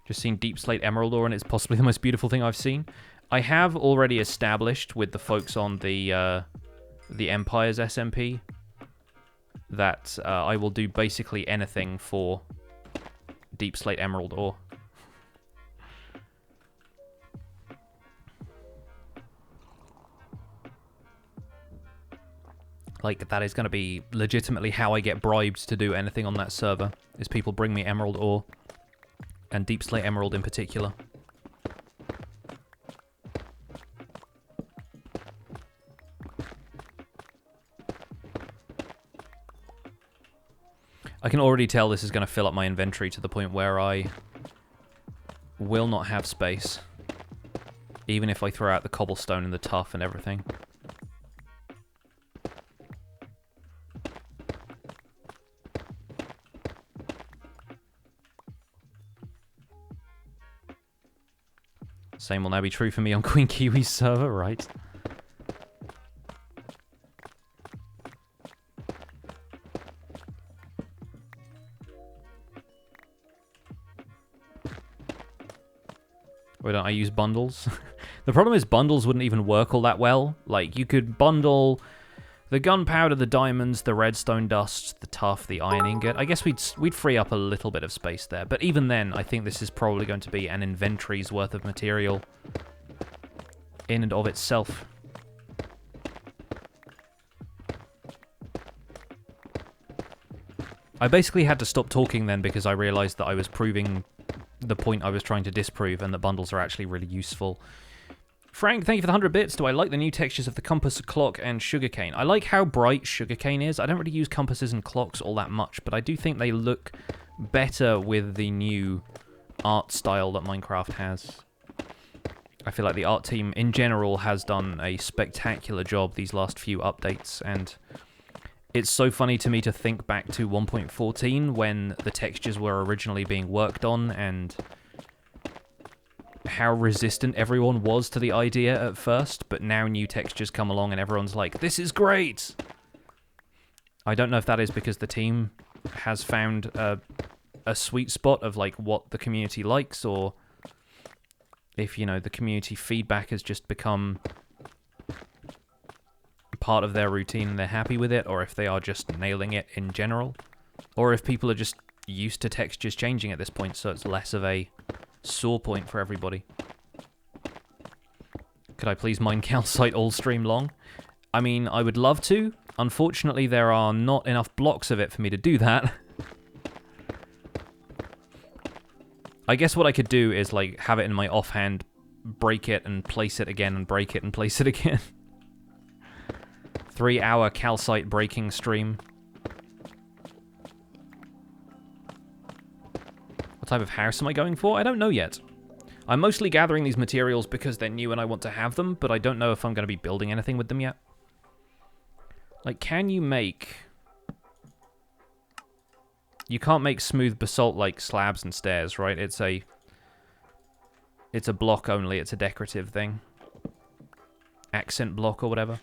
Just seen deep slate emerald ore, and it's possibly the most beautiful thing I've seen. I have already established with the folks on the Empire's SMP that I will do basically anything for deep slate emerald ore. Like, that is going to be legitimately how I get bribed to do anything on that server, is people bring me emerald ore, and deep slate emerald in particular. I can already tell this is going to fill up my inventory to the point where I will not have space, even if I throw out the cobblestone and the tuff and everything. Same will now be true for me on Queen Kiwi's server, right? Why don't I use bundles? The problem is bundles wouldn't even work all that well. Like, you could bundle the gunpowder, the diamonds, the redstone dust, the tuff, the iron ingot. I guess we'd free up a little bit of space there. But even then, I think this is probably going to be an inventory's worth of material in and of itself. I basically had to stop talking then because I realized that I was proving the point I was trying to disprove, and that bundles are actually really useful. Frank, thank you for the 100 bits. Do I like the new textures of the compass, clock, and sugarcane? I like how bright sugarcane is. I don't really use compasses and clocks all that much, but I do think they look better with the new art style that Minecraft has. I feel like the art team in general has done a spectacular job these last few updates, and it's so funny to me to think back to 1.14 when the textures were originally being worked on, and how resistant everyone was to the idea at first, but now new textures come along and everyone's like, this is great! I don't know if that is because the team has found a sweet spot of like what the community likes, or if, you know, the community feedback has just become part of their routine and they're happy with it, or if they are just nailing it in general, or if people are just used to textures changing at this point, so it's less of a sore point for everybody. Could I please mine calcite all stream long? I mean, I would love to. Unfortunately, there are not enough blocks of it for me to do that. I guess what I could do is, like, have it in my offhand, break it and place it again, and break it and place it again. 3-hour calcite breaking stream. What type of house am I going for? I don't know yet. I'm mostly gathering these materials because they're new and I want to have them, but I don't know if I'm going to be building anything with them yet. Like, can you make... You can't make smooth basalt like slabs and stairs, right? It's a block only. It's a decorative thing. Accent block or whatever.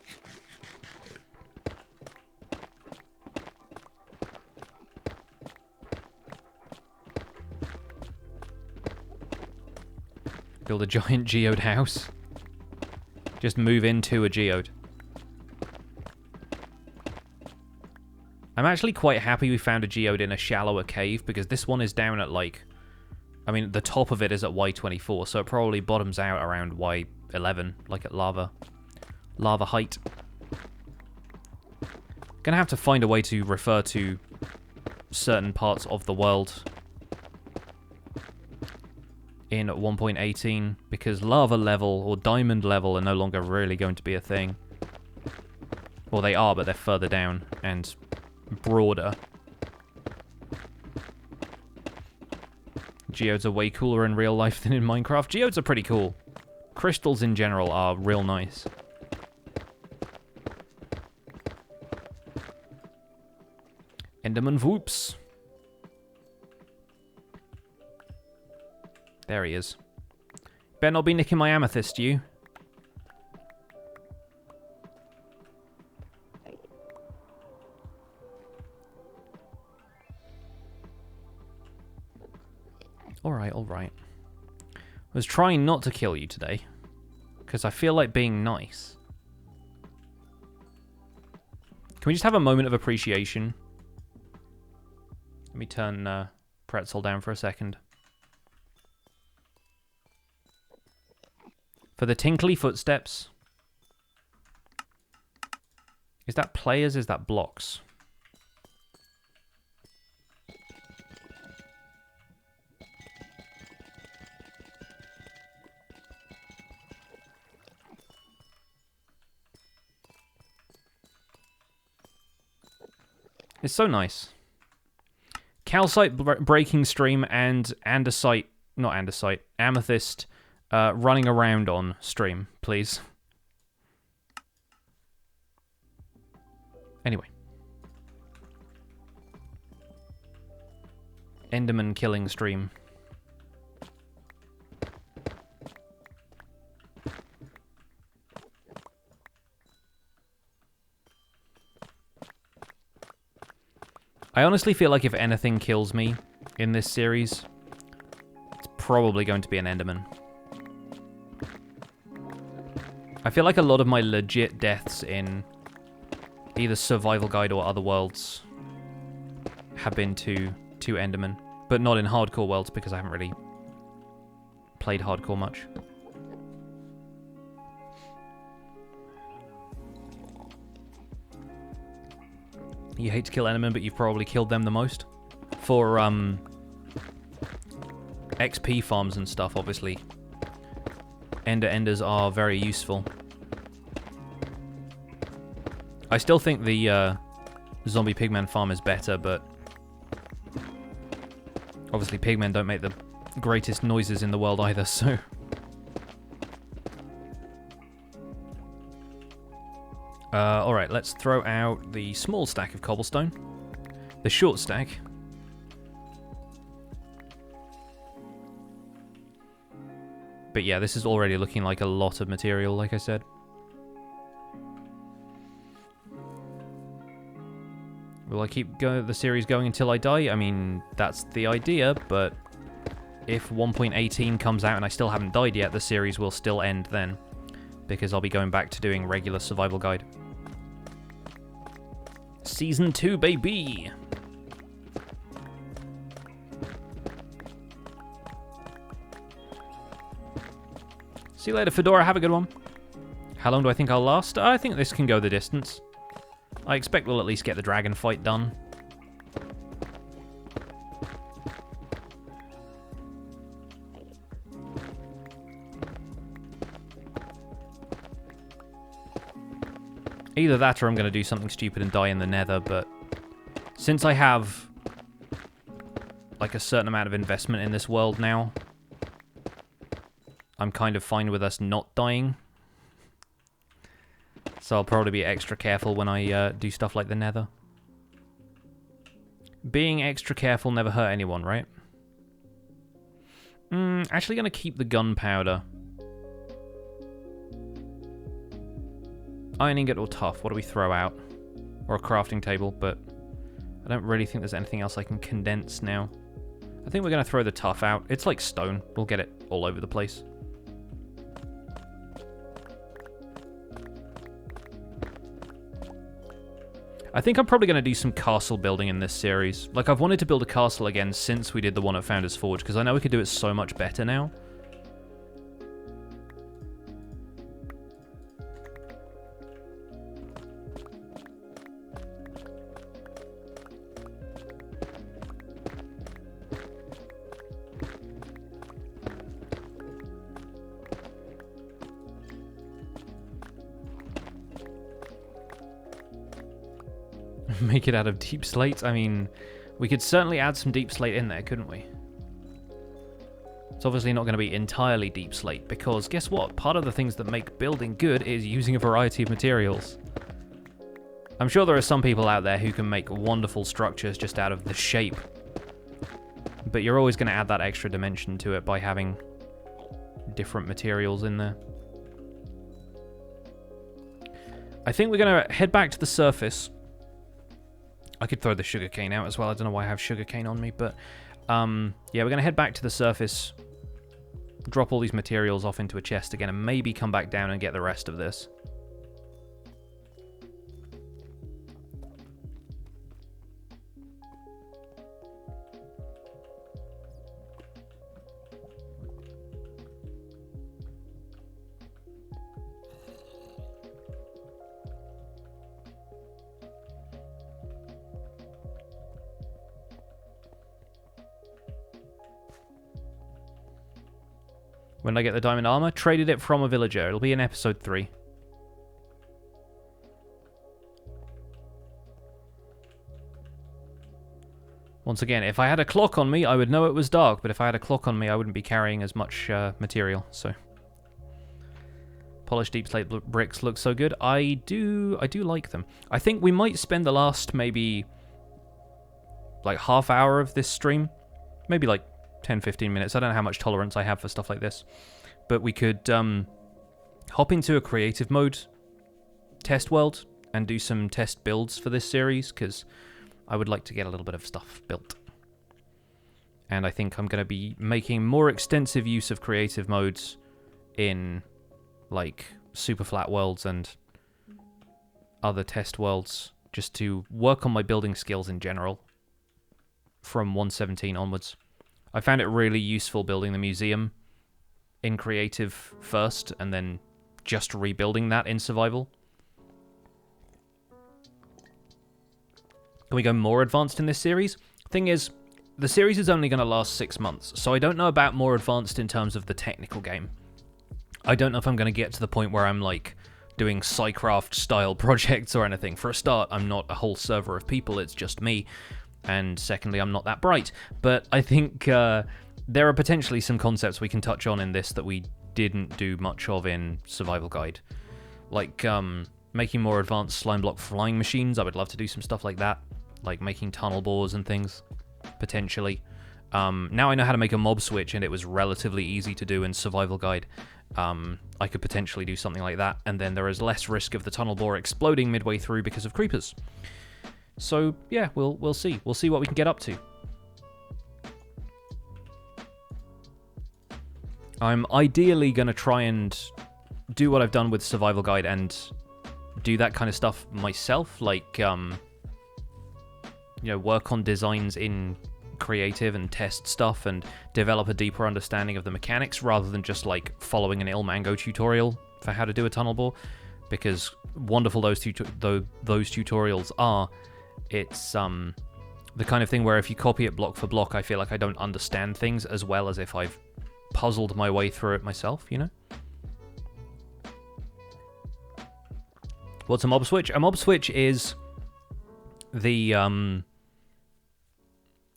Build a giant geode house. Just move into a geode. I'm actually quite happy we found a geode in a shallower cave, because this one is down at, like... I mean, the top of it is at Y24, so it probably bottoms out around Y11, like at lava height. Gonna have to find a way to refer to certain parts of the world in 1.18, because lava level or diamond level are no longer really going to be a thing. Well, they are, but they're further down and broader. Geodes are way cooler in real life than in Minecraft. Geodes are pretty cool. Crystals in general are real nice. Enderman whoops. There he is. Better not be nicking my amethyst, you. Alright, alright. I was trying not to kill you today, because I feel like being nice. Can we just have a moment of appreciation? Let me turn Pretzel down for a second. For the tinkly footsteps. Is that players? Is that blocks? It's so nice. Calcite breaking stream and andesite, not andesite, amethyst running around on stream, please. Anyway. Enderman killing stream. I honestly feel like if anything kills me in this series, it's probably going to be an Enderman. I feel like a lot of my legit deaths in either Survival Guide or Other Worlds have been to Enderman, but not in Hardcore Worlds because I haven't really played Hardcore much. You hate to kill Endermen, but you've probably killed them the most. For XP farms and stuff, obviously. Enders are very useful. I still think the zombie pigman farm is better, but obviously pigmen don't make the greatest noises in the world either, so... Alright, let's throw out the small stack of cobblestone. The short stack. But yeah, this is already looking like a lot of material, like I said. Will I keep the series going until I die? I mean, that's the idea, but if 1.18 comes out and I still haven't died yet, the series will still end then. Because I'll be going back to doing regular Survival Guide. Season 2, baby! See you later, Fedora. Have a good one. How long do I think I'll last? I think this can go the distance. I expect we'll at least get the dragon fight done. Either that or I'm going to do something stupid and die in the nether, but since I have like a certain amount of investment in this world now, I'm kind of fine with us not dying. So I'll probably be extra careful when I do stuff like the nether. Being extra careful never hurt anyone, right? Actually going to keep the gunpowder. Iron ingot or tough, what do we throw out? Or a crafting table, but I don't really think there's anything else I can condense now. I think we're going to throw the tough out. It's like stone. We'll get it all over the place. I think I'm probably going to do some castle building in this series. Like, I've wanted to build a castle again since we did the one at Founders Forge, because I know we can do it so much better now. Make it out of deep slate? I mean, we could certainly add some deep slate in there, couldn't we? It's obviously not going to be entirely deep slate, because guess what? Part of the things that make building good is using a variety of materials. I'm sure there are some people out there who can make wonderful structures just out of the shape. But you're always going to add that extra dimension to it by having different materials in there. I think we're going to head back to the surface. I could throw the sugarcane out as well. I don't know why I have sugarcane on me, but yeah, we're going to head back to the surface, drop all these materials off into a chest again, and maybe come back down and get the rest of this. When I get the diamond armor, traded it from a villager. It'll be in episode 3. Once again, if I had a clock on me, I would know it was dark, but if I had a clock on me, I wouldn't be carrying as much material, so... Polished deep slate bricks look so good. I do like them. I think we might spend the last, maybe, like, half hour of this stream. Maybe, like, 10-15 minutes. I don't know how much tolerance I have for stuff like this. But we could hop into a creative mode test world and do some test builds for this series, because I would like to get a little bit of stuff built. And I think I'm going to be making more extensive use of creative modes in, like, super flat worlds and other test worlds, just to work on my building skills in general from 1.17 onwards. I found it really useful building the museum in creative first, and then just rebuilding that in survival. Can we go more advanced in this series? Thing is, the series is only going to last 6 months, so I don't know about more advanced in terms of the technical game. I don't know if I'm going to get to the point where I'm, like, doing Psycraft-style projects or anything. For a start, I'm not a whole server of people, it's just me. And secondly, I'm not that bright. But I think there are potentially some concepts we can touch on in this that we didn't do much of in Survival Guide. Like making more advanced slime block flying machines. I would love to do some stuff like that. Like making tunnel bores and things, potentially. Now I know how to make a mob switch, and it was relatively easy to do in Survival Guide. I could potentially do something like that, and then there is less risk of the tunnel bore exploding midway through because of creepers. So, yeah, we'll see. We'll see what we can get up to. I'm ideally going to try and do what I've done with Survival Guide and do that kind of stuff myself. Like, you know, work on designs in creative and test stuff and develop a deeper understanding of the mechanics rather than just, like, following an Ilmango tutorial for how to do a tunnel bore. Because wonderful those tutorials are... It's the kind of thing where if you copy it block for block, I feel like I don't understand things as well as if I've puzzled my way through it myself, you know? What's a mob switch? A mob switch is the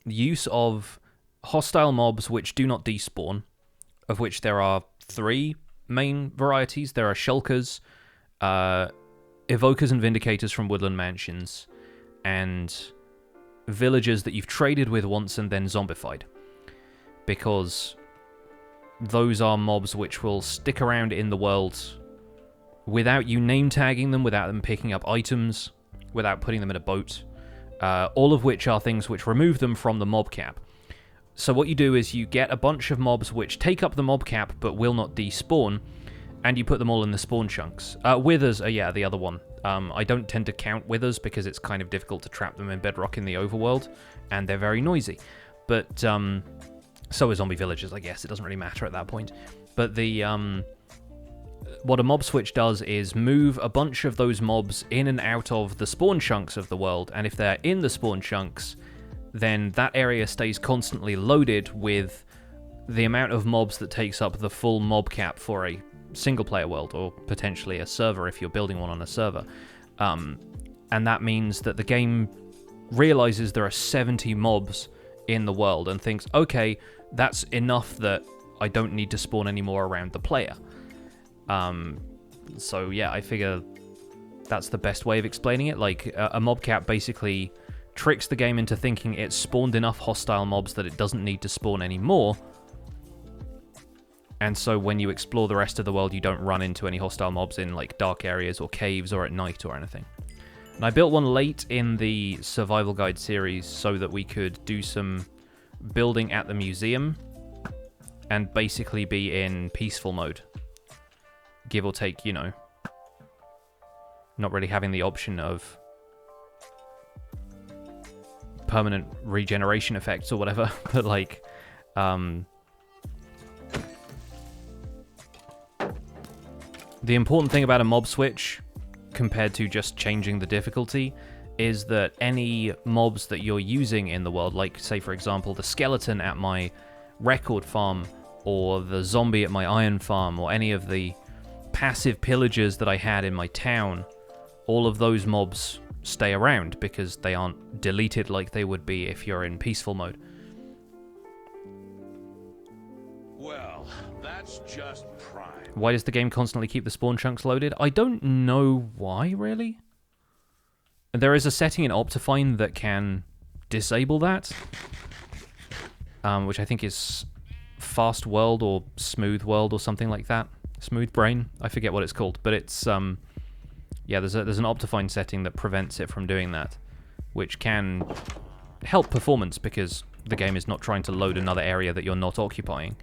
use of hostile mobs which do not despawn, of which there are 3 main varieties. There are shulkers, evokers and vindicators from Woodland Mansions, and villagers that you've traded with once and then zombified. Because those are mobs which will stick around in the world without you name tagging them, without them picking up items, without putting them in a boat. All of which are things which remove them from the mob cap. So what you do is you get a bunch of mobs which take up the mob cap but will not despawn, and you put them all in the spawn chunks. Withers are, yeah, the other one. I don't tend to count withers because it's kind of difficult to trap them in bedrock in the overworld, and they're very noisy. But, so are zombie villagers, I guess. It doesn't really matter at that point. But the, what a mob switch does is move a bunch of those mobs in and out of the spawn chunks of the world, and if they're in the spawn chunks, then that area stays constantly loaded with the amount of mobs that takes up the full mob cap for a single-player world, or potentially a server if you're building one on a server. And that means that the game realizes there are 70 mobs in the world and thinks, okay, that's enough that I don't need to spawn any more around the player. So yeah, I figure that's the best way of explaining it. Like, a mob cap basically tricks the game into thinking it's spawned enough hostile mobs that it doesn't need to spawn any more. And so when you explore the rest of the world, you don't run into any hostile mobs in, like, dark areas or caves or at night or anything. And I built one late in the Survival Guide series so that we could do some building at the museum and basically be in peaceful mode. Give or take, you know, not really having the option of permanent regeneration effects or whatever, but like, the important thing about a mob switch, compared to just changing the difficulty, is that any mobs that you're using in the world, like, say, for example, the skeleton at my record farm, or the zombie at my iron farm, or any of the passive pillagers that I had in my town, all of those mobs stay around because they aren't deleted like they would be if you're in peaceful mode. Well, that's just prime. Why does the game constantly keep the spawn chunks loaded? I don't know why, really. There is a setting in Optifine that can disable that, which I think is Fast World or Smooth World or something like that. Smooth Brain? I forget what it's called, but it's, yeah, there's an Optifine setting that prevents it from doing that, which can help performance because the game is not trying to load another area that you're not occupying.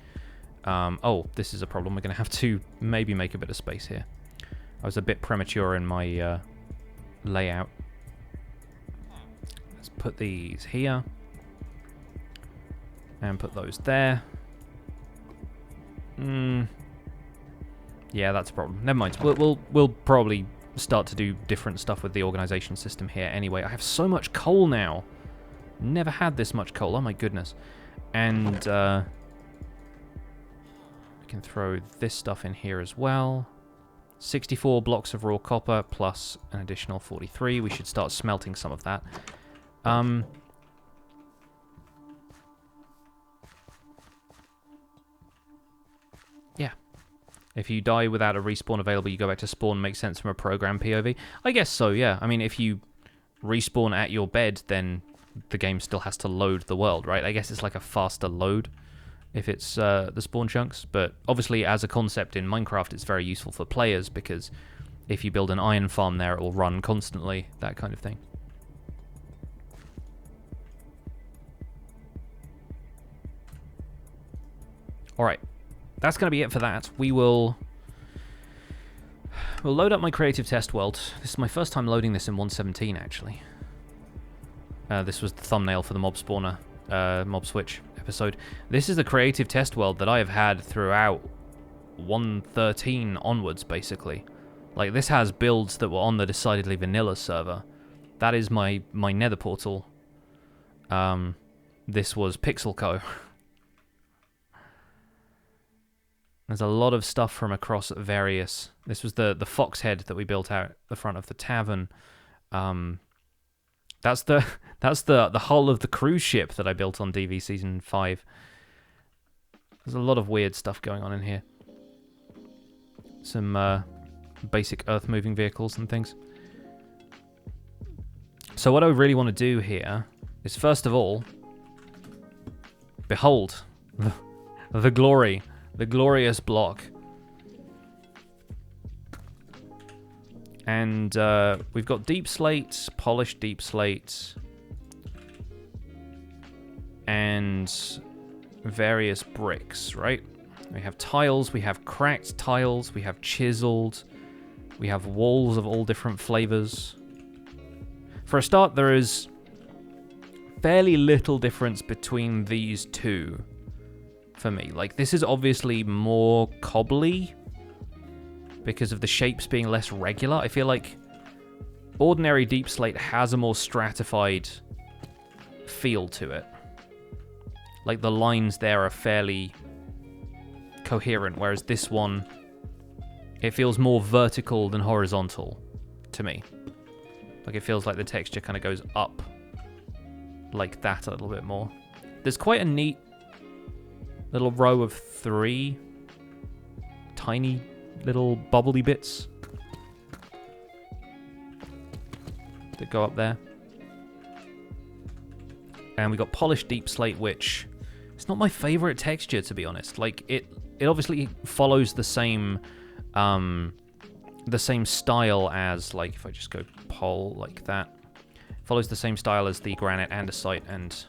Oh, this is a problem. We're going to have to maybe make a bit of space here. I was a bit premature in my layout. Let's put these here. And put those there. Yeah, that's a problem. Never mind. We'll probably start to do different stuff with the organization system here anyway. I have so much coal now. Never had this much coal. Oh my goodness. And I can throw this stuff in here as well. 64 blocks of raw copper plus an additional 43. We should start smelting some of that. Yeah. If you die without a respawn available, you go back to spawn. Makes sense from a program POV. I guess so, yeah. I mean, if you respawn at your bed, then the game still has to load the world, right? I guess it's like a faster load if it's the spawn chunks. But obviously, as a concept in Minecraft, it's very useful for players because if you build an iron farm there, it will run constantly, that kind of thing. Alright. That's going to be it for that. We'll load up my creative test world. This is my first time loading this in 1.17, actually. This was the thumbnail for the mob spawner, mob switch episode. This is the creative test world that I have had throughout 1.13 onwards, basically. Like, this has builds that were on the decidedly vanilla server. That is my nether portal. This was Pixelco. There's a lot of stuff from across various... This was the fox head that we built out the front of the tavern. That's the hull of the cruise ship that I built on DV Season 5. There's a lot of weird stuff going on in here. Some basic earth-moving vehicles and things. So what I really want to do here is, first of all, behold the glory. The glorious block. And we've got deep slate, polished deep slate, and various bricks, right? We have tiles, we have cracked tiles, we have chiseled, we have walls of all different flavors. For a start, there is fairly little difference between these two. For me, like, this is obviously more cobbly because of the shapes being less regular. I feel like ordinary deep slate has a more stratified feel to it. Like, the lines there are fairly coherent, whereas this one, it feels more vertical than horizontal to me. Like, it feels like the texture kind of goes up like that a little bit more. There's quite a neat little row of 3 tiny little bubbly bits that go up there. And we got polished deep slate, which it's not my favorite texture, to be honest. Like, it obviously follows the same style as, like, if I just go pole like that, follows the same style as the granite, andesite, and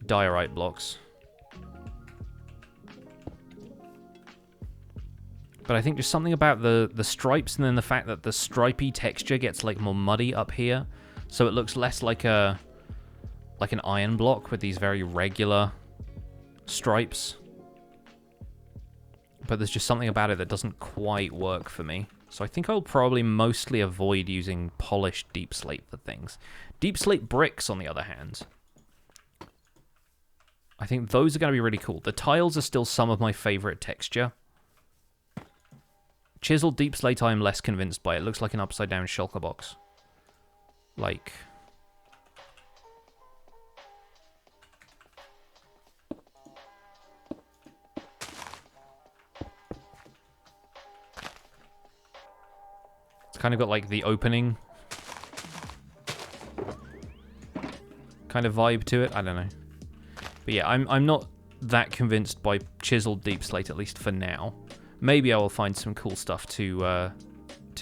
diorite blocks. But I think just something about the stripes, and then the fact that the stripy texture gets, like, more muddy up here, so it looks less like an iron block with these very regular stripes. But there's just something about it that doesn't quite work for me. So I think I'll probably mostly avoid using polished deep slate for things. Deep slate bricks, on the other hand, I think those are going to be really cool. The tiles are still some of my favorite texture. Chiseled deep slate I am less convinced by. It looks like an upside down shulker box. Like... It's kind of got like the opening kind of vibe to it. I don't know. But yeah, I'm not that convinced by chiseled deep slate, at least for now. Maybe I will find some cool stuff to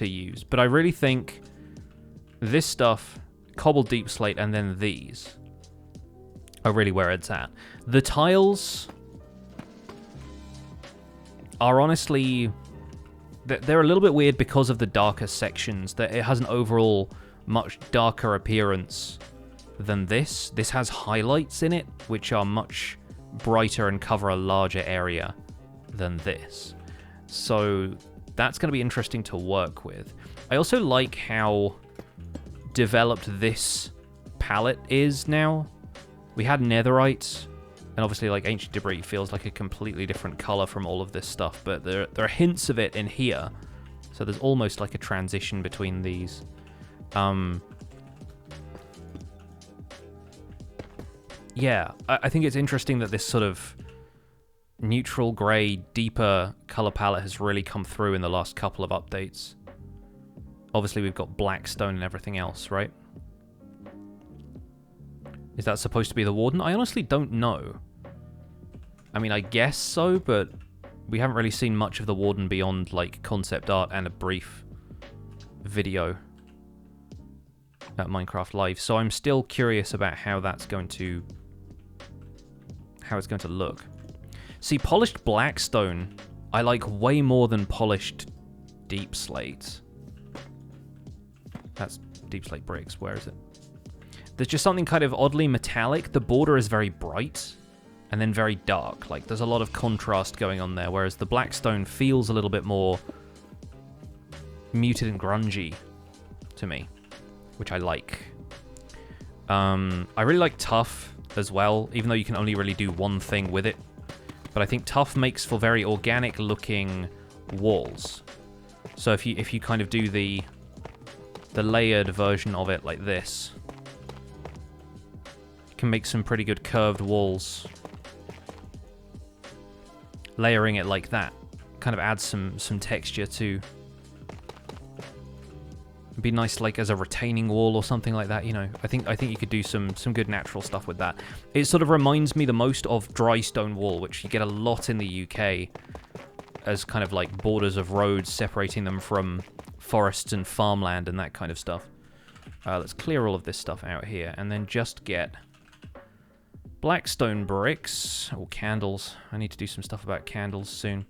use. But I really think this stuff, cobbled deep slate, and then these are really where it's at. The tiles are honestly... They're a little bit weird because of the darker sections. That it has an overall much darker appearance than this. This has highlights in it, which are much brighter and cover a larger area than this. So that's going to be interesting to work with. I also like how developed this palette is now. We had netherite, and obviously, like, ancient debris feels like a completely different color from all of this stuff, but there are hints of it in here. So there's almost like a transition between these. Yeah, I think it's interesting that this sort of neutral gray, deeper color palette has really come through in the last couple of updates. Obviously, we've got Blackstone and everything else, right? Is that supposed to be the Warden? I honestly don't know. I mean, I guess so, but we haven't really seen much of the Warden beyond, like, concept art and a brief video at Minecraft Live. So I'm still curious about how that's going to... how it's going to look. See, polished Blackstone, I like way more than polished deep slate. That's deep slate bricks. Where is it? There's just something kind of oddly metallic. The border is very bright and then very dark. Like, there's a lot of contrast going on there, whereas the Blackstone feels a little bit more muted and grungy to me, which I like. I really like Tough as well, even though you can only really do one thing with it. But I think Tough makes for very organic looking walls. So if you kind of do the layered version of it like this, can make some pretty good curved walls. Layering it like that kind of adds some texture to. It'd be nice, like, as a retaining wall or something like that, you know. I think you could do some good natural stuff with that. It sort of reminds me the most of dry stone wall, which you get a lot in the UK as kind of like borders of roads separating them from forests and farmland and that kind of stuff. Let's clear all of this stuff out here and then just get Blackstone bricks, or candles. I need to do some stuff about candles soon.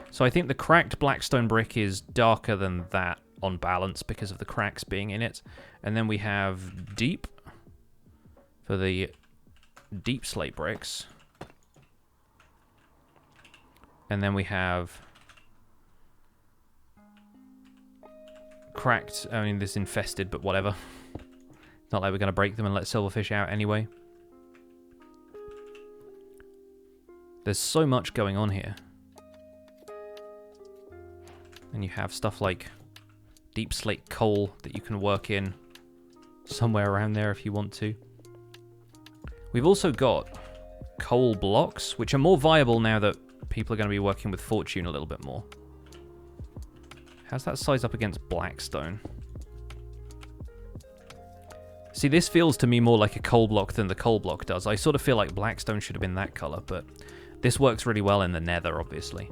So I think the cracked Blackstone brick is darker than that on balance because of the cracks being in it. And then we have deep for the deep slate bricks. And then we have cracked, I mean, this infested, but whatever. Not like we're going to break them and let silverfish out anyway. There's so much going on here. And you have stuff like deep slate coal that you can work in somewhere around there if you want to. We've also got coal blocks, which are more viable now that people are going to be working with Fortune a little bit more. How's that size up against Blackstone? See, this feels to me more like a coal block than the coal block does. I sort of feel like Blackstone should have been that color, but this works really well in the nether, obviously.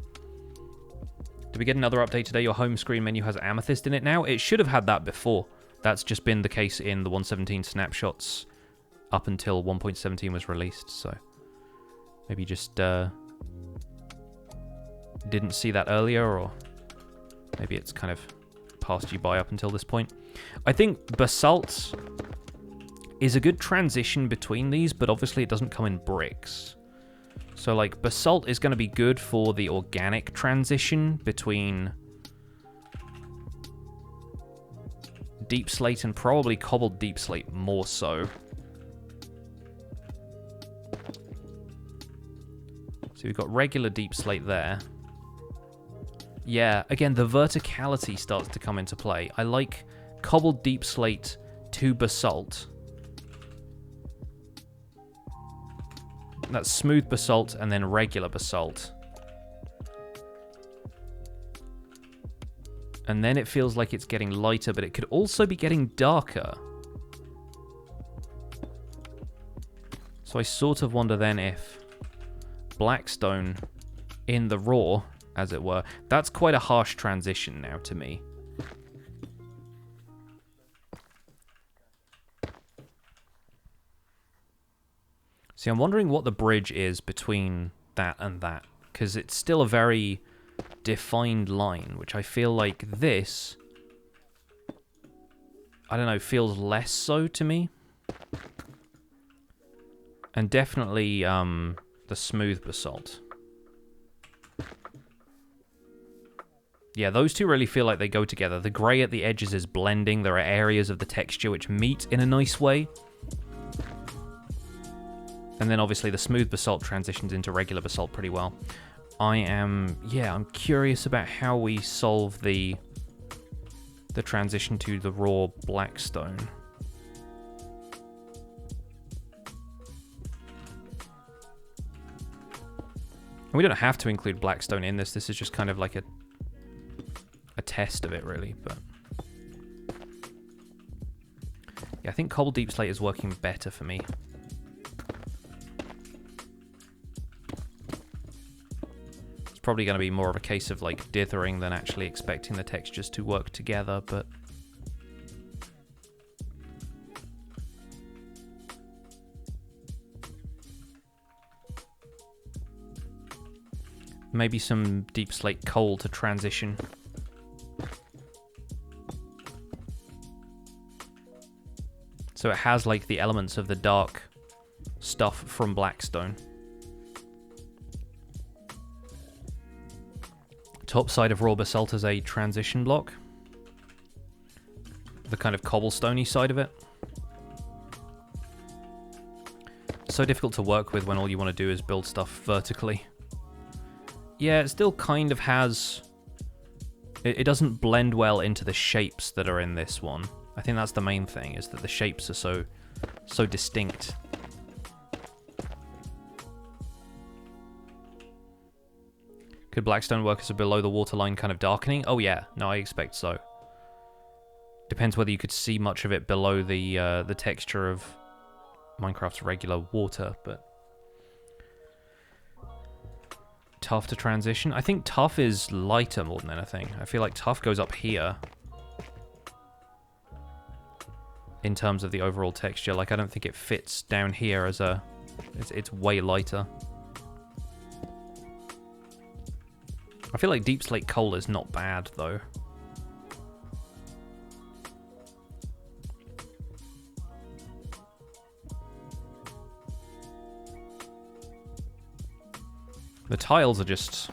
Did we get another update today? Your home screen menu has amethyst in it now? It should have had that before. That's just been the case in the 1.17 snapshots up until 1.17 was released, so maybe just didn't see that earlier, or maybe it's kind of passed you by up until this point. I think basalt is a good transition between these, but obviously it doesn't come in bricks. So, like, basalt is going to be good for the organic transition between deep slate and probably cobbled deep slate more so. So we've got regular deep slate there. Yeah, again, the verticality starts to come into play. I like cobbled deep slate to basalt. That's smooth basalt and then regular basalt. And then it feels like it's getting lighter, but it could also be getting darker. So I sort of wonder then if Blackstone in the raw, as it were, that's quite a harsh transition now to me. See, I'm wondering what the bridge is between that and that, because it's still a very defined line, which I feel like this, I don't know, feels less so to me. And definitely the smooth basalt. Yeah, those two really feel like they go together. The grey at the edges is blending. There are areas of the texture which meet in a nice way. And then obviously the smooth basalt transitions into regular basalt pretty well. I'm curious about how we solve the transition to the raw Blackstone. And we don't have to include Blackstone in this. This is just kind of like a test of it, really. But yeah, I think cobbled deep slate is working better for me. Probably going to be more of a case of like dithering than actually expecting the textures to work together, but maybe some deep slate coal to transition. So it has like the elements of the dark stuff from Blackstone. Top side of raw basalt is a transition block. The kind of cobblestoney side of it. So difficult to work with when all you want to do is build stuff vertically. Yeah, it still kind of has... It doesn't blend well into the shapes that are in this one. I think that's the main thing, is that the shapes are so distinct. Could Blackstone work as a below the waterline kind of darkening? Oh yeah, no, I expect so. Depends whether you could see much of it below the texture of Minecraft's regular water, but tough to transition. I think tough is lighter more than anything. I feel like tough goes up here in terms of the overall texture. Like, I don't think it fits down here as a... It's way lighter. I feel like deep slate coal is not bad, though. The tiles are just...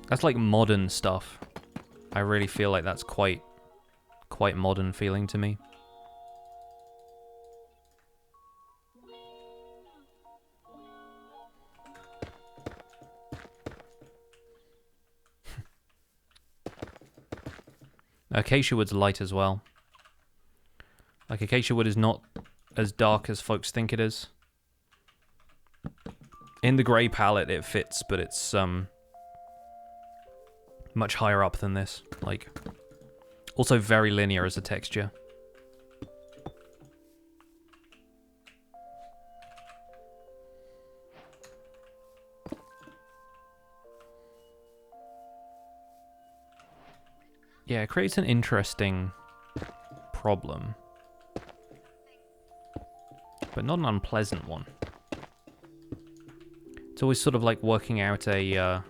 That's like modern stuff. I really feel like that's quite modern feeling to me. Acacia wood's light as well. Like, acacia wood is not as dark as folks think it is. In the grey palette it fits, but it's much higher up than this. Like, also very linear as a texture. Yeah, it creates an interesting problem. But not an unpleasant one. It's always sort of like working out a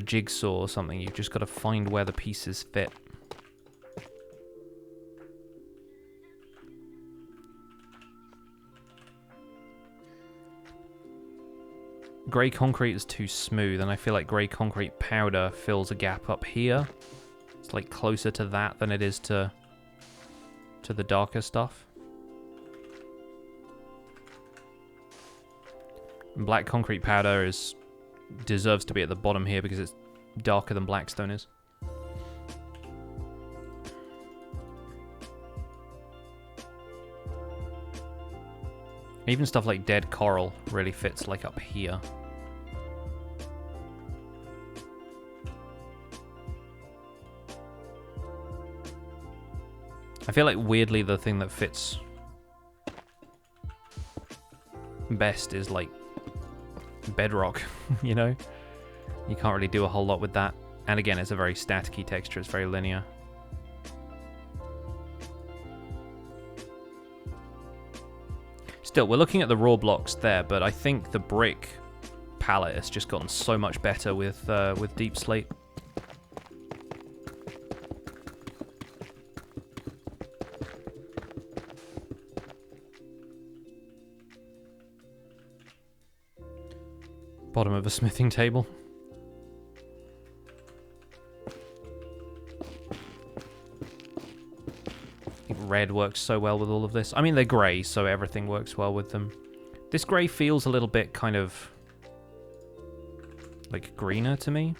jigsaw or something. You've just got to find where the pieces fit. Grey concrete is too smooth, and I feel like grey concrete powder fills a gap up here. It's like closer to that than it is to the darker stuff. And black concrete powder deserves to be at the bottom here because it's darker than blackstone is. Even stuff like dead coral really fits like up here. I feel like weirdly the thing that fits best is like bedrock, you know? You can't really do a whole lot with that. And again, it's a very staticky texture, it's very linear. Still, we're looking at the raw blocks there, but I think the brick palette has just gotten so much better with deep slate. Bottom of a smithing table. I think red works so well with all of this. I mean, they're grey, so everything works well with them. This grey feels a little bit kind of like greener to me.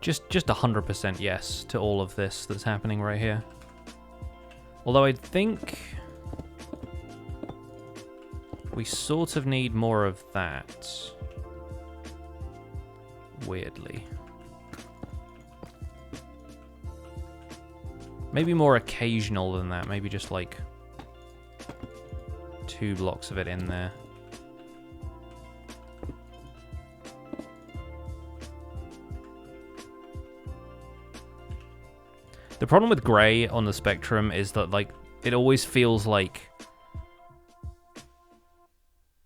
Just 100% yes to all of this that's happening right here. Although I think we sort of need more of that. Weirdly. Maybe more occasional than that. Maybe just like 2 blocks of it in there. The problem with grey on the spectrum is that, like, it always feels like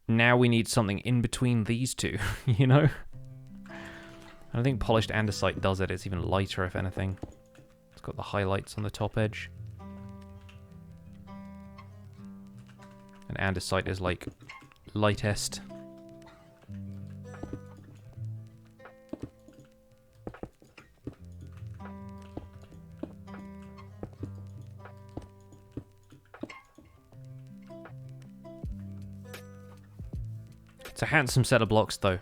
now we need something in between these two, you know? I don't think polished andesite does it. It's even lighter, if anything. It's got the highlights on the top edge. And andesite is, like, lightest. It's a handsome set of blocks, though.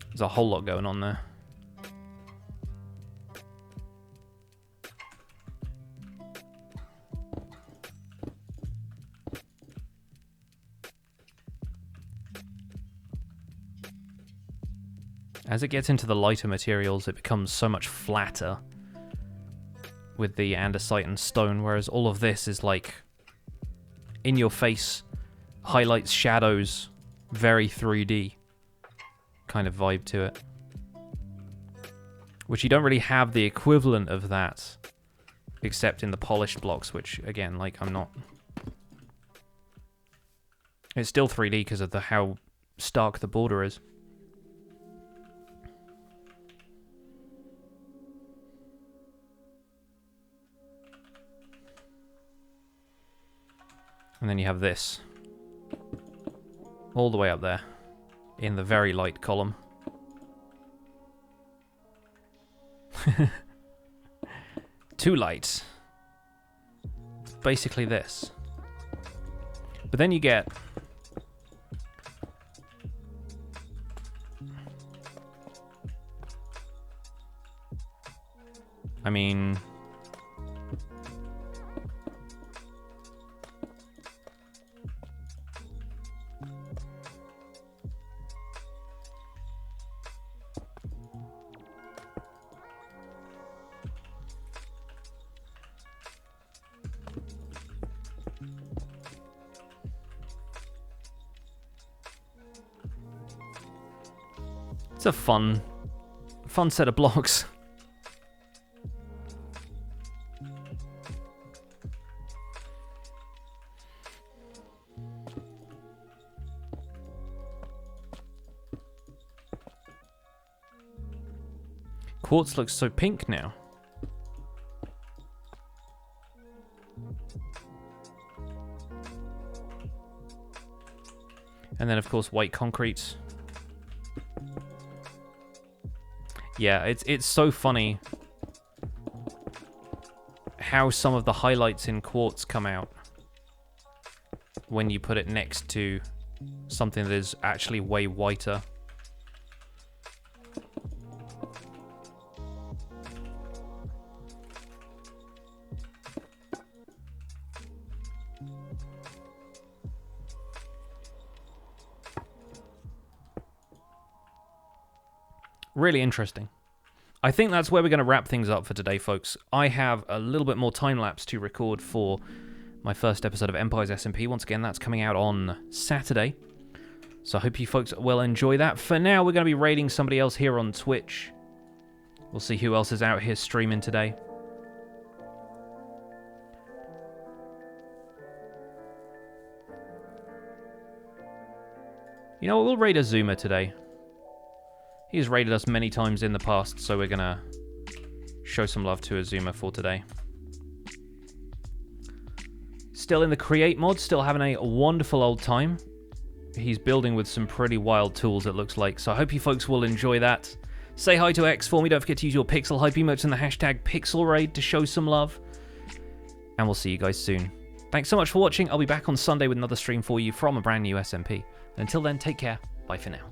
There's a whole lot going on there. As it gets into the lighter materials, it becomes so much flatter with the andesite and stone, whereas all of this is like in your face, highlights, shadows, very 3D kind of vibe to it. Which you don't really have the equivalent of that, except in the polished blocks, which again, like, I'm not... It's still 3D because of how stark the border is. And then you have this. All the way up there. In the very light column. Too light. Basically this. But then you get... I mean... It's a fun set of blocks. Quartz looks so pink now. And then of course white concrete. Yeah, it's so funny how some of the highlights in Quartz come out when you put it next to something that is actually way whiter. Really interesting. I think that's where we're going to wrap things up for today, folks. I have a little bit more time lapse to record for my first episode of Empires SMP. Once again, that's coming out on Saturday. So I hope you folks will enjoy that. For now, we're going to be raiding somebody else here on Twitch. We'll see who else is out here streaming today. You know what? We'll raid Azuma today. He's raided us many times in the past, so we're gonna show some love to Azuma for today. Still in the create mod, still having a wonderful old time. He's building with some pretty wild tools, it looks like, so I hope you folks will enjoy that. Say hi to X for me, don't forget to use your Pixel Hype emotes and the hashtag PixelRaid to show some love. And we'll see you guys soon. Thanks so much for watching, I'll be back on Sunday with another stream for you from a brand new SMP. And until then, take care, bye for now.